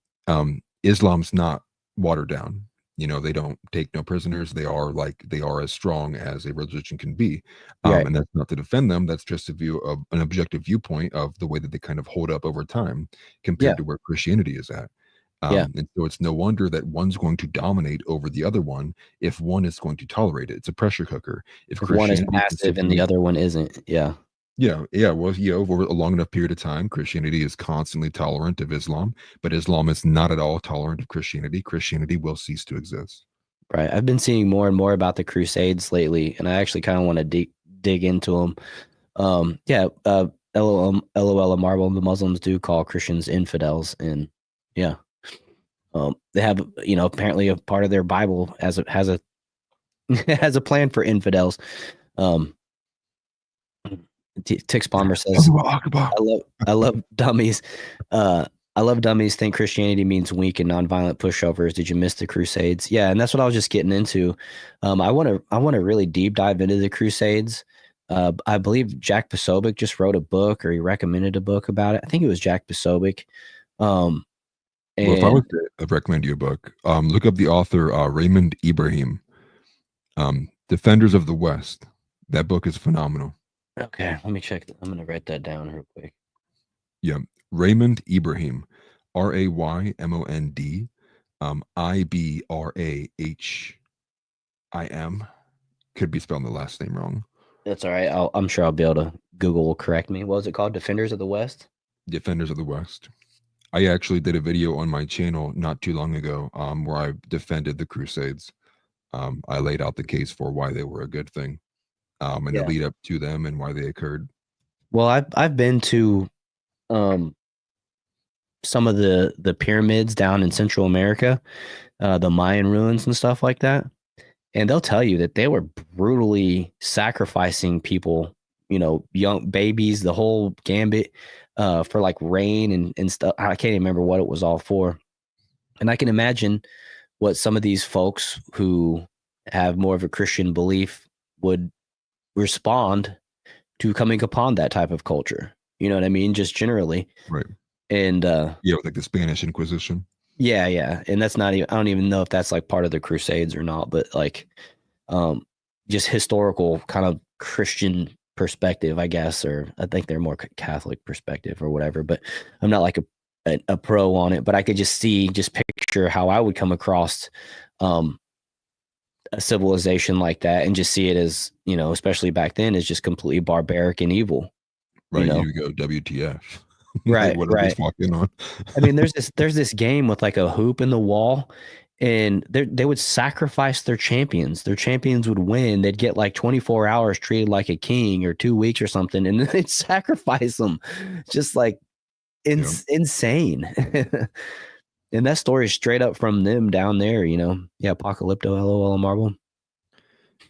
Islam's not watered down. They don't take no prisoners. They are as strong as a religion can be. Right. And that's not to defend them. That's just a view of an objective viewpoint of the way that they kind of hold up over time compared to where Christianity is at. And so it's no wonder that one's going to dominate over the other one if one is going to tolerate it. It's a pressure cooker. If one is Christianity passive and the other one isn't. Yeah. Well, over a long enough period of time, Christianity is constantly tolerant of Islam, but Islam is not at all tolerant of Christianity. Christianity will cease to exist. Right. I've been seeing more and more about the Crusades lately, and I actually kind of want to dig into them. LOL Marble, the Muslims do call Christians infidels, and they have, apparently a part of their Bible has a has a plan for infidels. Tix Bomber says, I love dummies. I love dummies think Christianity means weak and nonviolent pushovers. Did you miss the Crusades? Yeah, and that's what I was just getting into. I want to really deep dive into the Crusades. I believe Jack Posobiec just wrote a book, or he recommended a book about it. I think it was Jack Posobiec. Well, if I was to recommend you a book, look up the author Raymond Ibrahim, Defenders of the West. That book is phenomenal. Okay, let me check. I'm going to write that down real quick. Yeah, Raymond Ibrahim, Raymond, Ibrahim. Could be spelling the last name wrong. That's all right. I'm sure I'll be able to. Google will correct me. What was it called? Defenders of the West? Defenders of the West. I actually did a video on my channel not too long ago where I defended the Crusades. I laid out the case for why they were a good thing. And the lead up to them and why they occurred. Well, I've been to some of the pyramids down in Central America, the Mayan ruins and stuff like that, and they'll tell you that they were brutally sacrificing people, young babies, the whole gambit, for like rain and stuff. I can't even remember what it was all for, and I can imagine what some of these folks who have more of a Christian belief would respond to coming upon that type of culture. You know what I mean? Just generally. Right. And like the Spanish Inquisition. Yeah. And that's not even, I don't even know if that's like part of the Crusades or not, but like just historical kind of Christian perspective, I guess, or I think they're more Catholic perspective or whatever, but I'm not like a pro on it, but I could just picture how I would come across a civilization like that and just see it as, especially back then, as just completely barbaric and evil. Right. You go WTF. Right. What right. Walk in on. I mean, there's this game with like a hoop in the wall, and they would sacrifice their champions. Their champions would win. They'd get like 24 hours treated like a king, or 2 weeks or something, and then they'd sacrifice them. Just like insane. And that story is straight up from them down there, Yeah, Apocalypto, LOL Marble.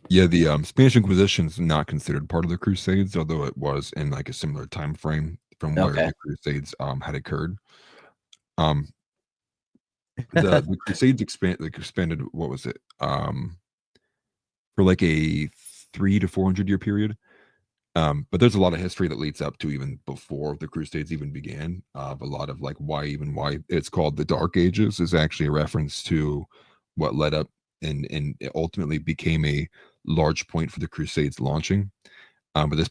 Yeah, the Spanish Inquisition is not considered part of the Crusades, although it was in like a similar time frame from where the Crusades had occurred. The Crusades expanded. What was it? For like a 300 to 400 year period. But there's a lot of history that leads up to even before the Crusades even began. A lot of like why it's called the Dark Ages is actually a reference to what led up and it ultimately became a large point for the Crusades launching. But the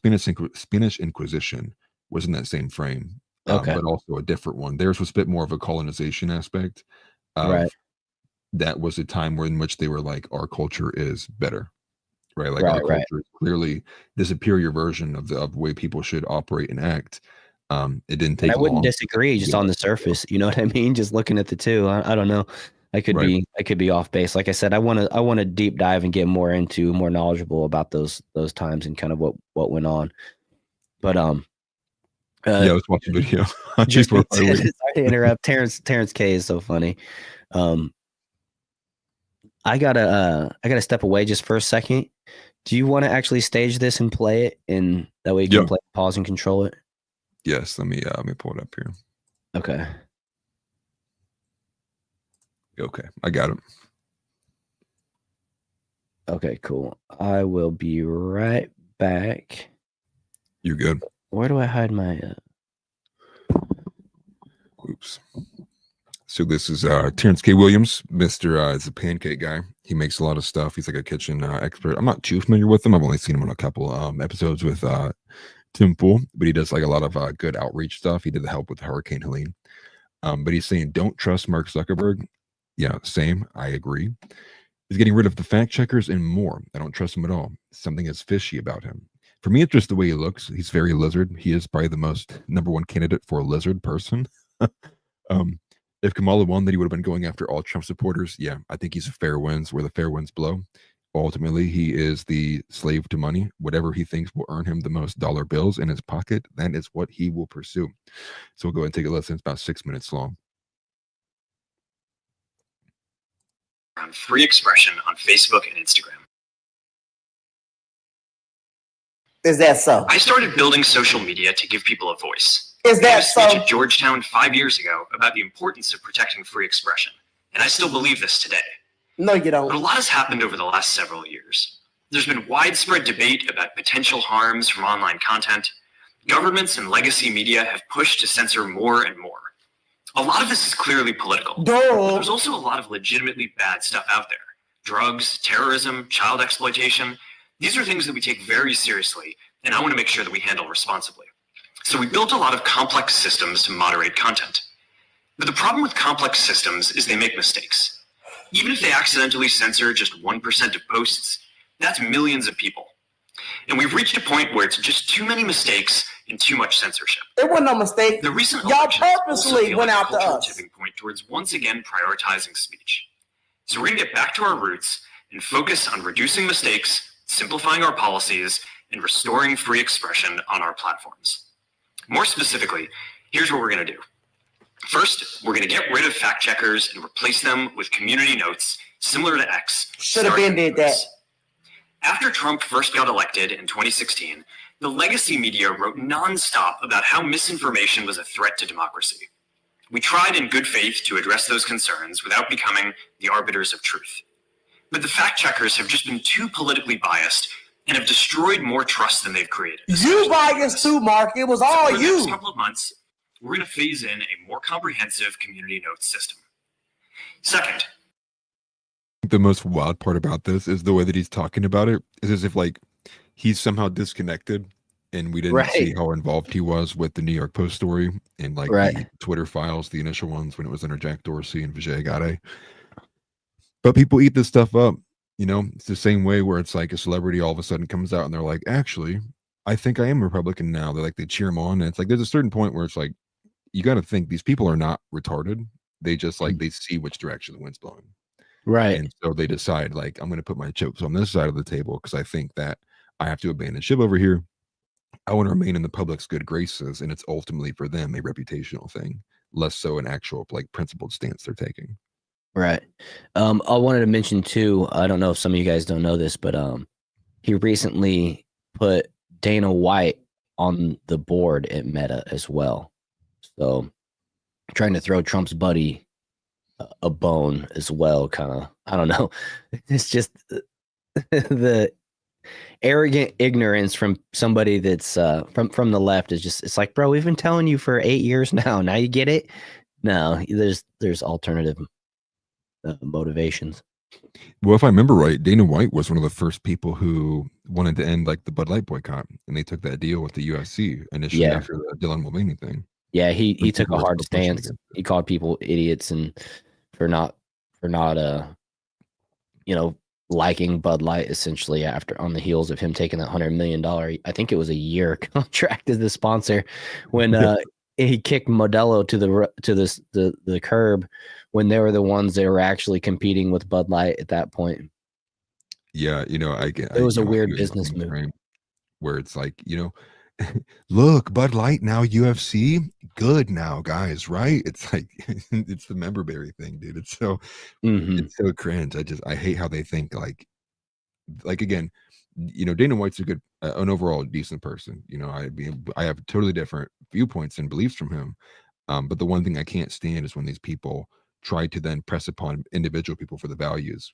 Spanish Inquisition was in that same frame, but also a different one. Theirs was a bit more of a colonization aspect. Right. That was a time in which they were like, our culture is better. Right, like our culture is clearly the superior version of the way people should operate and act. It didn't take. I wouldn't disagree, just on the surface. You know what I mean? Just looking at the two, I don't know. I could be off base. Like I said, I want to deep dive and get more knowledgeable about those times and kind of what went on. But let's watch the video. Sorry to interrupt. Terrence K is so funny. I gotta step away just for a second. Do you want to actually stage this and play it, and that way you can play, pause, and control it? Yes, let me pull it up here. Okay. Okay, I got it. Okay, cool. I will be right back. You're good. Where do I hide my? Oops. So this is Terrence K. Williams, Mr. Is a pancake guy. He makes a lot of stuff. He's like a kitchen expert. I'm not too familiar with him. I've only seen him on a couple episodes with Tim Pool, but he does like a lot of good outreach stuff. He did the help with Hurricane Helene. But he's saying don't trust Mark Zuckerberg. Yeah, same. I agree. He's getting rid of the fact checkers and more. I don't trust him at all. Something is fishy about him. For me, it's just the way he looks. He's very lizard. He is probably the most #1 candidate for a lizard person. If Kamala won, then he would have been going after all Trump supporters. Yeah, I think he's a fair winds where the fair winds blow. Ultimately, he is the slave to money. Whatever he thinks will earn him the most dollar bills in his pocket, that is what he will pursue. So we'll go ahead and take a listen. It's about 6 minutes long. Free expression on Facebook and Instagram. Is that so? I started building social media to give people a voice. Is I gave that a speech so? at Georgetown 5 years ago about the importance of protecting free expression, and I still believe this today. No, you But a don't. lot has happened over the last several years. There's been widespread debate about potential harms from online content. Governments and legacy media have pushed to censor more and more. A lot of this is clearly political. But Duh. there's also a lot of legitimately bad stuff out there. Drugs, terrorism, child exploitation. These are things that we take very seriously, and I want to make sure that we handle responsibly. So we built a lot of complex systems to moderate content. But the problem with complex systems is they make mistakes. Even if they accidentally censor just 1% of posts, that's millions of people. And we've reached a point where it's just too many mistakes and too much censorship. It wasn't no mistake. The recent Y'all elections also purposely feel went like a after cultural us. tipping point towards once again prioritizing speech. So we're going to get back to our roots and focus on reducing mistakes, simplifying our policies, and restoring free expression on our platforms. More specifically, here's what we're going to do. First, we're going to get rid of fact checkers and replace them with community notes similar to X. Should have starting been with did that. this. After Trump first got elected in 2016, the legacy media wrote nonstop about how misinformation was a threat to democracy. We tried in good faith to address those concerns without becoming the arbiters of truth. But the fact checkers have just been too politically biased and have destroyed more trust than they've created. You biased too, Mark. It was all For the next you. couple of months, we're going to phase in a more comprehensive community notes system. Second, The most wild part about this is the way that he's talking about it is as if like he's somehow disconnected and we didn't see Right. how involved he was with the New York Post story and like Right. the Twitter files, the initial ones when it was under Jack Dorsey and Vijay Gadde. But people eat this stuff up. You know, it's the same way where it's like a celebrity all of a sudden comes out and they're like, actually, I think I am a Republican now. They're like, they cheer him on. And it's like, there's a certain point where it's like, you got to think these people are not retarded. They just like, they see which direction the wind's blowing. Right. And so they decide, like, I'm going to put my chips on this side of the table because I think that I have to abandon ship over here. I want to remain in the public's good graces. And it's ultimately for them a reputational thing, less so an actual, like, principled stance they're taking. Right. I wanted to mention too, I don't know if some of you guys don't know this, but he recently put Dana White on the board at Meta as well. So trying to throw Trump's buddy a bone as well, kind of. I don't know. It's just the arrogant ignorance from somebody that's from the left is just, it's like, bro, we've been telling you for 8 years now. Now you get it? No, there's alternative motivations. Well, if I remember right, Dana White was one of the first people who wanted to end like the Bud Light boycott, and they took that deal with the UFC initially Yeah. after the Dylan Mulvaney thing. Yeah, he Like, took people a were hard still pushing stance. against He called people idiots and for not liking Bud Light essentially after on the heels of him taking that $100 million, I think it was a year contract as the sponsor when he kicked Modelo to the curb when they were the ones that were actually competing with Bud Light at that point. Yeah, you know, It was a you know, weird he was in business the move. frame where it's like, you know, look, Bud Light now UFC, good now, guys, right? It's like it's the member berry thing, dude. It's so Mhm. it's so cringe. I hate how they think like again, you know, Dana White's a good an overall decent person. You know, I have totally different viewpoints and beliefs from him. But the one thing I can't stand is when these people try to then press upon individual people for the values.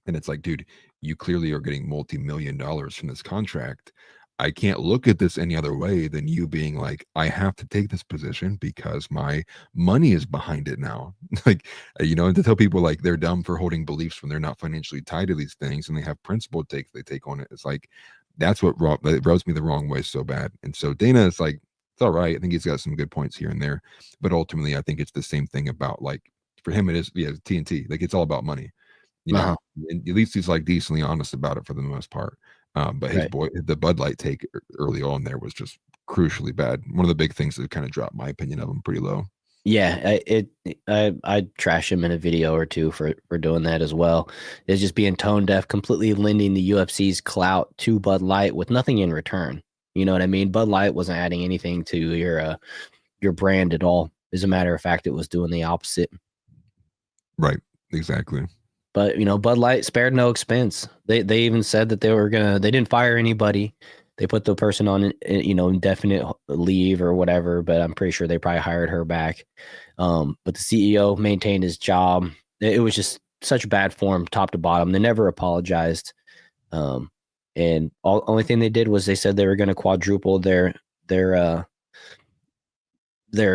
And it's like, dude, you clearly are getting multi-million dollars from this contract. I can't look at this any other way than you being like, I have to take this position because my money is behind it now. Like, and to tell people like they're dumb for holding beliefs when they're not financially tied to these things and they have principled takes they take on it. It's like, that's what rubs me the wrong way so bad. And so Dana is like, it's all right. I think he's got some good points here and there, but ultimately I think it's the same thing about like, for him, it is, TNT. Like, it's all about money. And at least he's like decently honest about it for the most part. But the Bud Light take early on there was just crucially bad. One of the big things that kind of dropped my opinion of him pretty low. Yeah, I trash him in a video or two for doing that as well. It's just being tone deaf, completely lending the UFC's clout to Bud Light with nothing in return. You know what I mean? Bud Light wasn't adding anything to your brand at all. As a matter of fact, it was doing the opposite. Right. Exactly. But Bud Light spared no expense. They even said that they didn't fire anybody. They put the person on indefinite leave or whatever, but I'm pretty sure they probably hired her back. But the CEO maintained his job. It was just such bad form, top to bottom. They never apologized. And only thing they did was they said they were going to quadruple their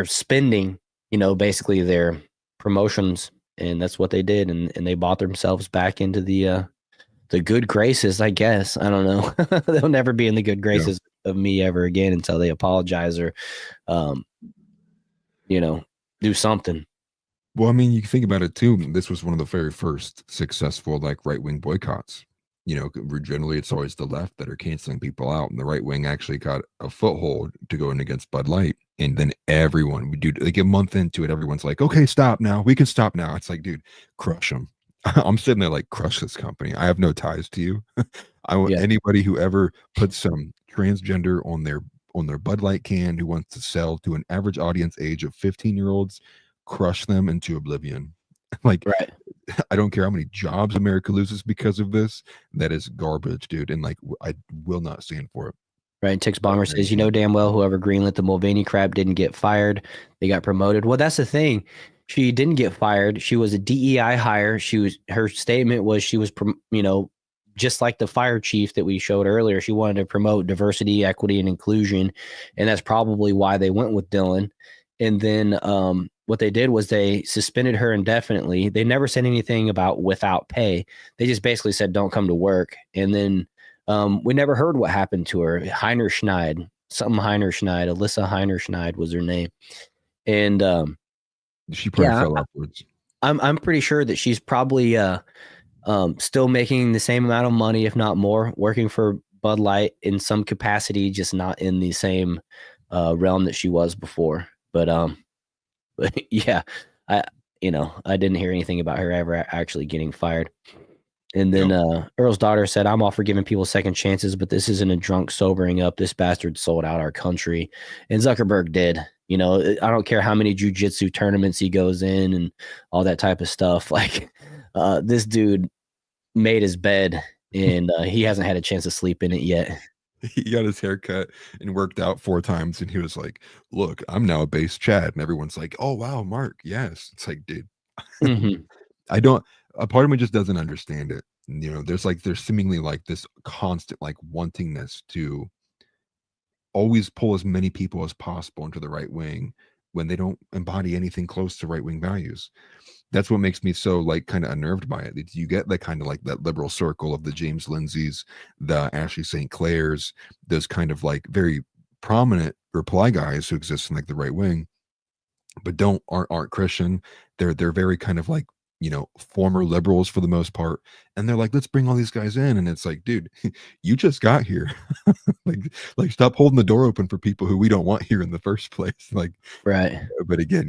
spending, basically their promotions. And that's what they did. And they bought themselves back into the good graces, I guess. I don't know. They'll never be in the good graces of me ever again until they apologize or, do something. Well, I mean, you can think about it too. This was one of the very first successful like right-wing boycotts. Generally it's always the left that are canceling people out, and the right wing actually got a foothold to go in against Bud Light. And then everyone would do like a month into it, everyone's like, okay, stop now. We can stop now. It's like, dude, crush them. I'm sitting there like, crush this company. I have no ties to you. I want anybody who ever puts some transgender on their Bud Light can, who wants to sell to an average audience age of 15-year-olds, crush them into oblivion. Like, I don't care how many jobs America loses because of this. That is garbage, dude. And like, I will not stand for it. Right. Tix Bomber says, damn well whoever greenlit the Mulvaney crap didn't get fired. They got promoted. Well, that's the thing. She didn't get fired. She was a DEI hire. Her statement was she was, just like the fire chief that we showed earlier. She wanted to promote diversity, equity, and inclusion. And that's probably why they went with Dylan. And then what they did was they suspended her indefinitely. They never said anything about without pay. They just basically said, don't come to work. And then we never heard what happened to her. Alyssa Heinerschneid was her name. And she probably fell upwards. I'm pretty sure that she's probably still making the same amount of money, if not more, working for Bud Light in some capacity, just not in the same realm that she was before. But yeah, I didn't hear anything about her ever actually getting fired. And then Earl's daughter said, I'm all for giving people second chances, but this isn't a drunk sobering up. This bastard sold out our country. And Zuckerberg did. I don't care how many jiu-jitsu tournaments he goes in and all that type of stuff. Like, this dude made his bed and he hasn't had a chance to sleep in it yet. He got his hair cut and worked out 4 times, and he was like, look, I'm now a base Chad. And everyone's like, oh, wow, Mark. Yes. It's like, dude, a part of me just doesn't understand it. There's seemingly like this constant like wantingness to always pull as many people as possible into the right wing when they don't embody anything close to right wing values. That's what makes me so like kind of unnerved by it. You get that kind of like that liberal circle of the James Lindsays, the Ashley St. Clairs, those kind of like very prominent reply guys who exist in like the right wing, but aren't Christian. They're very kind of like, former liberals for the most part. And they're like, let's bring all these guys in. And it's like, dude, you just got here. like stop holding the door open for people who we don't want here in the first place. Like, right. But again,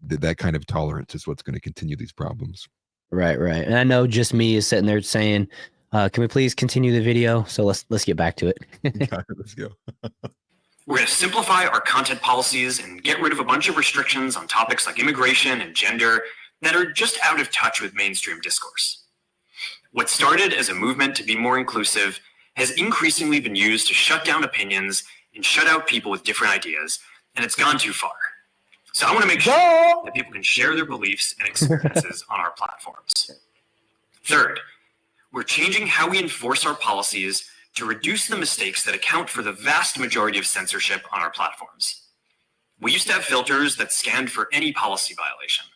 that kind of tolerance is what's going to continue these problems. Right. And I know just me is sitting there saying, can we please continue the video? So let's get back to it. Let's go. We're going to simplify our content policies and get rid of a bunch of restrictions on topics like immigration and gender that are just out of touch with mainstream discourse. What started as a movement to be more inclusive has increasingly been used to shut down opinions and shut out people with different ideas, and it's gone too far. So I want to make sure that people can share their beliefs and experiences on our platforms. Third, we're changing how we enforce our policies to reduce the mistakes that account for the vast majority of censorship on our platforms. We used to have filters that scanned for any policy violation.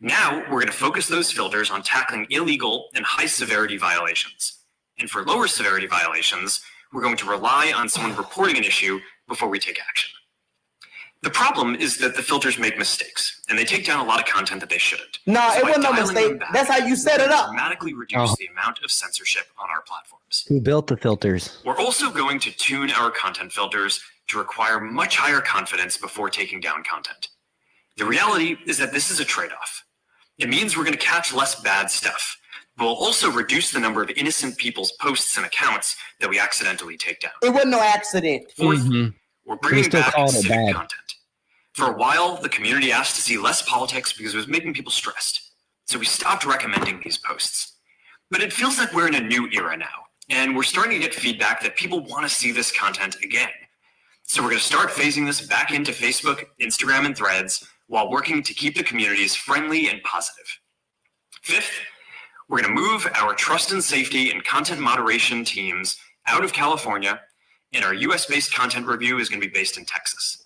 Now we're going to focus those filters on tackling illegal and high severity violations. And for lower severity violations, we're going to rely on someone reporting an issue before we take action. The problem is that the filters make mistakes, and they take down a lot of content that they shouldn't. No, So it by wasn't no dialing mistake. them back, That's how you set it up. dramatically reduce the amount of censorship on our platforms. Who built the filters? We're also going to tune our content filters to require much higher confidence before taking down content. The reality is that this is a trade-off. It means we're going to catch less bad stuff, but we'll also reduce the number of innocent people's posts and accounts that we accidentally take down. It wasn't no accident. Fourth, we're bringing still back calling it civic bad. content. For a while, the community asked to see less politics because it was making people stressed. So we stopped recommending these posts. But it feels like we're in a new era now, and we're starting to get feedback that people want to see this content again. So we're going to start phasing this back into Facebook, Instagram, and Threads while working to keep the communities friendly and positive. Fifth, we're going to move our trust and safety and content moderation teams out of California, and our US-based content review is going to be based in Texas.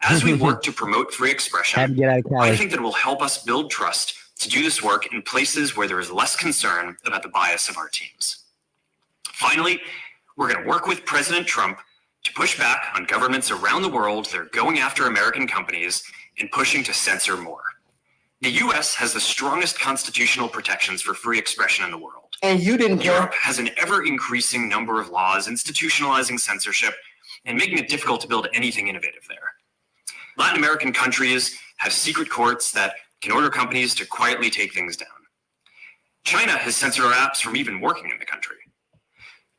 As we work to promote free expression, Had to get out of Cali. I think that it will help us build trust to do this work in places where there is less concern about the bias of our teams. Finally, we're going to work with President Trump to push back on governments around the world that are going after American companies and pushing to censor more. The US has the strongest constitutional protections for free expression in the world. And you didn't care. Europe has an ever-increasing number of laws institutionalizing censorship and making it difficult to build anything innovative there. Latin American countries have secret courts that can order companies to quietly take things down. China has censored our apps from even working in the country.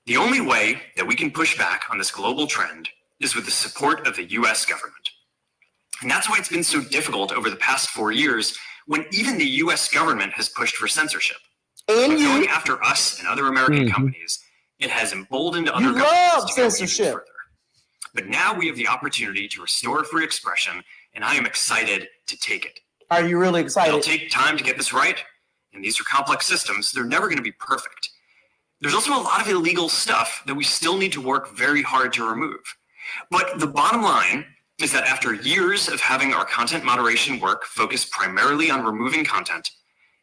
The only way that we can push back on this global trend is with the support of the US government. And that's why it's been so difficult over the past 4 years when even the US government has pushed for censorship. And By you, going after us and other American companies, it has emboldened other you governments love to go even censorship. further. But now we have the opportunity to restore free expression, and I am excited to take it. Are you really It'll excited? take time to get this right, and these are complex systems. They're never going to be perfect. There's also a lot of illegal stuff that we still need to work very hard to remove. But the bottom line is that after years of having our content moderation work focus primarily on removing content,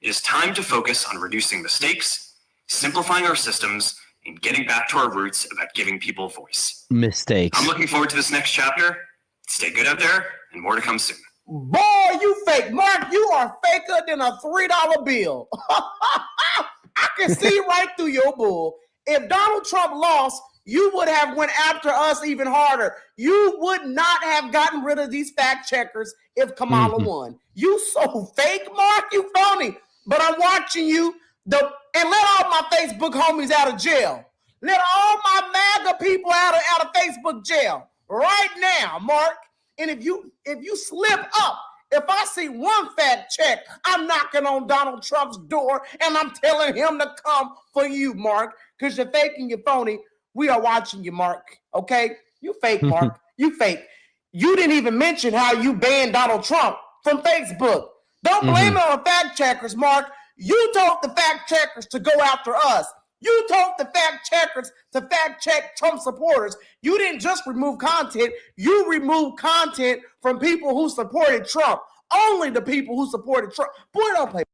it is time to focus on reducing mistakes, simplifying our systems, and getting back to our roots about giving people voice. Mistakes. I'm looking forward to this next chapter. Stay good out there, and more to come soon. Boy, you fake. Mark, you are faker than a $3 bill. I can see right through your bull. If Donald Trump lost, you would have went after us even harder. You would not have gotten rid of these fact checkers if Kamala won. You so fake, Mark. You phony. But I'm watching you. And let all my Facebook homies out of jail. Let all my MAGA people out of Facebook jail right now, Mark. And if you slip up, if I see one fact check, I'm knocking on Donald Trump's door and I'm telling him to come for you, Mark, because you're faking, you're phony. We are watching you, Mark. Okay? You fake, Mark. You fake. You didn't even mention how you banned Donald Trump from Facebook. Don't blame it on the fact checkers, Mark. You told the fact checkers to go after us. You told the fact checkers to fact check Trump supporters. You didn't just remove content. You removed content from people who supported Trump. Only the people who supported Trump. Boy, don't play.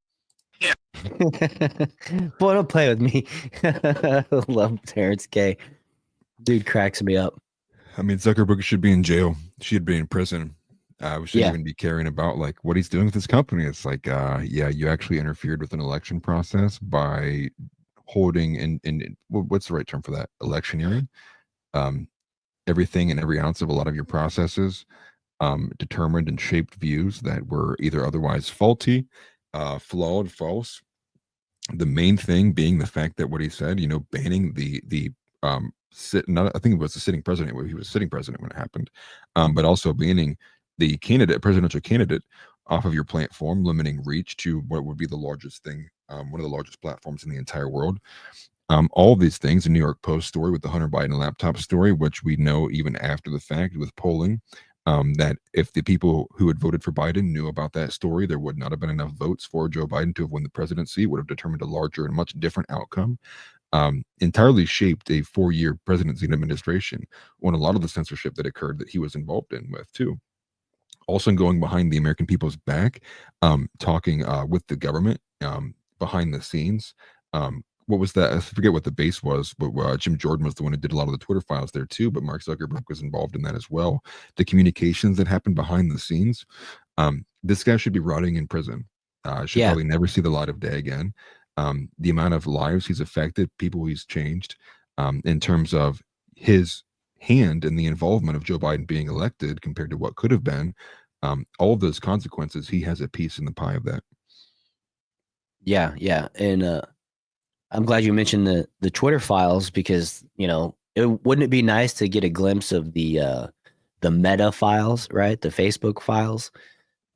Boy, don't play with me. I love Terrence K. Dude cracks me up. I mean, Zuckerberg should be in jail. She should be in prison. We shouldn't even be caring about like what he's doing with his company. It's like, yeah, you actually interfered with an election process by holding in what's the right term for that? Electioneering. Everything and every ounce of a lot of your processes determined and shaped views that were either otherwise faulty, flawed, false. The main thing being the fact that what he said, banning I think it was the sitting president. He was sitting president when it happened, but also banning the presidential candidate off of your platform, limiting reach to what would be the largest thing, one of the largest platforms in the entire world. All of these things, the New York Post story with the Hunter Biden laptop story, which we know even after the fact with polling, that if the people who had voted for Biden knew about that story, there would not have been enough votes for Joe Biden to have won the presidency, would have determined a larger and much different outcome. Entirely shaped a 4-year presidency and administration on a lot of the censorship that occurred that he was involved in with too. Also going behind the American people's back, talking with the government behind the scenes. What was that? I forget what the base was, but Jim Jordan was the one who did a lot of the Twitter files there too, but Mark Zuckerberg was involved in that as well. The communications that happened behind the scenes. This guy should be rotting in prison. Should probably never see the light of day again. The amount of lives he's affected, people he's changed, in terms of his hand in the involvement of Joe Biden being elected compared to what could have been, all of those consequences, he has a piece in the pie of that. Yeah. And I'm glad you mentioned the Twitter files because, wouldn't it be nice to get a glimpse of the meta files, right? The Facebook files,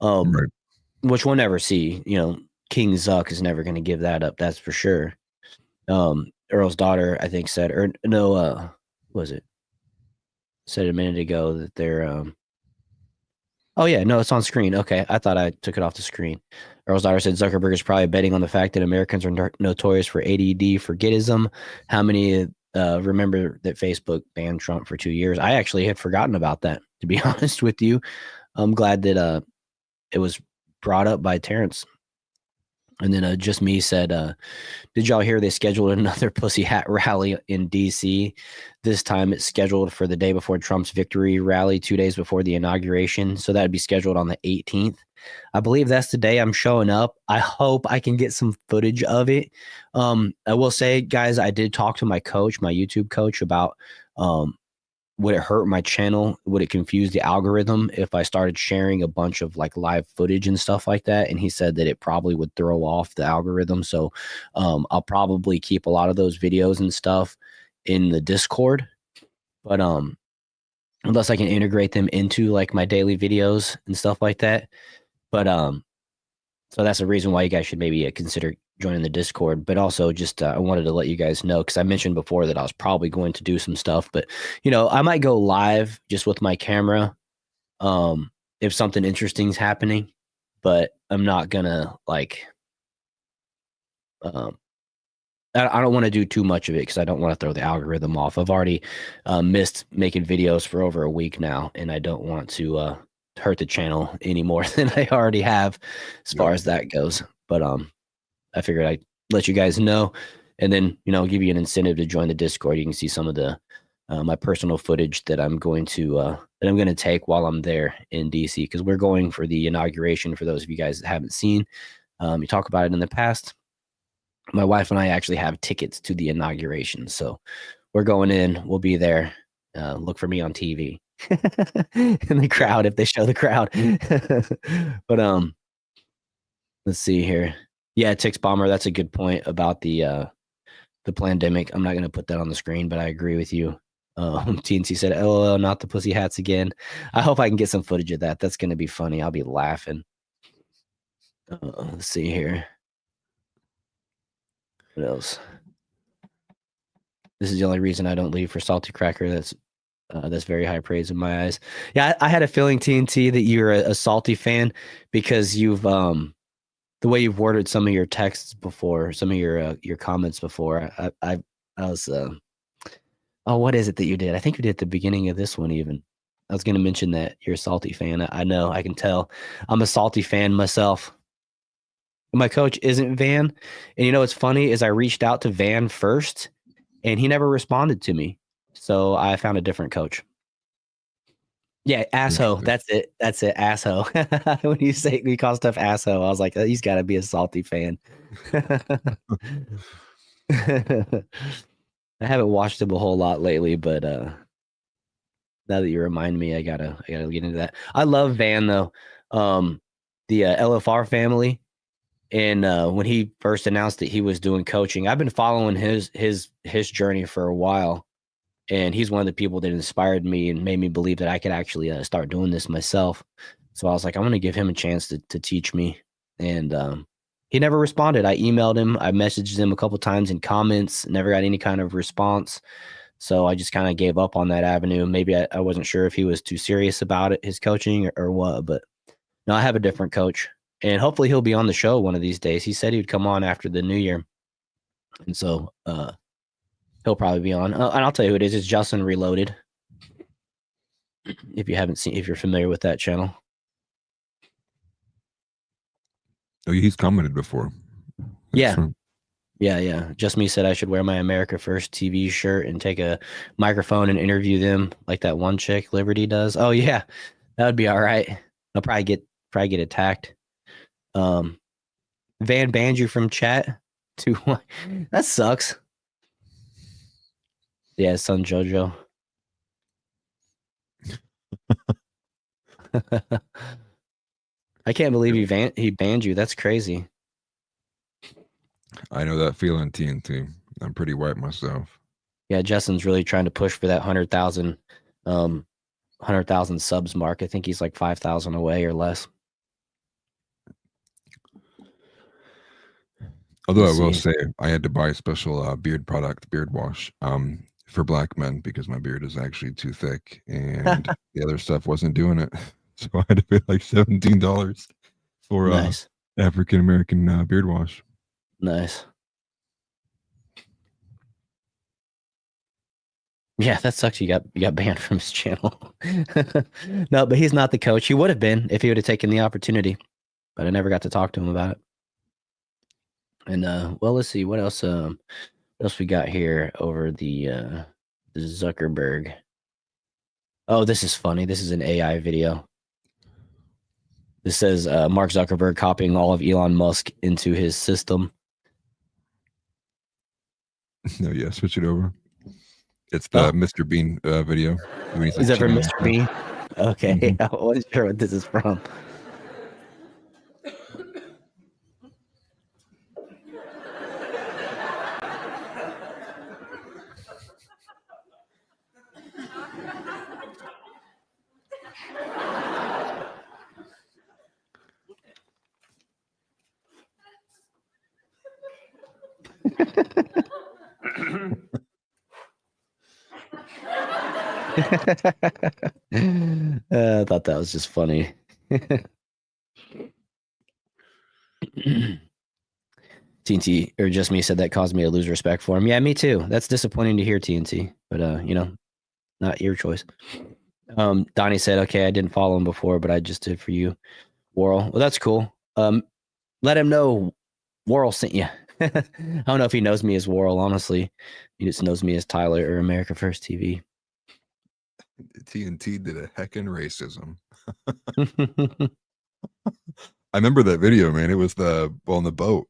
Right. which we'll never see. King Zuck is never going to give that up. That's for sure. Earl's daughter, I think, said, or no, what was it? Said a minute ago that they're, oh yeah, no, it's on screen. Okay. I thought I took it off the screen. Earl's daughter said Zuckerberg is probably betting on the fact that Americans are notorious for ADD forgetism. How many remember that Facebook banned Trump for 2 years? I actually had forgotten about that, to be honest with you. I'm glad that it was brought up by Terrence. And then Just Me said, did y'all hear they scheduled another Pussy Hat rally in D.C.? This time it's scheduled for the day before Trump's victory rally, 2 days before the inauguration. So that'd be scheduled on the 18th. I believe that's the day I'm showing up. I hope I can get some footage of it. I will say, guys, I did talk to my coach, my YouTube coach, about would it hurt my channel? Would it confuse the algorithm if I started sharing a bunch of like live footage and stuff like that? And he said that it probably would throw off the algorithm. So I'll probably keep a lot of those videos and stuff in the Discord. But unless I can integrate them into like my daily videos and stuff like that. But so that's a reason why you guys should maybe consider joining the Discord. But also just I wanted to let you guys know, because I mentioned before that I was probably going to do some stuff, but I might go live just with my camera if something interesting is happening, but I'm not gonna like I don't want to do too much of it because I don't want to throw the algorithm off. I've already missed making videos for over a week now, and I don't want to hurt the channel any more than I already have as far as that goes. But I figured I'd let you guys know, and then give you an incentive to join the Discord. You can see some of the my personal footage that I'm going to take while I'm there in DC, because we're going for the inauguration. For those of you guys that haven't seen, we talk about it in the past. My wife and I actually have tickets to the inauguration, so we're going in. We'll be there. Look for me on TV in the crowd if they show the crowd. But let's see here. Yeah, Tix Bomber, that's a good point about the pandemic. I'm not going to put that on the screen, but I agree with you. TNC said, "LOL, not the pussy hats again." I hope I can get some footage of that. That's going to be funny. I'll be laughing. Let's see here. What else? This is the only reason I don't leave for Salty Cracker. That's very high praise in my eyes. Yeah, I had a feeling, TNT, that you're a Salty fan because you've the way you've worded some of your texts before, some of your comments before. I was what is it that you did? I think you did at the beginning of this one even. I was going to mention that you're a Salty fan. I know, I can tell. I'm a Salty fan myself. My coach isn't Van. And what's funny is I reached out to Van first and he never responded to me. So I found a different coach. Yeah, asshole. That's it. Asshole. When you say we call stuff asshole, I was like, he's got to be a Salty fan. I haven't watched him a whole lot lately, but now that you remind me, I gotta get into that. I love Van though. The LFR family. And when he first announced that he was doing coaching, I've been following his journey for a while. And he's one of the people that inspired me and made me believe that I could actually start doing this myself. So I was like, I'm going to give him a chance to teach me. And he never responded. I emailed him. I messaged him a couple times in comments, never got any kind of response. So I just kind of gave up on that avenue. Maybe I wasn't sure if he was too serious about it, his coaching or what, but no, I have a different coach, and hopefully he'll be on the show one of these days. He said he would come on after the new year. And so he'll probably be on. And I'll tell you who it is. It's Justin Reloaded. If you're familiar with that channel. Oh, he's commented before. Yeah. Yeah. Just Me said I should wear my America First TV shirt and take a microphone and interview them like that one chick Liberty does. Oh yeah, that would be all right. I'll probably get attacked. Van banned you from chat. That sucks. Yeah, son Jojo. I can't believe he banned you. That's crazy. I know that feeling, TNT. I'm pretty white myself. Yeah, Justin's really trying to push for that 100,000 subs mark. I think he's like 5,000 away or less. Although I will say I had to buy a special beard product, beard wash, for black men because my beard is actually too thick and the other stuff wasn't doing it. So I had to pay like $17 for Nice. African American beard wash. Nice. Yeah, that sucks. You got banned from his channel. No, but he's not the coach. He would have been if he would have taken the opportunity, but I never got to talk to him about it. And well, let's see what else. What else we got here over the Zuckerberg. Oh, this is funny. This is an AI video. This says Mark Zuckerberg copying all of Elon Musk into his system. No, yeah, switch it over. It's the Mr. Bean video. Is that from Mr. Bean? Okay, I wasn't sure what this is from. I thought that was just funny. TNT or Just Me said that caused me to lose respect for him. Yeah, me too. That's disappointing to hear, TNT, but not your choice. Donnie said, okay, I didn't follow him before, but I just did for you, Worrell. Well, that's cool. Let him know Worrell sent you. I don't know if he knows me as Worrell, honestly. He just knows me as Tyler or America First TV. TNT did a heckin' racism. I remember that video, man. It was on the boat.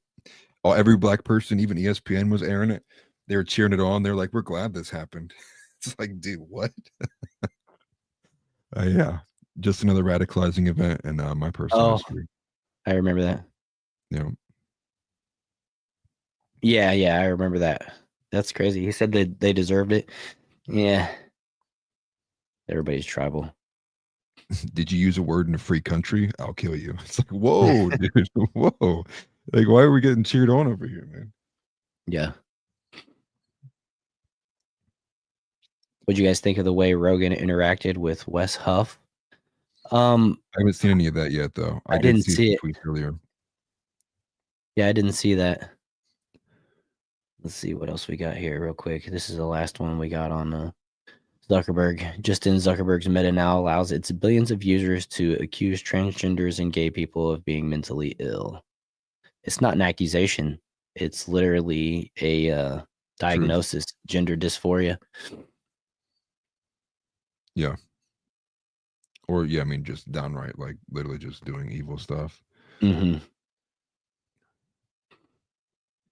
Every black person, even ESPN was airing it. They were cheering it on. They're like, we're glad this happened. It's like, dude, what? Yeah, just another radicalizing event in my personal history. I remember that. Yeah. Yeah, I remember that. That's crazy. He said that they deserved it. Yeah. Everybody's tribal. Did you use a word in a free country? I'll kill you. It's like, whoa, dude. Whoa. Like, why are we getting cheered on over here, man? Yeah. What'd you guys think of the way Rogan interacted with Wes Huff? I haven't seen any of that yet, though. I didn't see it earlier. Yeah, I didn't see that. Let's see what else we got here real quick. This is the last one we got on Zuckerberg. Justin Zuckerberg's Meta now allows its billions of users to accuse transgenders and gay people of being mentally ill. It's not an accusation. It's literally a diagnosis, gender dysphoria. Yeah. Or, yeah, I mean, just downright, like, literally just doing evil stuff. Mm-hmm.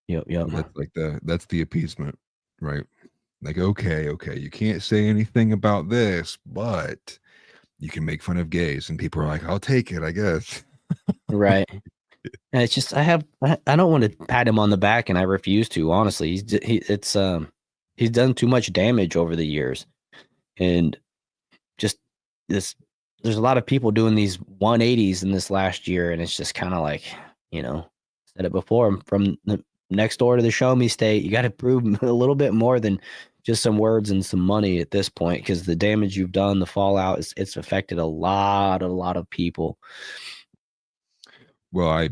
Yep. That's like that's the appeasement, right? Like, okay, you can't say anything about this, but you can make fun of gays, and people are like, I'll take it, I guess. Right. And it's just I don't want to pat him on the back, and I refuse to. Honestly, he's done too much damage over the years, and just there's a lot of people doing these 180s in this last year, and it's just kind of like, said it before, I'm from the next door to the show me state. You got to prove a little bit more than just some words and some money at this point, because the damage you've done, the fallout, it's affected a lot of people. Well,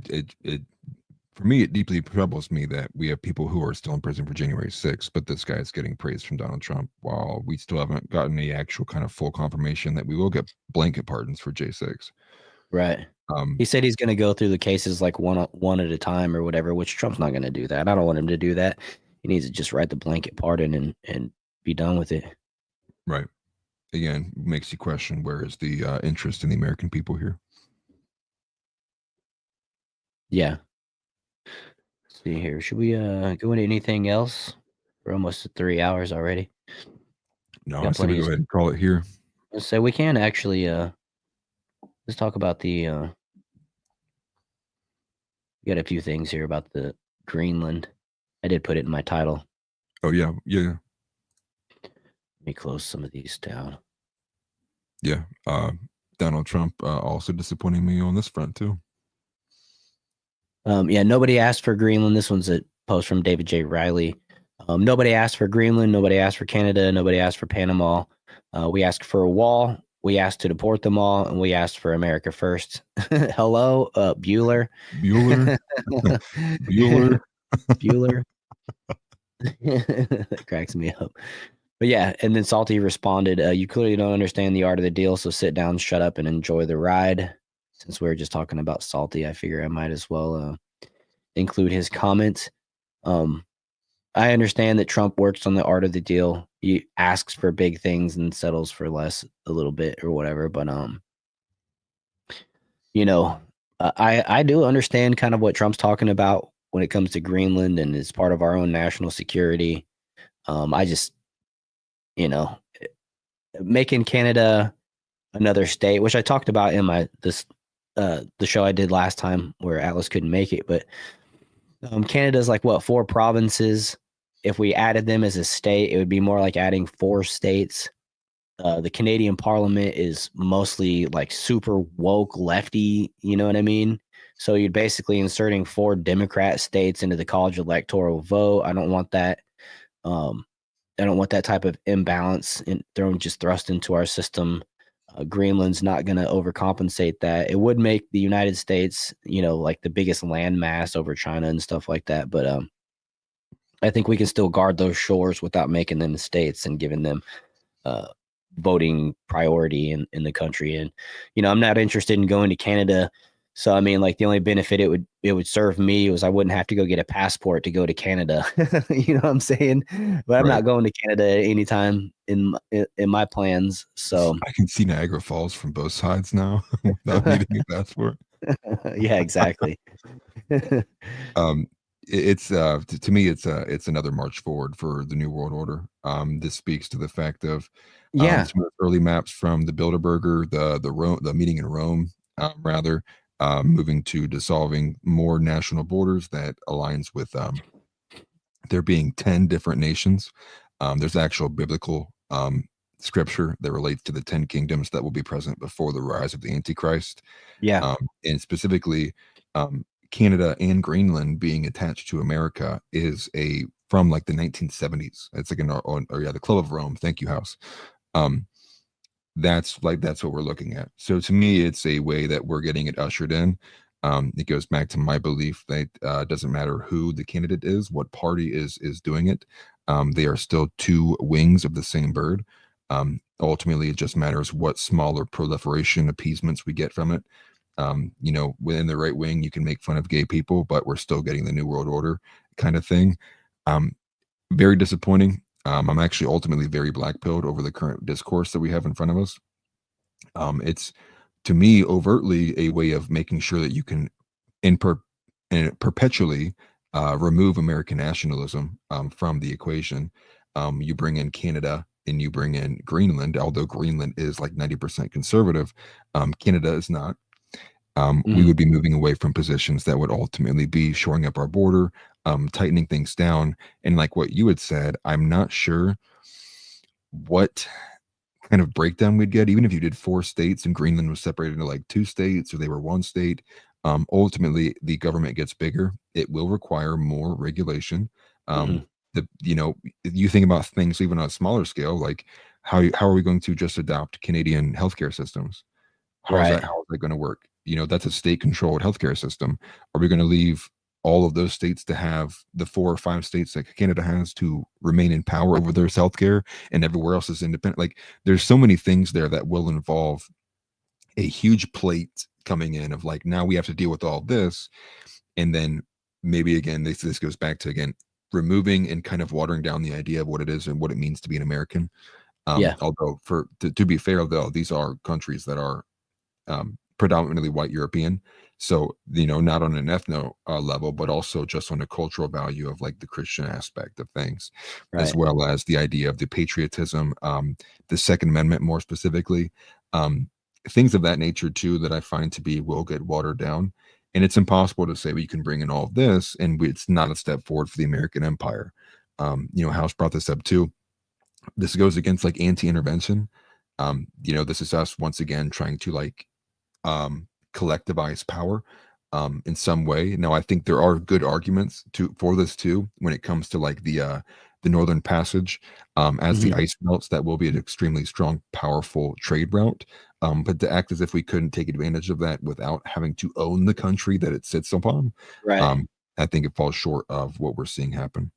for me, it deeply troubles me that we have people who are still in prison for January 6th, but this guy is getting praise from Donald Trump, while we still haven't gotten the actual kind of full confirmation that we will get blanket pardons for J6. Right. He said he's going to go through the cases like one at a time or whatever, which Trump's not going to do that. I don't want him to do that. He needs to just write the blanket pardon and be done with it. Right. Again, makes you question, where is the interest in the American people here? Yeah. Let's see here. Should we go into anything else? We're almost at 3 hours already. No, I say we go ahead and call it here. So we can actually let's talk about the we got a few things here about the Greenland. I did put it in my title. Oh yeah. Let me close some of these down. Yeah. Donald Trump also disappointing me on this front too. Yeah, nobody asked for Greenland. This one's a post from David J. Riley. Nobody asked for Greenland. Nobody asked for Canada. Nobody asked for Panama. We asked for a wall. We asked to deport them all, and we asked for America first. Hello, Bueller. Bueller. Bueller. That cracks me up. But yeah, and then Salty responded, you clearly don't understand the art of the deal, so sit down, shut up, and enjoy the ride. Since we were just talking about Salty, I figure I might as well include his comment. I understand that Trump works on the art of the deal. He asks for big things and settles for less a little bit or whatever. But, I do understand kind of what Trump's talking about when it comes to Greenland and it's part of our own national security. I just, making Canada another state, which I talked about in the show I did last time where Atlas couldn't make it, but Canada's like 4 provinces. If we added them as a state, it would be more like adding 4 states. The Canadian Parliament is mostly like super woke lefty, you know what I mean? So you're basically inserting 4 Democrat states into the college electoral vote. I don't want that. I don't want that type of imbalance thrust into our system. Greenland's not going to overcompensate that. It would make the United States, like the biggest land mass over China and stuff like that. But I think we can still guard those shores without making them states and giving them voting priority in the country. And, I'm not interested in going to Canada. So, I mean, like the only benefit it would serve me was I wouldn't have to go get a passport to go to Canada. You know what I'm saying? But I'm not going to Canada anytime in my plans. So I can see Niagara Falls from both sides now without needing a passport. Yeah, exactly. It's to me, it's another march forward for the New World Order. This speaks to the fact of some of the early maps from the Bilderberger, the meeting in Rome, moving to dissolving more national borders that aligns with there being 10 different nations. There's actual biblical scripture that relates to the 10 kingdoms that will be present before the rise of the Antichrist. Yeah. And specifically, Canada and Greenland being attached to America is from like the 1970s. It's like the Club of Rome. Thank you, House. That's what we're looking at. So to me, it's a way that we're getting it ushered in. It goes back to my belief that it doesn't matter who the candidate is, what party is doing it. They are still 2 wings of the same bird. Ultimately, it just matters what smaller proliferation appeasements we get from it. Within the right wing, you can make fun of gay people, but we're still getting the New World Order kind of thing. Very disappointing. I'm actually ultimately very black-pilled over the current discourse that we have in front of us. It's, to me, overtly a way of making sure that you can perpetually remove American nationalism from the equation. You bring in Canada and you bring in Greenland, although Greenland is like 90% conservative. Canada is not. We would be moving away from positions that would ultimately be shoring up our border, tightening things down. And like what you had said, I'm not sure what kind of breakdown we'd get, even if you did 4 states and Greenland was separated into like 2 states or they were 1 state. Ultimately, the government gets bigger. It will require more regulation. you think about things even on a smaller scale, like how are we going to just adopt Canadian healthcare systems? How is Right. that going to work? That's a state controlled healthcare system. Are we going to leave all of those states to have the 4 or 5 states that Canada has to remain in power over their healthcare, and everywhere else is independent? Like, there's so many things there that will involve a huge plate coming in of like, now we have to deal with all this. And then maybe again, this goes back to, again, removing and kind of watering down the idea of what it is and what it means to be an American. Yeah. Although to be fair, though, these are countries that are predominantly white European. So, not on an ethno level, but also just on a cultural value of like the Christian aspect of things, as Right. well as the idea of the patriotism, the Second Amendment more specifically, things of that nature too, that I find to be will get watered down. And it's impossible to say we can bring in all of this and it's not a step forward for the American empire. House brought this up too. This goes against like anti-intervention. This is us once again trying to like collectivize power in some way. Now, I think there are good arguments for this too when it comes to like the Northern Passage. As the ice melts, that will be an extremely strong, powerful trade route. But to act as if we couldn't take advantage of that without having to own the country that it sits upon, Right. I think it falls short of what we're seeing happen.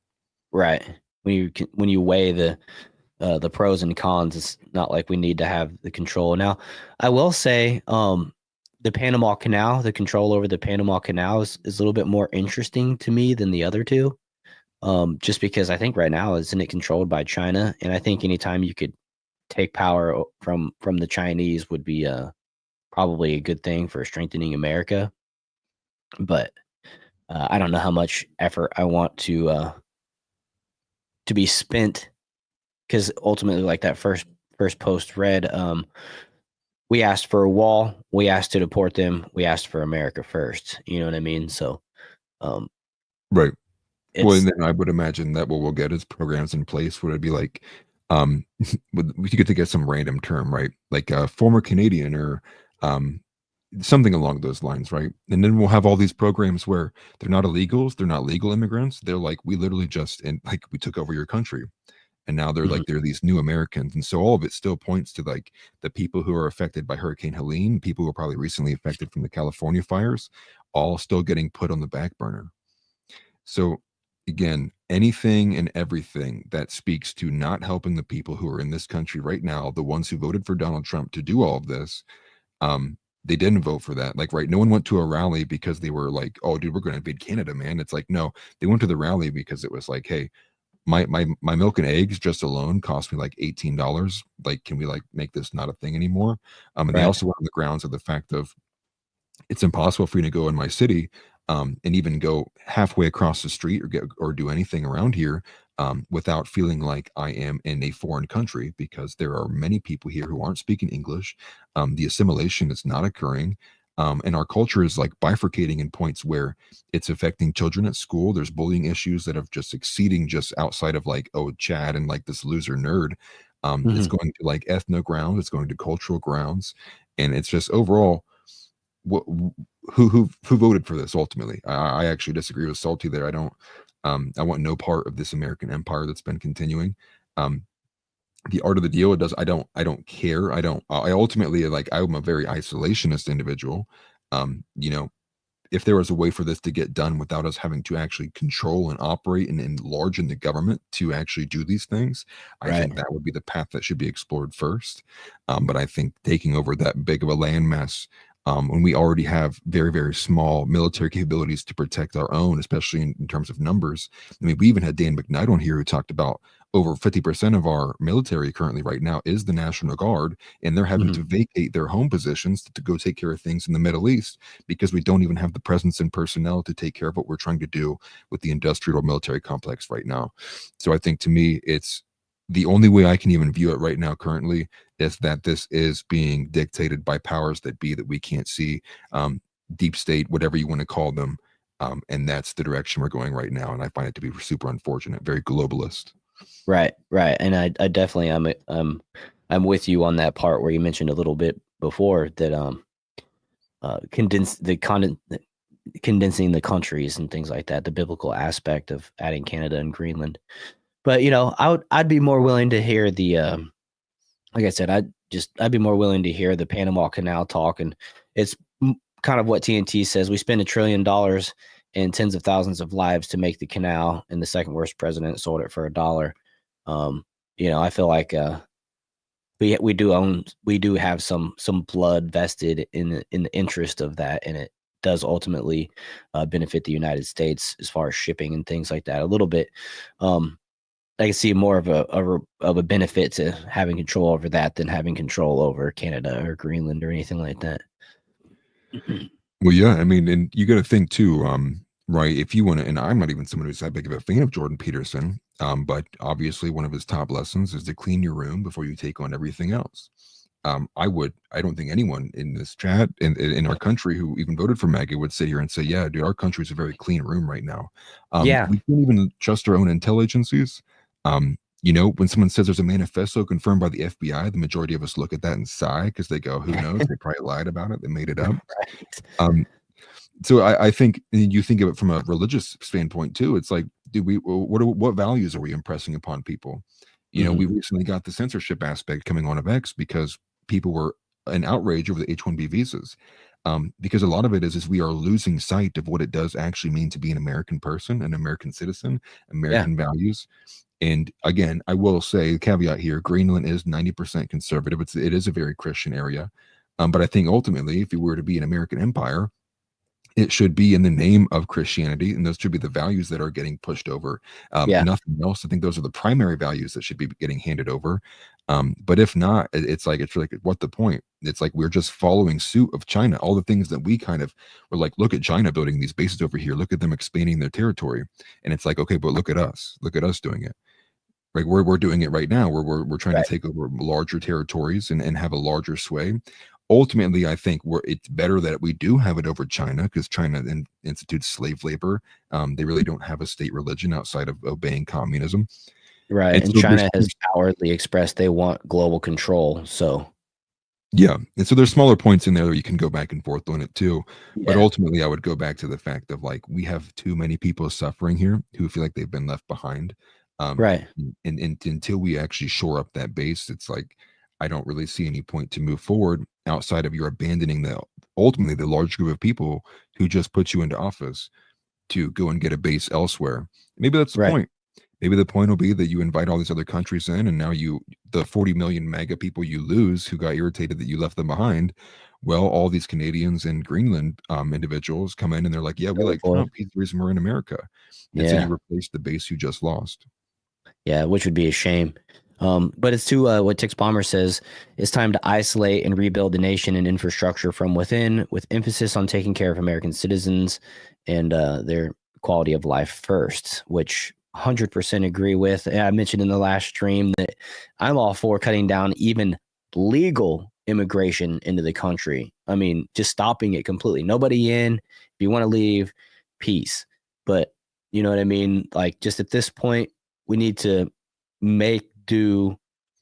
Right. When you weigh the pros and cons, it's not like we need to have the control. Now, I will say, the Panama Canal, the control over the Panama Canal is a little bit more interesting to me than the other two. Just because I think right now, isn't it controlled by China? And I think anytime you could take power from the Chinese would be probably a good thing for strengthening America. But I don't know how much effort I want to be spent, because ultimately, like that first post read, we asked for a wall, we asked to deport them, we asked for America first. You know what I mean? So, Right. Well, it's and then I would imagine that what we'll get is programs in place where it'd be like, we get to get some random term, right? Like a former Canadian or something along those lines, right? And then we'll have all these programs where they're not illegals, they're not legal immigrants. They're like, we literally we took over your country. And now they're like, they're these new Americans. And so all of it still points to like the people who are affected by Hurricane Helene, people who are probably recently affected from the California fires, all still getting put on the back burner. So again, anything and everything that speaks to not helping the people who are in this country right now, the ones who voted for Donald Trump to do all of this, they didn't vote for that. Like, right, no one went to a rally because they were like, oh, dude, we're going to invade Canada, man. It's like, no, they went to the rally because it was like, hey, my milk and eggs just alone cost me like $18. Like, can we like make this not a thing anymore? And they Right. also went on the grounds of the fact of it's impossible for you to go in my city and even go halfway across the street or do anything around here without feeling like I am in a foreign country, because there are many people here who aren't speaking English. The assimilation is not occurring. And our culture is like bifurcating in points where it's affecting children at school. There's bullying issues that have just exceeding just outside of like, oh, Chad and like this loser nerd. It's going to like ethno grounds, it's going to cultural grounds, and it's just overall who voted for this ultimately. I actually disagree with Salty there. I don't I want no part of this American empire that's been continuing. The art of the deal, I don't care. I ultimately, like, I'm a very isolationist individual. If there was a way for this to get done without us having to actually control and operate and enlarge in the government to actually do these things, I think that would be the path that should be explored first. But I think taking over that big of a landmass, when we already have very, very small military capabilities to protect our own, especially in terms of numbers. I mean, we even had Dan McKnight on here who talked about over 50% of our military currently right now is the National Guard, and they're having to vacate their home positions to go take care of things in the Middle East because we don't even have the presence and personnel to take care of what we're trying to do with the industrial military complex right now. So I think, to me, it's the only way I can even view it right now currently is that this is being dictated by powers that be that we can't see, deep state, whatever you want to call them. And that's the direction we're going right now. And I find it to be super unfortunate, very globalist. Right. And I definitely I'm with you on that part where you mentioned a little bit before that condensing the countries and things like that, the biblical aspect of adding Canada and Greenland. But I'd be more willing to hear the like I said, I'd be more willing to hear the Panama Canal talk, and it's kind of what TNT says. We spend $1 trillion and tens of thousands of lives to make the canal, and the second worst president sold it for $1. I feel like we do have some blood vested in the interest of that, and it does ultimately benefit the United States as far as shipping and things like that a little bit. I can see more of a benefit to having control over that than having control over Canada or Greenland or anything like that. Well, yeah, I mean, and you got to think too, right? If you want to, and I'm not even someone who's that big of a fan of Jordan Peterson, but obviously one of his top lessons is to clean your room before you take on everything else. I don't think anyone in this chat in our country who even voted for MAGA would sit here and say, yeah, dude, our country's a very clean room right now. We can't even trust our own intelligence agencies. When someone says there's a manifesto confirmed by the FBI, the majority of us look at that and sigh because they go, who knows? They probably lied about it. They made it up. So I think you think of it from a religious standpoint too. It's like, what values are we impressing upon people? We recently got the censorship aspect coming on of X because people were in outrage over the H-1B visas. Because a lot of it is we are losing sight of what it does actually mean to be an American person, an American citizen, American values. And again, I will say, caveat here, Greenland is 90% conservative. It is a very Christian area. But I think ultimately, if you were to be an American empire, it should be in the name of Christianity, and those should be the values that are getting pushed over. Nothing else. I think those are the primary values that should be getting handed over. But if not, it's like what the point? It's like we're just following suit of China. All the things that we kind of were like, look at China building these bases over here. Look at them expanding their territory. And it's like, okay, but look at us. Look at us doing it. Like we're doing it right now. We're trying to take over larger territories and have a larger sway. Ultimately, I think it's better that we do have it over China because China institutes slave labor. They really don't have a state religion outside of obeying communism. Right. And so China has outwardly expressed they want global control. So, yeah. And so there's smaller points in there where you can go back and forth on it too. Yeah. But ultimately, I would go back to the fact of like, we have too many people suffering here who feel like they've been left behind. Right. And until we actually shore up that base, it's like, I don't really see any point to move forward outside of you're abandoning ultimately the large group of people who just put you into office to go and get a base elsewhere. Maybe that's the point. Maybe the point will be that you invite all these other countries in, and now the 40 million MAGA people you lose who got irritated that you left them behind. Well, all these Canadians and Greenland individuals come in and they're like, yeah, we like Trump. He's the reason we're in America. And so you replace the base you just lost. Yeah, which would be a shame. But it's to what Tix Bomber says, it's time to isolate and rebuild the nation and infrastructure from within, with emphasis on taking care of American citizens and their quality of life first, which 100% agree with. And I mentioned in the last stream that I'm all for cutting down even legal immigration into the country. I mean, just stopping it completely. Nobody in. If you want to leave, peace. But you know what I mean? Like, just at this point, we need to make do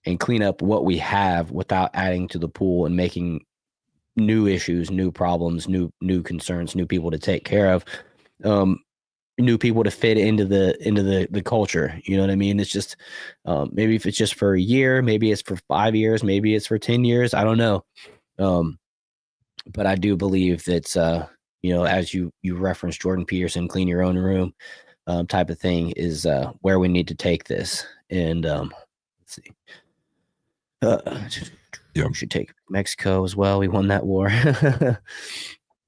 and clean up what we have without adding to the pool and making new issues, new problems, new concerns, new people to take care of, new people to fit into the culture. You know what I mean? It's just maybe if it's just for a year, maybe it's for 5 years, maybe it's for 10 years. I don't know. But I do believe that as you referenced Jordan Peterson, clean your own room type of thing is where we need to take this. And let's see. We should take Mexico as well. We won that war.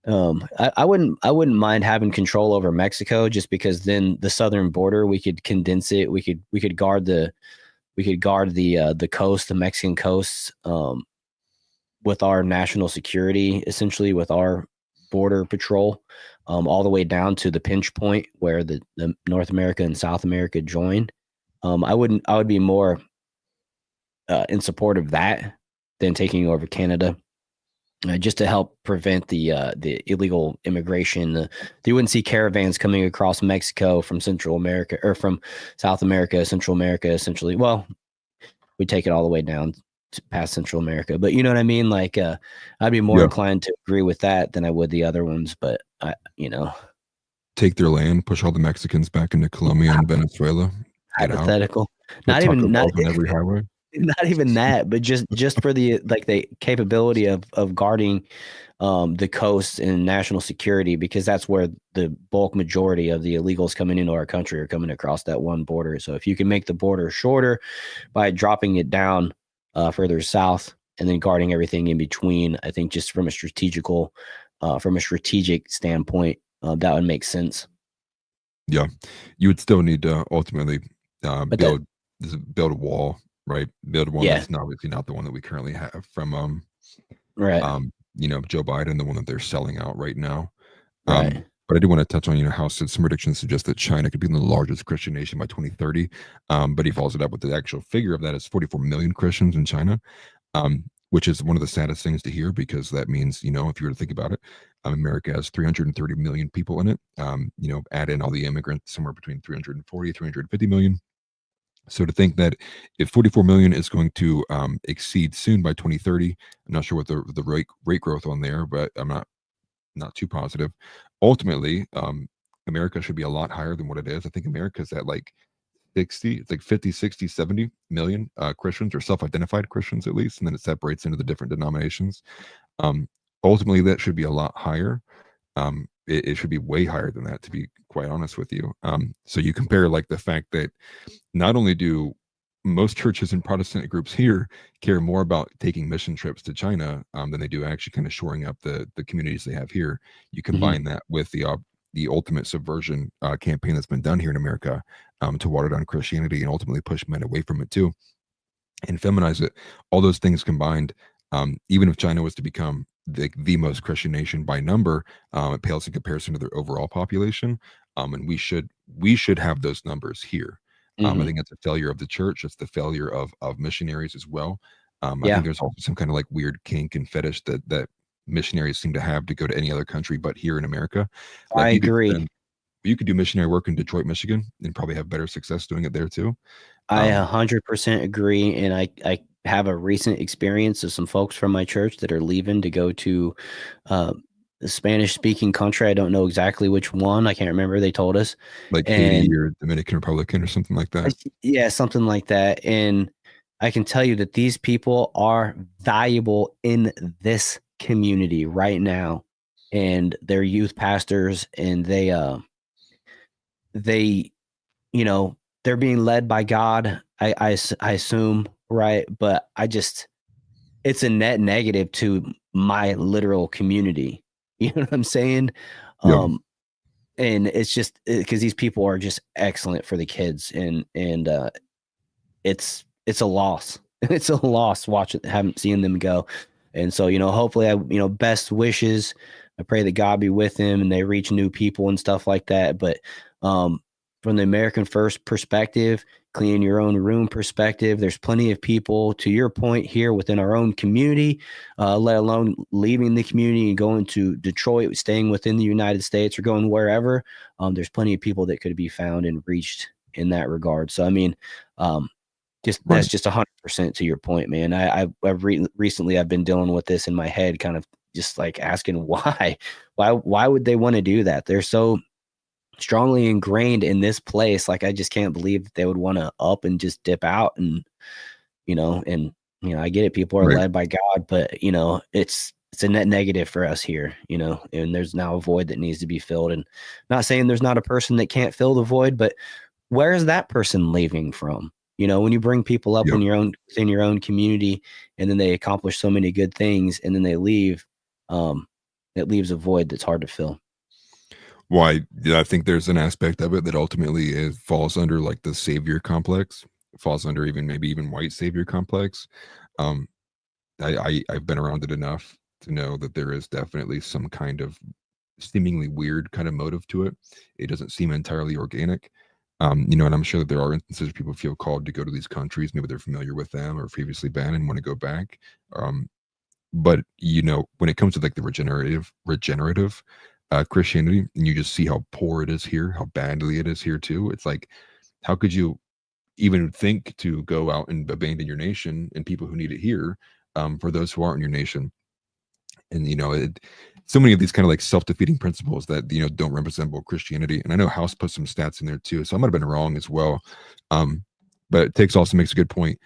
I wouldn't mind having control over Mexico, just because then the southern border, we could condense it. We could guard the coast, the Mexican coasts, with our national security, essentially with our border patrol, all the way down to the pinch point where the North America and South America join. I would be more in support of that than taking over Canada, just to help prevent the illegal immigration. You wouldn't see caravans coming across Mexico from Central America or from South America, Central America, essentially. Well, we take it all the way down to past Central America, but you know what I mean? Like, I'd be more inclined to agree with that than I would the other ones. But Take their land, push all the Mexicans back into Colombia and Venezuela. Get out. hypothetical. Put Not Taco even not Bells on every highway. not even that, but just for the capability of guarding the coast and national security, because that's where the bulk majority of the illegals coming into our country are coming across that one border. So if you can make the border shorter by dropping it down further south and then guarding everything in between, I think just from a strategic standpoint, that would make sense. Yeah, you would still need to ultimately build a wall, right? Build one that's obviously not the one that we currently have from right. Joe Biden, the one that they're selling out right now. Right. But I do want to touch on, how some predictions suggest that China could be the largest Christian nation by 2030. But he follows it up with the actual figure of that is 44 million Christians in China, which is one of the saddest things to hear, because that means, if you were to think about it, America has 330 million people in it. Add in all the immigrants, somewhere between 340, 350 million. So to think that if 44 million is going to exceed soon by 2030, I'm not sure what the rate growth on there, but I'm not too positive. Ultimately, America should be a lot higher than what it is. I think America's at like 60, it's like 50, 60, 70 million Christians, or self-identified Christians at least, and then it separates into the different denominations. Ultimately, that should be a lot higher. It should be way higher than that, to be quite honest with you. So you compare like the fact that not only do most churches and Protestant groups here care more about taking mission trips to China than they do actually kind of shoring up the communities they have here. You combine that with the ultimate subversion campaign that's been done here in America to water down Christianity and ultimately push men away from it too, and feminize it. All those things combined, even if China was to become the most Christian nation by number, it pales in comparison to their overall population. And we should have those numbers here. I think it's a failure of the church. It's the failure of missionaries as well. I think there's also some kind of like weird kink and fetish that missionaries seem to have to go to any other country but here in America. Like, I agree. You could do missionary work in Detroit, Michigan, and probably have better success doing it there too. I 100% agree, and I have a recent experience of some folks from my church that are leaving to go to a Spanish-speaking country. I don't know exactly which one. I can't remember. They told us, like Haiti or Dominican Republic or something like that. Yeah, something like that. And I can tell you that these people are valuable in this community right now, and they're youth pastors, and they they're being led by God. I assume, right? But it's a net negative to my literal community. You know what I'm saying? Yeah. And it's just because these people are just excellent for the kids, and it's a loss. It's a loss haven't seen them go. And so, hopefully best wishes. I pray that God be with them and they reach new people and stuff like that. But from the American First perspective, cleaning your own room perspective, there's plenty of people, to your point, here within our own community, let alone leaving the community and going to Detroit, staying within the United States or going wherever. There's plenty of people that could be found and reached in that regard. So, I mean, that's just 100% to your point, man. Recently I've been dealing with this in my head, kind of just like asking why would they want to do that? They're so strongly ingrained in this place. Like, I just can't believe that they would want to up and just dip out. And I get it. People are led by God, but it's a net negative for us here, and there's now a void that needs to be filled. And not saying there's not a person that can't fill the void, but where is that person leaving from? When you bring people up within your own community, and then they accomplish so many good things, and then they leave, it leaves a void that's hard to fill. Well, I think there's an aspect of it that ultimately it falls under like the savior complex, falls under maybe even white savior complex. I've been around it enough to know that there is definitely some kind of seemingly weird kind of motive to it. It doesn't seem entirely organic. And I'm sure that there are instances where people feel called to go to these countries. Maybe they're familiar with them or previously been and want to go back. But when it comes to like the regenerative Christianity, and you just see how poor it is here, how badly it is here too. It's like, how could you even think to go out and abandon your nation and people who need it here for those who aren't in your nation? And so many of these kind of like self-defeating principles that don't resemble Christianity. And I know House put some stats in there too, so I might have been wrong as well. But Tix also makes a good point.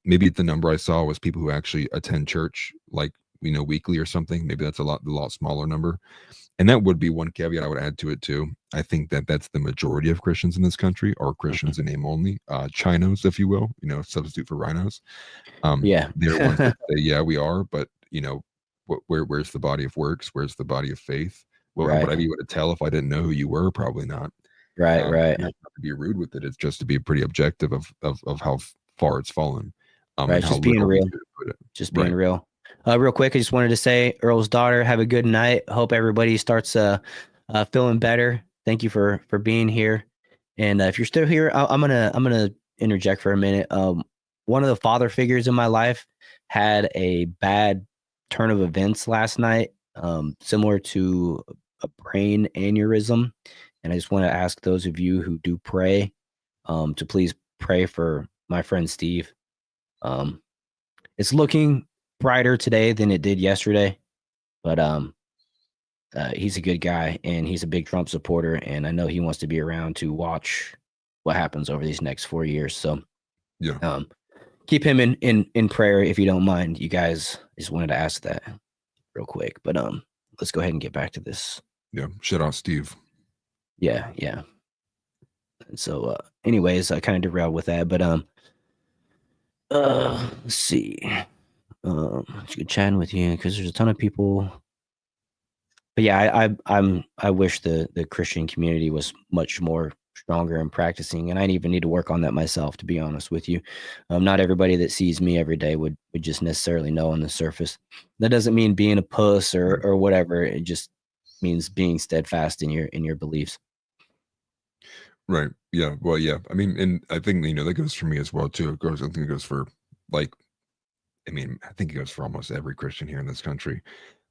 Maybe the number I saw was people who actually attend church like weekly or something. Maybe that's a lot smaller number. And that would be one caveat I would add to it too. I think that that's the majority of Christians in this country are Christians in name only, Chinos, if you will, substitute for rhinos. Yeah. They're ones that say, yeah, we are, but where's the body of works? Where's the body of faith? Well, Right. would I be able to tell if I didn't know who you were? Probably not. Right. Not to be rude with it. It's just to be pretty objective of how far it's fallen. Right. And how Just being little we real. could put it. Just being Right. real. Real quick, I just wanted to say, Earl's daughter, have a good night. Hope everybody starts feeling better. Thank you for being here. And if you're still here, I'm gonna interject for a minute. One of the father figures in my life had a bad turn of events last night, similar to a brain aneurysm. And I just want to ask those of you who do pray to please pray for my friend Steve. It's looking brighter today than it did yesterday, but he's a good guy and he's a big Trump supporter, and I know he wants to be around to watch what happens over these next 4 years. So yeah, keep him in prayer if you don't mind, you guys. I just wanted to ask that real quick, but let's go ahead and get back to this. Yeah, shout out Steve. Yeah. And so anyways, I kind of derailed with that, but let's see. It's good chatting with you because there's a ton of people. But yeah, I wish the Christian community was much more stronger in practicing, and I even need to work on that myself, to be honest with you. Not everybody that sees me every day would just necessarily know on the surface. That doesn't mean being a puss or whatever. It just means being steadfast in your beliefs. Right. Yeah. Well, yeah. I mean, and I think that goes for me as well too. I think it goes for I think it goes for almost every Christian here in this country.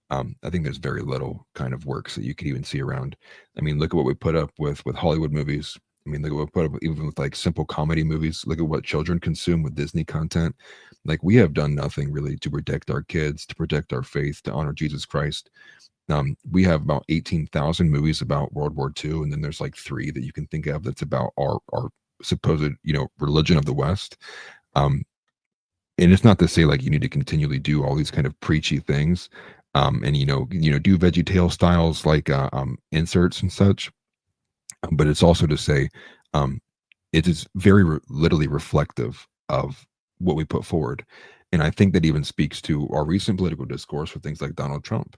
I think there's very little kind of works that you could even see around. I mean, look at what we put up with Hollywood movies. I mean, look at what we put up even with like simple comedy movies. Look at what children consume with Disney content. Like, we have done nothing really to protect our kids, to protect our faith, to honor Jesus Christ. We have about 18,000 movies about World War II, and then there's like 3 that you can think of that's about our supposed religion of the West. And it's not to say like you need to continually do all these kind of preachy things, and do Veggie Tale styles like inserts and such. But it's also to say it is very literally reflective of what we put forward. And I think that even speaks to our recent political discourse with things like Donald Trump.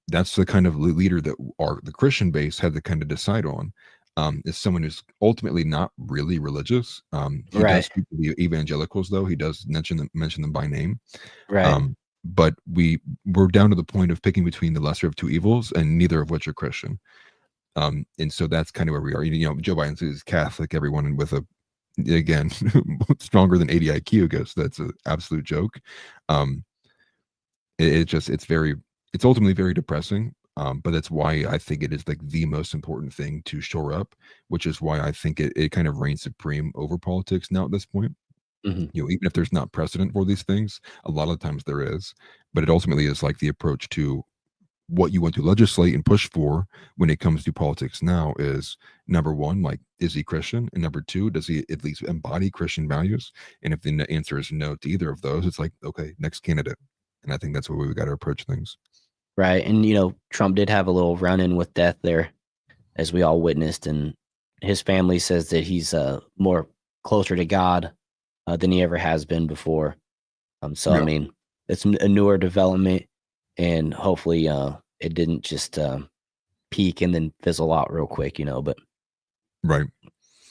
That's the kind of leader that the Christian base had to kind of decide on. Is someone who's ultimately not really religious. He does speak to the evangelicals, though. He does mention them by name. Right. But we're down to the point of picking between the lesser of two evils, and neither of which are Christian. And so that's kind of where we are. Joe Biden is Catholic, everyone, and with again stronger than 80 IQ goes. That's an absolute joke. It's ultimately very depressing. But that's why I think it is like the most important thing to shore up, which is why I think it kind of reigns supreme over politics now at this point. Mm-hmm. Even if there's not precedent for these things, a lot of times there is, but it ultimately is like the approach to what you want to legislate and push for when it comes to politics now is, number one, like, is he Christian? And number two, does he at least embody Christian values? And if the answer is no to either of those, it's like, okay, next candidate. And I think that's where we've got to approach things. Right. And, Trump did have a little run-in with death there, as we all witnessed. And his family says that he's more closer to God than he ever has been before. So, yeah. I mean, it's a newer development, and hopefully it didn't just peak and then fizzle out real quick, but. Right.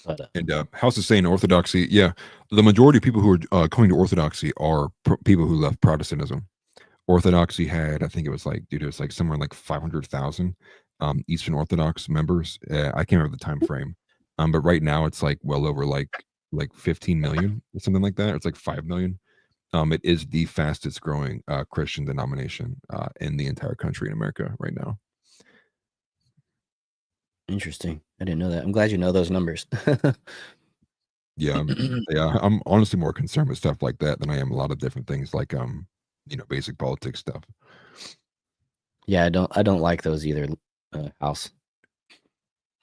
But, and House is saying Orthodoxy. Yeah. The majority of people who are coming to Orthodoxy are people who left Protestantism. Orthodoxy had, I think it was like, somewhere like 500,000 Eastern Orthodox members. I can't remember the time frame, but right now it's like well over like 15 million or something like that. It's like 5 million. It is the fastest growing Christian denomination in the entire country in America right now. Interesting. I didn't know that. I'm glad you know those numbers. Yeah, I'm honestly more concerned with stuff like that than I am a lot of different things like basic politics stuff. Yeah, I don't like those either. House.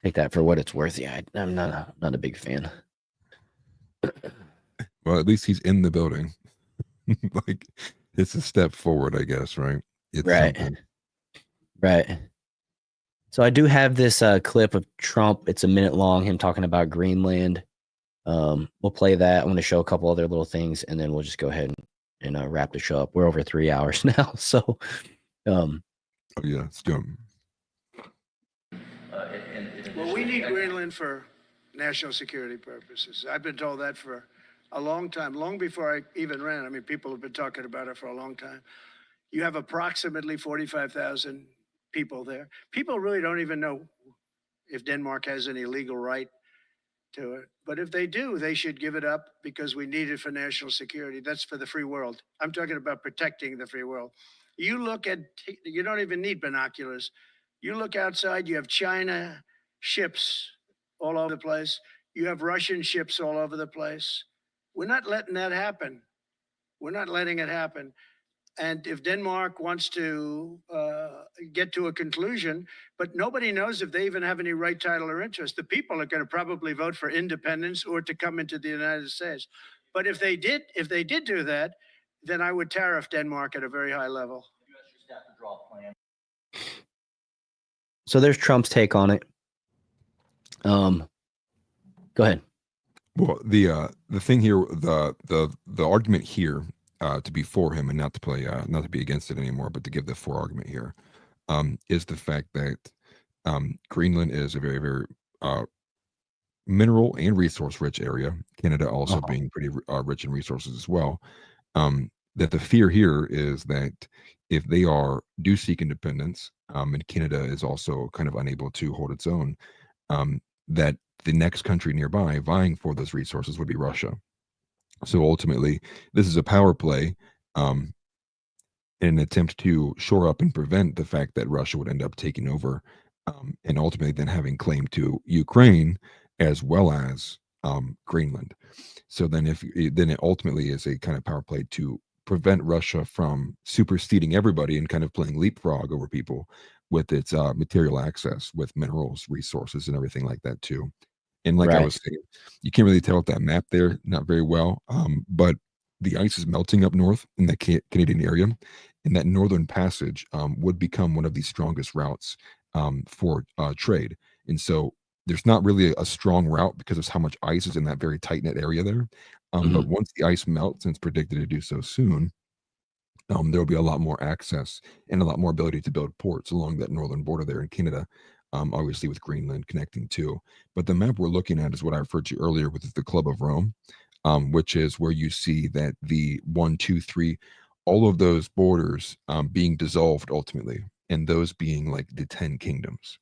Take that for what it's worth. Yeah, I'm not a big fan. Well, at least he's in the building. Like, it's a step forward, I guess, right? It's Right. something. Right. So I do have this clip of Trump. It's a minute long, him talking about Greenland. We'll play that. I'm going to show a couple other little things, and then we'll just go ahead and wrap the show up. We're over 3 hours now. So, Oh, yeah, it's dumb. Well, we need Greenland for national security purposes. I've been told that for a long time, long before I even ran. I mean, people have been talking about it for a long time. You have approximately 45,000 people there. People really don't even know if Denmark has any legal right to it. But if they do, they should give it up because we need it for national security. That's for the free world. I'm talking about protecting the free world. You don't even need binoculars. You look outside, you have China ships all over the place. You have Russian ships all over the place. We're not letting that happen. We're not letting it happen. And if Denmark wants to get to a conclusion, but nobody knows if they even have any right, title, or interest. The people are going to probably vote for independence or to come into the United States. But if they did do that, then I would tariff Denmark at a very high level. so there's Trump's take on it. Go ahead. Well, the thing here, the argument here, to be for him and not to play, not to be against it anymore, but to give the for argument here, is the fact that Greenland is a very, very mineral and resource rich area. Canada also being pretty rich in resources as well. That the fear here is that if they do seek independence, and Canada is also kind of unable to hold its own, that the next country nearby vying for those resources would be Russia. So ultimately, this is a power play, in an attempt to shore up and prevent the fact that Russia would end up taking over, and ultimately then having claim to Ukraine as well as Greenland. So then, then it ultimately is a kind of power play to prevent Russia from superseding everybody and kind of playing leapfrog over people with its material access, with minerals, resources, and everything like that too. And like I was saying, you can't really tell with that map there, not very well. But the ice is melting up north in the Canadian area, and that northern passage would become one of the strongest routes for trade. And so there's not really a strong route because of how much ice is in that very tight knit area there. But once the ice melts, and it's predicted to do so soon, there will be a lot more access and a lot more ability to build ports along that northern border there in Canada. Obviously with Greenland connecting too. But the map we're looking at is what I referred to earlier with the Club of Rome, which is where you see that the 1, 2, 3, all of those borders being dissolved ultimately, and those being like the 10 kingdoms.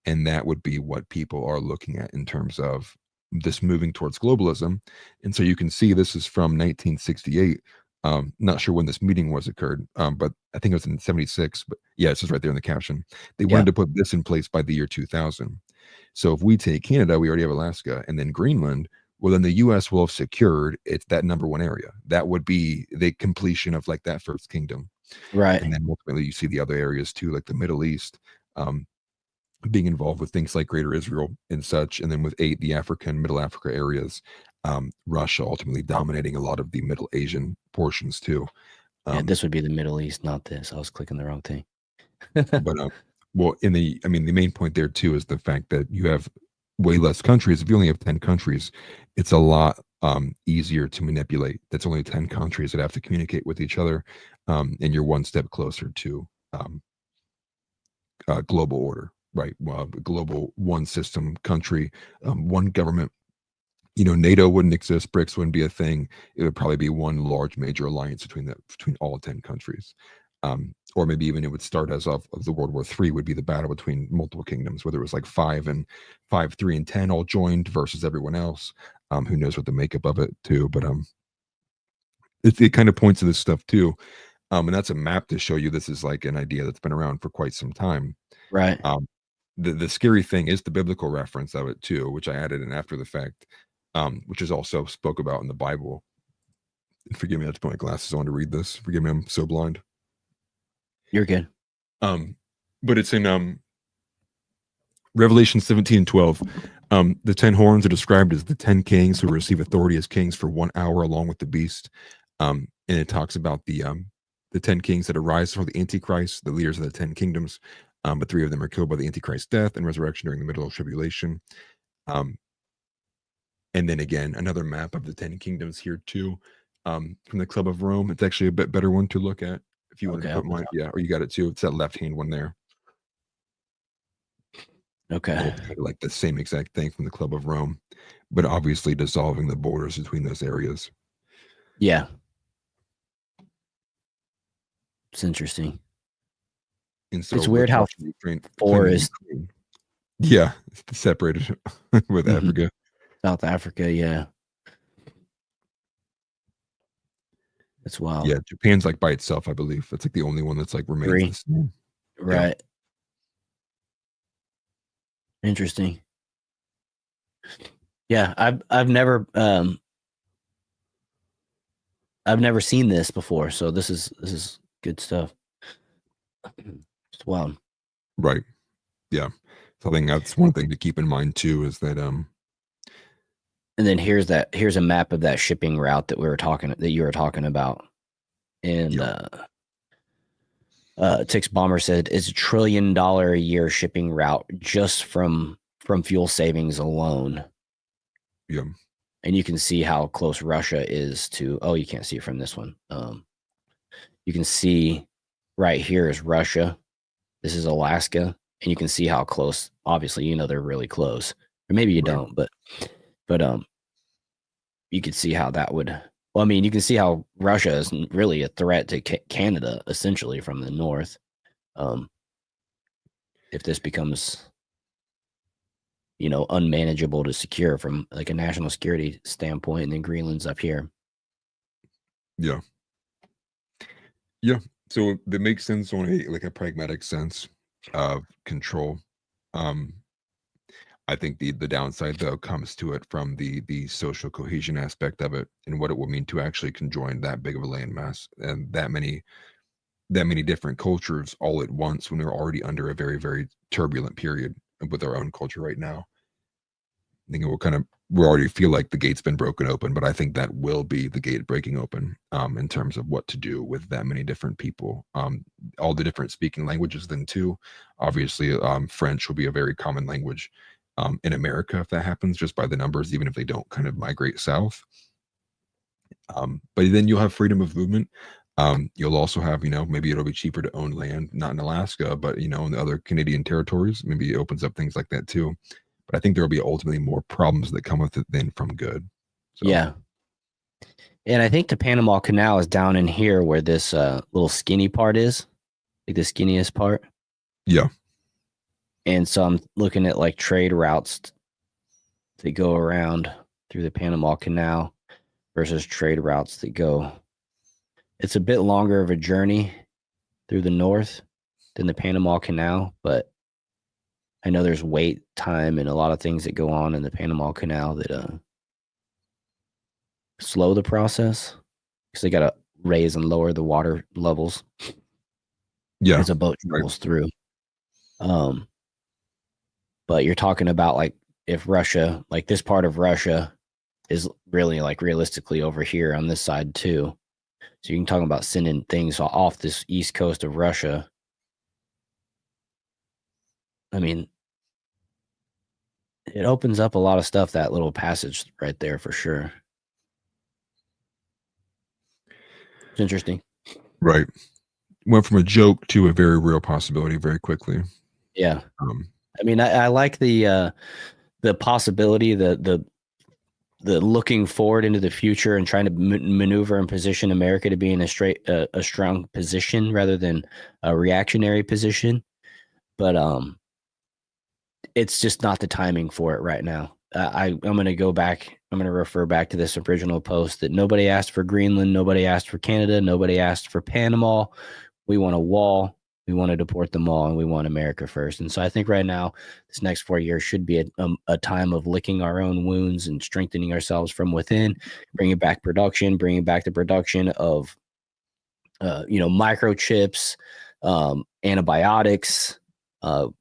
And that would be what people are looking at in terms of this moving towards globalism. And so you can see this is from 1968. Not sure when this meeting occurred, but I think it was in 76. But yeah, it says right there in the caption. They wanted to put this in place by the year 2000. So if we take Canada, we already have Alaska, and then Greenland. Well, then the U.S. will have secured it's that number one area. That would be the completion of like that first kingdom, Right? And then ultimately you see the other areas too, like the Middle East, being involved with things like Greater Israel and such, and then with the African, Middle Africa areas, Russia ultimately dominating a lot of the Middle Asian portions too. Yeah, this would be the Middle East, not this. I was clicking the wrong thing. But well, the main point there too is the fact that you have way less countries. If you only have 10 countries, it's a lot easier to manipulate. That's only 10 countries that have to communicate with each other, and you're one step closer to global order, right? Global one system country, one government. NATO wouldn't exist, BRICS wouldn't be a thing. It would probably be one large major alliance between all 10 countries. Or maybe even it would start as of the World War III would be the battle between multiple kingdoms, whether it was like 5, 3, and 10 all joined versus everyone else. Who knows what the makeup of it too, but it kind of points to this stuff too. And that's a map to show you this is like an idea that's been around for quite some time. Right. The scary thing is the biblical reference of it too, which I added in after the fact, which is also spoke about in the Bible. Forgive me, I have to put my glasses on to read this. Forgive me, I'm so blind. You're good. But it's in Revelation 17:12. The 10 horns are described as the 10 kings who receive authority as kings for 1 hour along with the beast. And it talks about the 10 kings that arise for the Antichrist, the leaders of the 10 kingdoms. But 3 of them are killed by the Antichrist's death and resurrection during the middle of tribulation. And then again, another map of the 10 kingdoms here too, from the Club of Rome. It's actually a bit better one to look at if you want to put mine. Yeah, or you got it too. It's that left-hand one there. Okay. It's kind of like the same exact thing from the Club of Rome, but obviously dissolving the borders between those areas. Yeah. It's interesting. And so it's weird how Ukraine, 4 is yeah, separated with Africa. South Africa, yeah. That's wild. Yeah, Japan's like by itself, I believe. That's like the only one that's like remains the same. Right. Yeah. Interesting. Yeah, I've never seen this before, so this is good stuff. It's wild. Right. Yeah. So I think that's one thing to keep in mind too, is that and then here's a map of that shipping route that you were talking about. And Tix Bomber said it's $1 trillion a year shipping route just from fuel savings alone. Yeah. And you can see how close Russia is to, you can't see it from this one. You can see right here is Russia. This is Alaska. And you can see how close, obviously, they're really close. Or maybe you don't, but you could see how that would, you can see how Russia is really a threat to Canada, essentially, from the north. If this becomes, unmanageable to secure from like a national security standpoint, and then Greenland's up here. Yeah. Yeah. So that makes sense on a pragmatic sense of control. I think the downside though comes to it from the social cohesion aspect of it and what it will mean to actually conjoin that big of a landmass and that many different cultures all at once when we're already under a very, very turbulent period with our own culture right now. I think it will we already feel like the gate's been broken open, but I think that will be the gate breaking open in terms of what to do with that many different people. All the different speaking languages then too. Obviously, French will be a very common language in America if that happens, just by the numbers, even if they don't kind of migrate south. But then you'll have freedom of movement. You'll also have, maybe it'll be cheaper to own land, not in Alaska, but, in the other Canadian territories. Maybe it opens up things like that too. But I think there will be ultimately more problems that come with it than from good. So. Yeah. And I think the Panama Canal is down in here where this little skinny part is, like the skinniest part. Yeah. And so I'm looking at like trade routes that go around through the Panama Canal versus trade routes that go. It's a bit longer of a journey through the north than the Panama Canal, but I know there's wait time and a lot of things that go on in the Panama Canal that slow the process because they got to raise and lower the water levels. Yeah, as a boat travels through. But you're talking about like if Russia, like this part of Russia, is really like realistically over here on this side too. So you can talk about sending things off this east coast of Russia. I mean, it opens up a lot of stuff, that little passage right there for sure. It's interesting. Right. Went from a joke to a very real possibility very quickly. Yeah. I mean, I like the possibility, the looking forward into the future and trying to maneuver and position America to be in a strong position rather than a reactionary position. But it's just not the timing for it right now. I'm going to go back. I'm going to refer back to this original post that nobody asked for Greenland. Nobody asked for Canada. Nobody asked for Panama. We want a wall. We want to deport them all, and we want America first. And so I think right now, this next 4 years should be a time of licking our own wounds and strengthening ourselves from within, bringing back production, bringing back the production of, microchips, antibiotics, you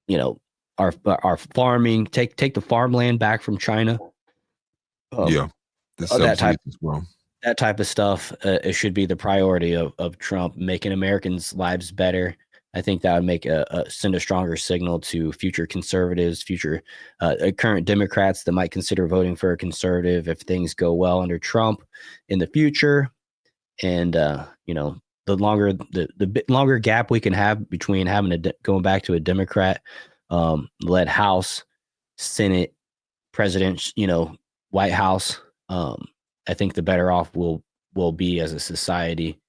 know, our farming, take the farmland back from China. Yeah, the That type subsidies as well. that type of stuff, it should be the priority of Trump, making Americans' lives better. I think that would make send a stronger signal to future conservatives, future current Democrats that might consider voting for a conservative if things go well under Trump in the future. And you know, the longer gap we can have between going back to a Democrat led House, Senate, President, you know, White House, I think the better off we'll be as a society.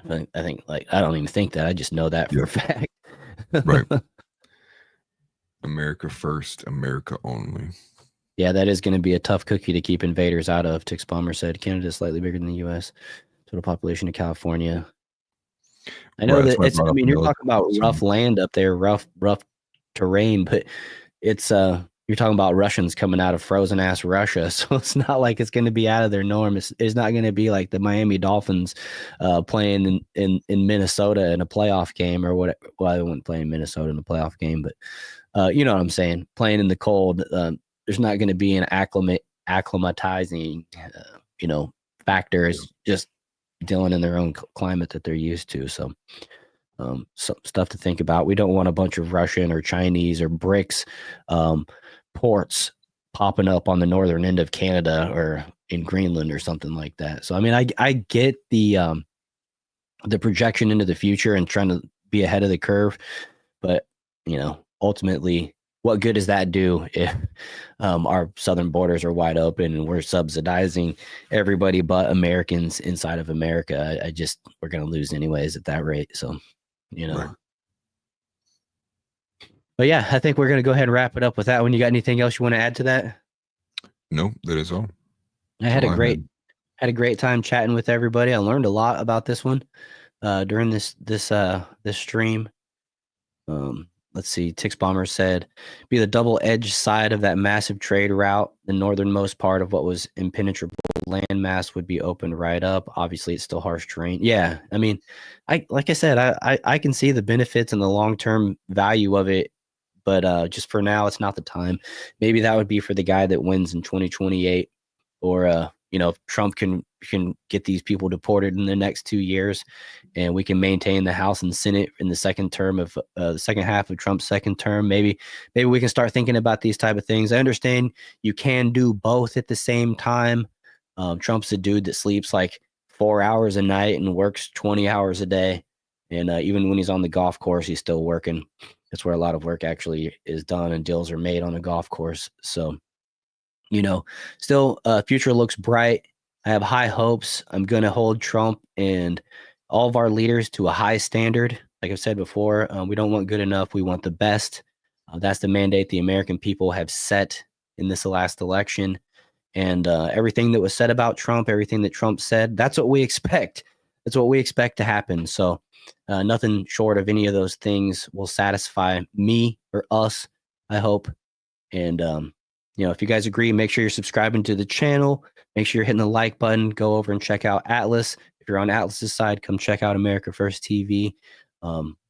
I think like I don't even think that, I just know that for a fact. Right. America first, America only. Yeah, that is going to be a tough cookie to keep invaders out of. Tix Bomber said Canada is slightly bigger than the U.S. Total population of California. I know that it's. I mean, you're talking about rough land up there, rough terrain, but it's you're talking about Russians coming out of frozen ass Russia, so it's not like it's going to be out of their norm. It's not going to be like the Miami Dolphins playing in Minnesota in a playoff game or what. Well, they wouldn't play in Minnesota in a playoff game, but you know what I'm saying. Playing in the cold, there's not going to be an acclimatizing, you know, factor. It's just dealing in their own climate that they're used to. So. Some stuff to think about. We don't want a bunch of Russian or Chinese or BRICS ports popping up on the northern end of Canada or in Greenland or something like that. So I mean, I get the projection into the future and trying to be ahead of the curve, but you know, ultimately, what good does that do if our southern borders are wide open and we're subsidizing everybody but Americans inside of America? We're going to lose anyways at that rate. So. You know, right. But yeah, I think we're going to go ahead and wrap it up with that one. You got anything else you want to add to that? No, that is all. I had a great time chatting with everybody. I learned a lot about this one during this stream. Let's see. Tix Bomber said, be the double-edged side of that massive trade route. The northernmost part of what was impenetrable landmass would be opened right up. Obviously, it's still harsh terrain. Yeah, I mean, like I said, I can see the benefits and the long-term value of it, but just for now, it's not the time. Maybe that would be for the guy that wins in 2028, or you know, if Trump can get these people deported in the next 2 years, and we can maintain the House and Senate in the second term of the second half of Trump's second term. Maybe we can start thinking about these type of things. I understand you can do both at the same time. Trump's a dude that sleeps like 4 hours a night and works 20 hours a day. And even when he's on the golf course, he's still working. That's where a lot of work actually is done and deals are made on a golf course. So, you know, still future looks bright. I have high hopes. I'm going to hold Trump and all of our leaders to a high standard. Like I've said before, we don't want good enough. We want the best. That's the mandate the American people have set in this last election. And everything that was said about Trump, everything that Trump said, that's what we expect. That's what we expect to happen. So nothing short of any of those things will satisfy me or us, I hope. And, you know, if you guys agree, make sure you're subscribing to the channel. Make sure you're hitting the like button. Go over and check out Atlas. If you're on Atlas's side, come check out America First TV.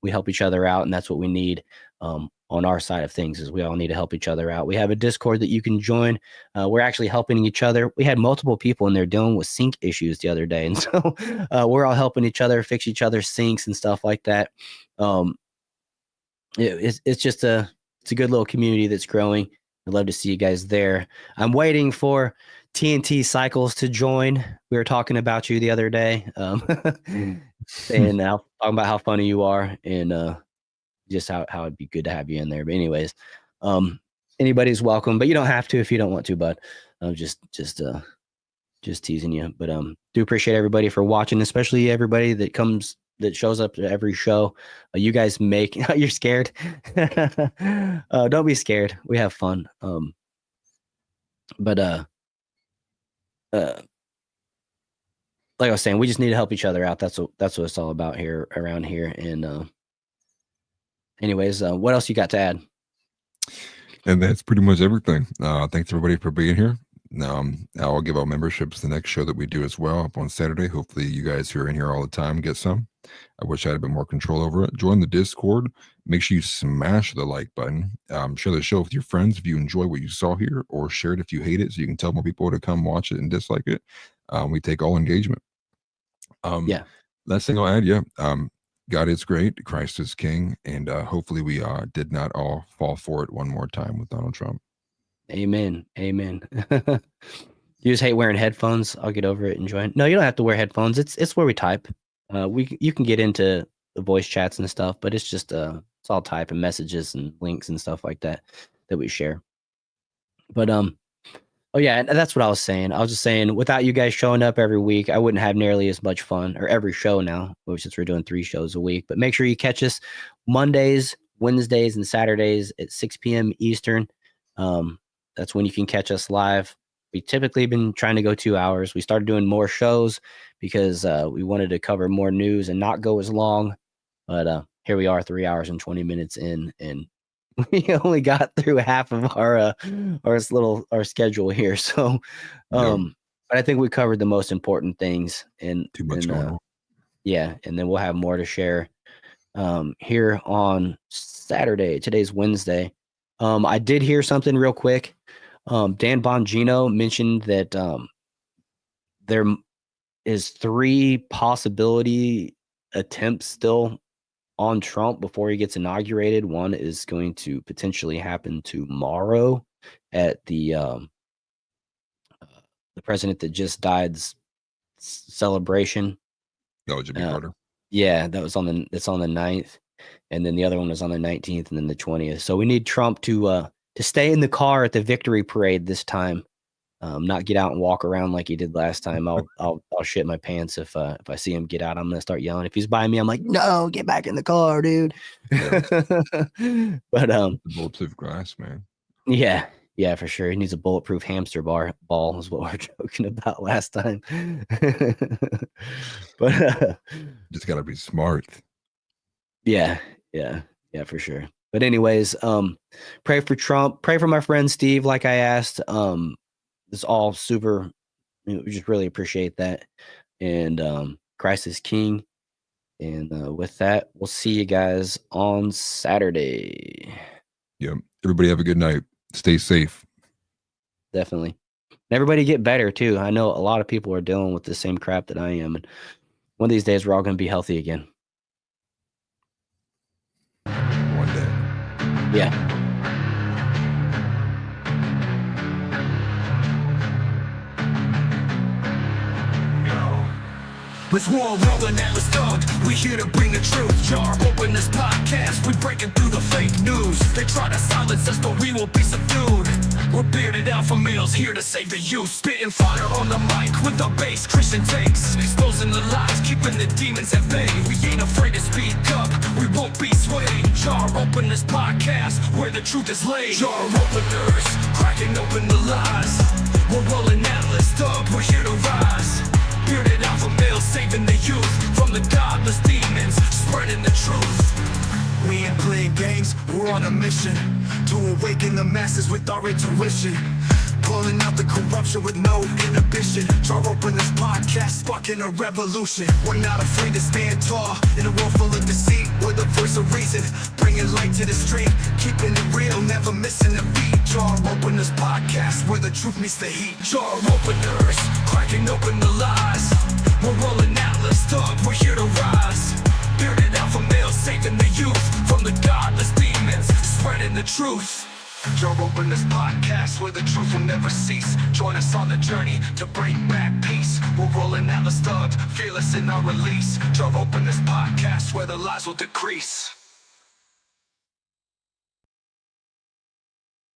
We help each other out, and that's what we need on our side of things, is we all need to help each other out. We have a Discord that you can join. We're actually helping each other. We had multiple people in there dealing with sink issues the other day, and so we're all helping each other fix each other's sinks and stuff like that. It's just it's a good little community that's growing. I'd love to see you guys there. I'm waiting for TNT Cycles to join. We were talking about you the other day, and talking about how funny you are, and just how it'd be good to have you in there. But anyways, anybody's welcome, but you don't have to if you don't want to, bud. I'm just teasing you. But do appreciate everybody for watching, especially everybody that shows up to every show. You guys make you're scared. Don't be scared. We have fun. But like I was saying, we just need to help each other out. That's what it's all about here around here. And anyways, what else you got to add? And that's pretty much everything. Thanks everybody for being here. I'll give out memberships the next show that we do as well up on Saturday. Hopefully you guys who are in here all the time get some. I wish I had a bit more control over it. Join the Discord. Make sure you smash the like button. Share the show with your friends if you enjoy what you saw here, or share it if you hate it so you can tell more people to come watch it and dislike it. We take all engagement. Yeah. Last thing I'll add, God is great. Christ is king. And hopefully we did not all fall for it one more time with Donald Trump. Amen. Amen. You just hate wearing headphones. I'll get over it and join. No, you don't have to wear headphones. It's where we type. You can get into the voice chats and stuff, but it's just it's all type and messages and links and stuff like that we share. But oh yeah, that's what I was saying. I was just saying, without you guys showing up every week, I wouldn't have nearly as much fun, or every show now, since we're doing 3 shows a week. But make sure you catch us Mondays, Wednesdays, and Saturdays at 6 p.m. Eastern. That's when you can catch us live. We typically been trying to go 2 hours. We started doing more shows because we wanted to cover more news and not go as long. But here we are, 3 hours and 20 minutes in, and we only got through half of our schedule here. So, but I think we covered the most important things. And too much going on. Yeah, and then we'll have more to share here on Saturday. Today's Wednesday. I did hear something real quick. Dan Bongino mentioned that there is 3 possibility attempts still on Trump before he gets inaugurated. One is going to potentially happen tomorrow at the president that just died's celebration. Oh, Jimmy Carter. Yeah, it's on the 9th, and then the other one was on the 19th, and then the 20th. So we need Trump to stay in the car at the victory parade this time, not get out and walk around like he did last time. I'll shit my pants if I see him get out. I'm gonna start yelling. If he's by me, I'm like, no, get back in the car, dude. Yeah. But the bulletproof glass, man. Yeah, for sure. He needs a bulletproof hamster ball is what we were joking about last time. But just gotta be smart. Yeah, for sure. But anyways, pray for Trump. Pray for my friend Steve, like I asked. It's all super. We just really appreciate that. And Christ is King. And with that, we'll see you guys on Saturday. Yeah. Everybody have a good night. Stay safe. Definitely. And everybody get better too. I know a lot of people are dealing with the same crap that I am. And one of these days, we're all going to be healthy again. One day. Yeah. With war rolling Atlas Thug, we here to bring the truth. Jar open this podcast, we breaking through the fake news. They try to silence us, but we will be subdued. We're bearded alpha males here to save the youth. Spitting fire on the mic with our bass Christian takes, exposing the lies, keeping the demons at bay. We ain't afraid to speak up, we won't be swayed. Jar open this podcast, where the truth is laid. Jar openers, cracking open the lies. We're rolling Atlas Thug, we're here to rise. Bearded alpha males saving the youth from the godless demons, spreading the truth. We ain't playing games, we're on a mission to awaken the masses with our intuition. Pulling out the corruption with no inhibition. Jar open this podcast, sparking a revolution. We're not afraid to stand tall in a world full of deceit. We're the voice of reason, bringing light to the street, keeping it real, never missing a beat. Jar open this podcast, where the truth meets the heat. Jar openers, cracking open the lies. We're rolling Atlas Thug, we're here to rise. Bearded alpha males saving the youth from the godless demons, spreading the truth. Jar open this podcast, where the truth will never cease. Join us on the journey to bring back peace. We're rolling Atlas Thug, fearless in our release. Jar open this podcast, where the lies will decrease.